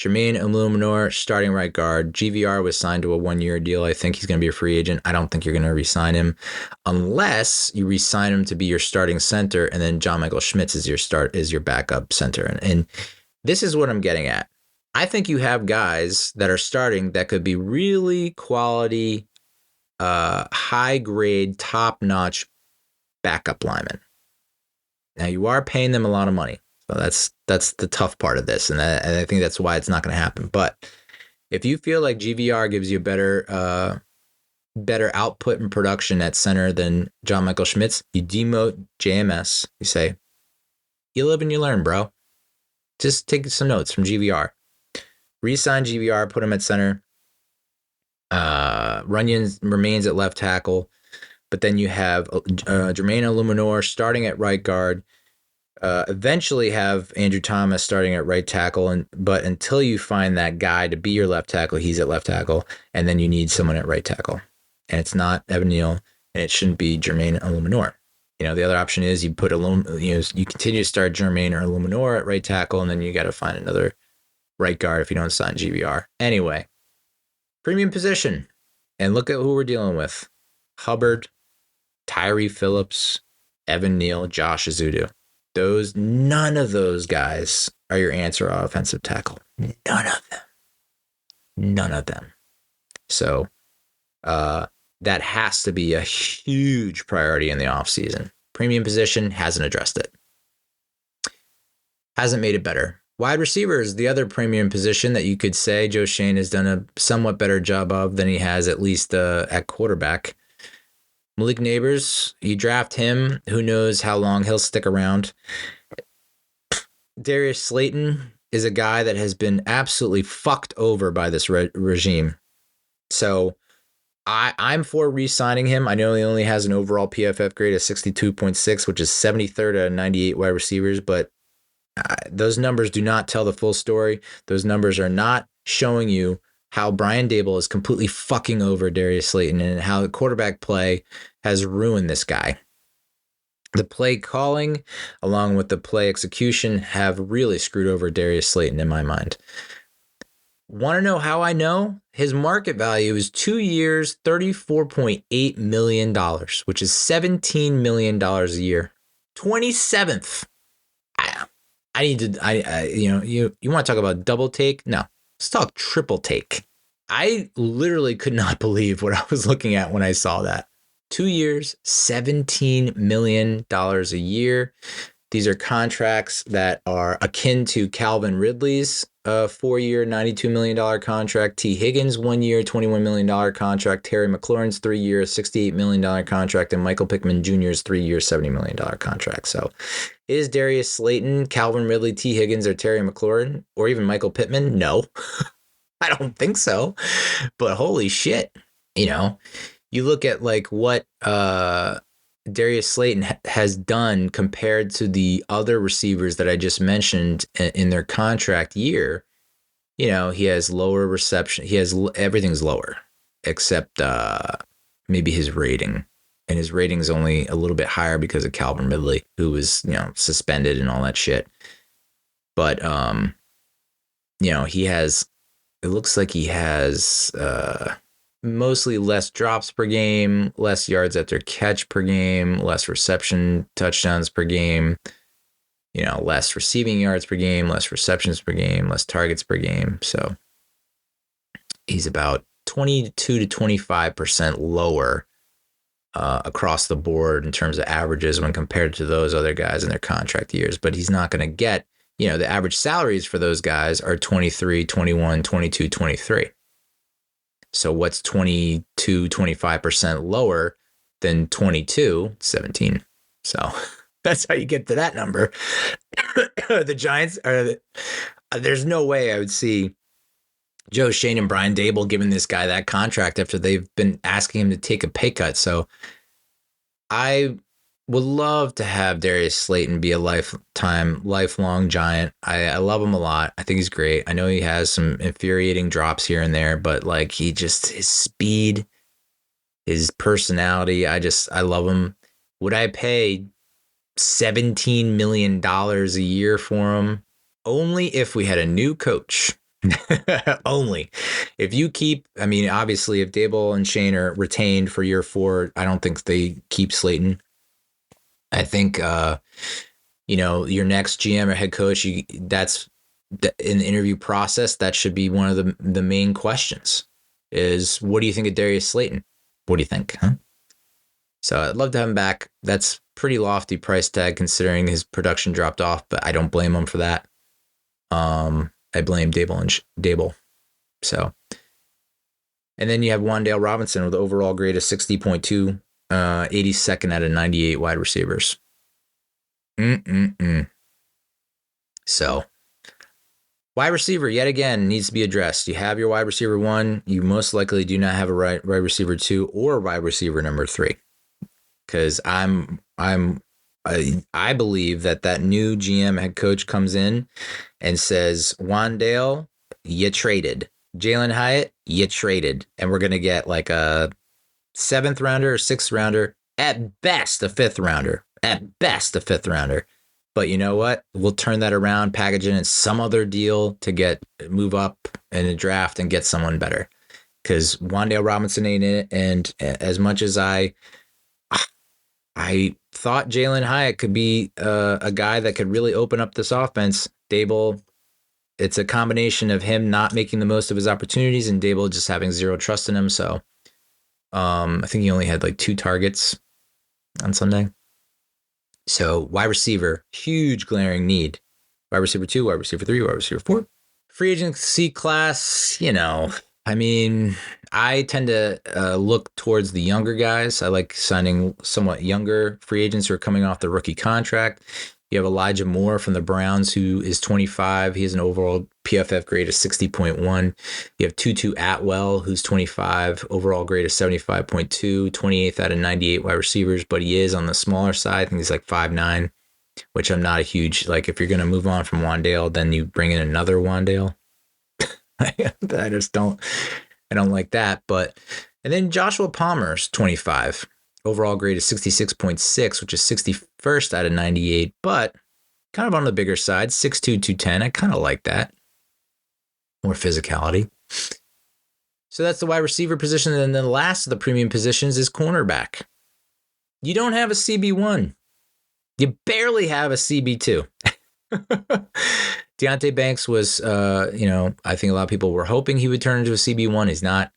Jermaine Illuminor, starting right guard. GVR was signed to a 1-year deal. I think he's going to be a free agent. I don't think you're going to re-sign him unless you re-sign him to be your starting center, and then John Michael Schmitz is your backup center. And this is what I'm getting at. I think you have guys that are starting that could be really quality, high-grade, top-notch backup linemen. Now, you are paying them a lot of money. So that's the tough part of this, and I think that's why it's not going to happen. But if you feel like GVR gives you better output and production at center than John Michael Schmitz, you demote JMS. You say, you live and you learn, bro. Just take some notes from GVR. Resign GVR, put him at center. Runyon remains at left tackle, but then you have Jermaine Illuminor starting at right guard. Eventually have Andrew Thomas starting at right tackle, but until you find that guy to be your left tackle, he's at left tackle, and then you need someone at right tackle, and it's not Evan Neal, and it shouldn't be Jermaine Illuminor. The other option is you put you continue to start Jermaine or Illuminor at right tackle, and then you got to find another right guard if you don't sign GVR. Anyway, premium position, and look at who we're dealing with: Hubbard, Tyree Phillips, Evan Neal, Josh Azudu. None of those guys are your answer offensive tackle. None of them. So that has to be a huge priority in the offseason. Premium position hasn't addressed it. Hasn't made it better. Wide receiver is the other premium position that you could say Joe Schoen has done a somewhat better job of than he has at least at quarterback. Malik Neighbors, you draft him. Who knows how long he'll stick around. Darius Slayton is a guy that has been absolutely fucked over by this regime. So I'm for re-signing him. I know he only has an overall PFF grade of 62.6, which is 73rd out of 98 wide receivers, but those numbers do not tell the full story. Those numbers are not showing you how Brian Daboll is completely fucking over Darius Slayton and how the quarterback play has ruined this guy. The play calling, along with the play execution, have really screwed over Darius Slayton in my mind. Want to know how I know? His market value is 2 years, $34.8 million, which is $17 million a year. 27th. I need to, you want to talk about double take? No. Let's talk triple take. I literally could not believe what I was looking at when I saw that. 2 years, $17 million a year. These are contracts that are akin to Calvin Ridley's 4-year, $92 million contract. T. Higgins, 1 year, $21 million contract. Terry McLaurin's 3-year, $68 million contract. And Michael Pittman Jr.'s 3-year, $70 million contract. So is Darius Slayton, Calvin Ridley, T. Higgins, or Terry McLaurin, or even Michael Pittman? No, I don't think so. But holy shit, you look at like what Darius Slayton has done compared to the other receivers that I just mentioned in their contract year. He has lower reception. Everything's lower except maybe his rating. And his rating's only a little bit higher because of Calvin Ridley, who was, suspended and all that shit. But, it looks like he has mostly less drops per game, less yards after catch per game, less reception touchdowns per game, less receiving yards per game, less receptions per game, less targets per game. So he's about 22 to 25% lower across the board in terms of averages when compared to those other guys in their contract years. But he's not going to get, the average salaries for those guys are 23, 21, 22, 23. So what's 22, 25% lower than 22? 17. So that's how you get to that number. The Giants there's no way I would see Joe Schoen and Brian Daboll giving this guy that contract after they've been asking him to take a pay cut. So I would love to have Darius Slayton be a lifelong Giant. I love him a lot. I think he's great. I know he has some infuriating drops here and there, but like his speed, his personality, I love him. Would I pay $17 million a year for him? Only if we had a new coach Only if you keep, I mean, obviously, if Daboll and Schoen are retained for year 4, I don't think they keep Slayton. I think, your next GM or head coach, that's in the interview process. That should be one of the main questions is, what do you think of Darius Slayton? What do you think? Huh? So I'd love to have him back. That's pretty lofty price tag considering his production dropped off, but I don't blame him for that. I blame Daboll. So, and then you have Wan'Dale Robinson with overall grade of 60.2, 82nd out of 98 wide receivers. So, wide receiver, yet again, needs to be addressed. You have your wide receiver 1. You most likely do not have a wide receiver 2 or wide receiver number 3. Because I believe that new GM head coach comes in and says, Wan'Dale, you traded. Jalen Hyatt, you traded. And we're going to get like a 7th rounder or 6th rounder, at best a 5th rounder. At best a 5th rounder. But you know what? We'll turn that around, package it in some other deal to move up in a draft and get someone better. Because Wan'Dale Robinson ain't in it. And as much as I thought Jalen Hyatt could be a guy that could really open up this offense, Daboll, it's a combination of him not making the most of his opportunities and Daboll just having zero trust in him. So I think he only had like 2 targets on Sunday. So wide receiver, huge glaring need. Wide receiver 2, wide receiver 3, wide receiver 4. Free agency class, I mean, I tend to look towards the younger guys. I like signing somewhat younger free agents who are coming off the rookie contract. You have Elijah Moore from the Browns, who is 25. He has an overall PFF grade of 60.1. You have Tutu Atwell, who's 25, overall grade of 75.2, 28th out of 98 wide receivers, but he is on the smaller side. I think he's like 5'9", which I'm not a huge, like, if you're going to move on from Wan'Dale, then you bring in another Wan'Dale. I don't like that. And then Joshua Palmer's 25, overall grade is 66.6, which is 61st out of 98, but kind of on the bigger side, 6'2", 210. I kind of like that. More physicality. So that's the wide receiver position. And then the last of the premium positions is cornerback. You don't have a CB1. You barely have a CB2. Deonte Banks was, I think a lot of people were hoping he would turn into a CB1. He's not.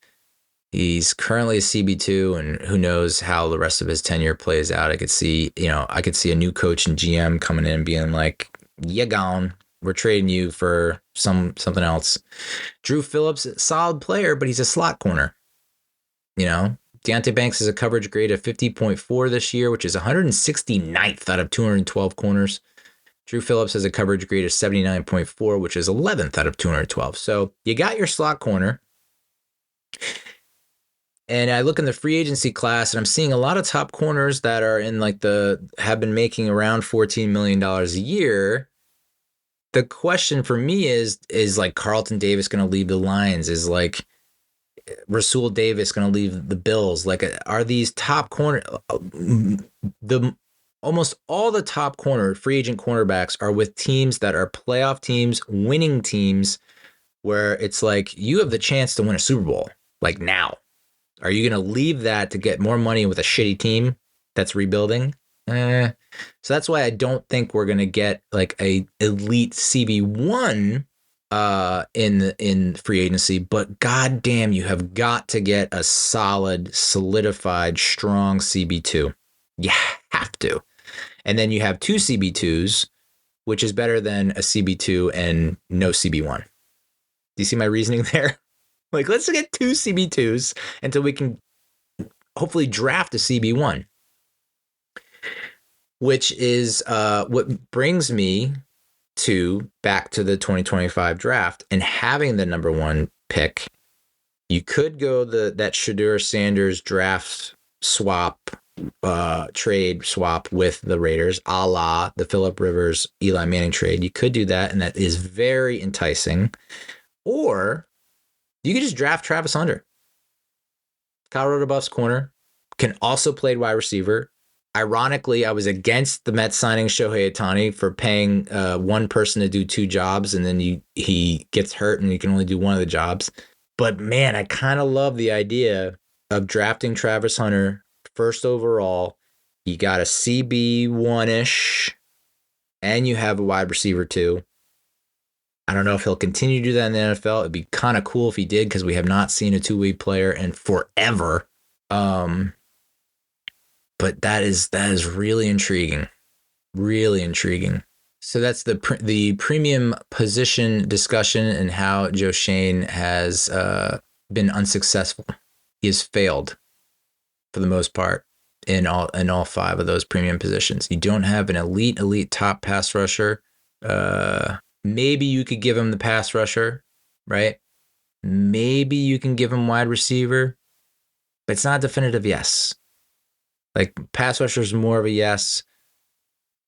He's currently a CB2, and who knows how the rest of his tenure plays out. I could see a new coach and GM coming in and being like, "You gone. We're trading you for something else." Drew Phillips, solid player, but he's a slot corner. Deonte Banks has a coverage grade of 50.4 this year, which is 169th out of 212 corners. Drew Phillips has a coverage grade of 79.4, which is 11th out of 212. So you got your slot corner. And I look in the free agency class, and I'm seeing a lot of top corners that are in have been making around $14 million a year. The question for me is like Carlton Davis going to leave the Lions? Is like Rasul Davis going to leave the Bills? Like, are these top corner, almost all the top free agent cornerbacks are with teams that are playoff teams, winning teams, where it's like you have the chance to win a Super Bowl, like now. Are you going to leave that to get more money with a shitty team that's rebuilding? So that's why I don't think we're going to get like a elite CB1 in free agency. But goddamn, you have got to get a solid, solidified, strong CB2. You have to. And then you have 2 CB2s, which is better than a CB2 and no CB1. Do you see my reasoning there? Like, let's get 2 CB2s until we can hopefully draft a CB1. Which is what brings me back to the 2025 draft and having the number 1 pick. You could go that Shedeur Sanders draft trade swap with the Raiders, a la the Phillip Rivers, Eli Manning trade. You could do that, and that is very enticing. Or you could just draft Travis Hunter. Colorado Buffs corner, can also play wide receiver. Ironically, I was against the Mets signing Shohei Ohtani for paying one person to do two jobs, and then he gets hurt and you can only do one of the jobs. But man, I kind of love the idea of drafting Travis Hunter first overall. You got a CB1-ish, and you have a wide receiver too. I don't know if he'll continue to do that in the NFL. It'd be kind of cool if he did, because we have not seen a two-way player in forever. But that is really intriguing. Really intriguing. So that's the premium position discussion and how Joe Schoen has been unsuccessful. He has failed for the most part in all five of those premium positions. You don't have an elite top pass rusher. Maybe you could give him the pass rusher, right? Maybe you can give him wide receiver, but it's not a definitive yes. Like, pass rusher is more of a yes.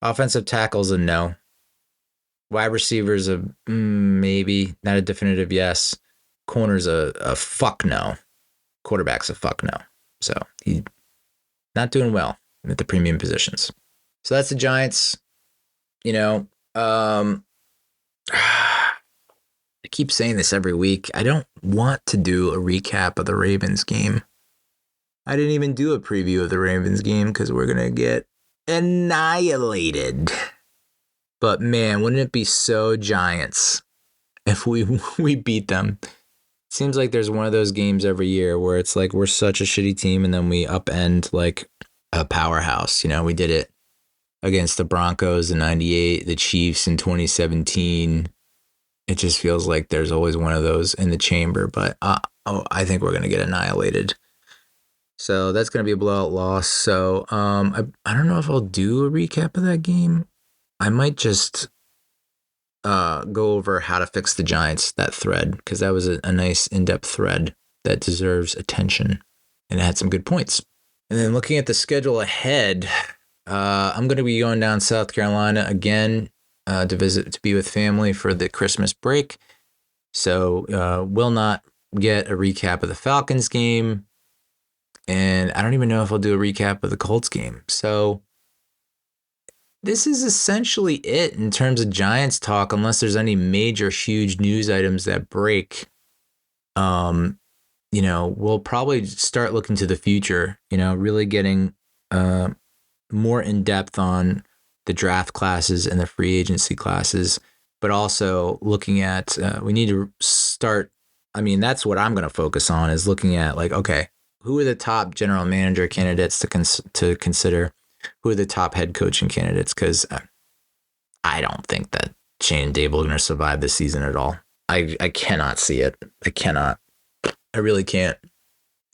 Offensive tackle's a no. Wide receiver's a maybe, not a definitive yes. Corner's a fuck no. Quarterback's a fuck no. So he's not doing well at the premium positions. So that's the Giants. I keep saying this every week. I don't want to do a recap of the Ravens game. I didn't even do a preview of the Ravens game because we're going to get annihilated. But man, wouldn't it be so Giants if we beat them? It seems like there's one of those games every year where it's like we're such a shitty team and then we upend like a powerhouse. We did it against the Broncos in 98, the Chiefs in 2017. It just feels like there's always one of those in the chamber, but I think we're going to get annihilated. So that's going to be a blowout loss. So I don't know if I'll do a recap of that game. I might just go over how to fix the Giants, that thread, because that was a nice in-depth thread that deserves attention and it had some good points. And then looking at the schedule ahead, I'm going to be going down South Carolina again to be with family for the Christmas break. So will not get a recap of the Falcons game. And I don't even know if I'll do a recap of the Colts game. So this is essentially it in terms of Giants talk, unless there's any major, huge news items that break. We'll probably start looking to the future, really getting more in depth on the draft classes and the free agency classes, but also looking at, we need to start. That's what I'm going to focus on, is looking at like, okay, who are the top general manager candidates to consider? Who are the top head coaching candidates? Because I don't think that Shane and Daboll are going to survive this season at all. I cannot see it. I cannot. I really can't.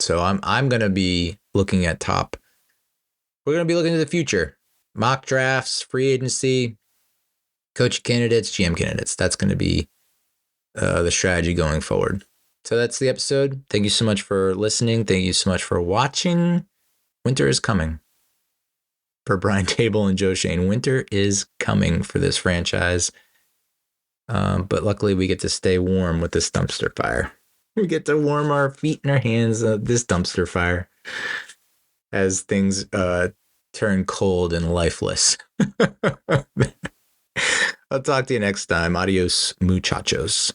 So I'm going to be looking at top. We're going to be looking to the future. Mock drafts, free agency, coach candidates, GM candidates. That's going to be the strategy going forward. So that's the episode. Thank you so much for listening. Thank you so much for watching. Winter is coming. For Brian Daboll and Joe Schoen, winter is coming for this franchise. But luckily we get to stay warm with this dumpster fire. We get to warm our feet and our hands at this dumpster fire as things turn cold and lifeless. I'll talk to you next time. Adios, muchachos.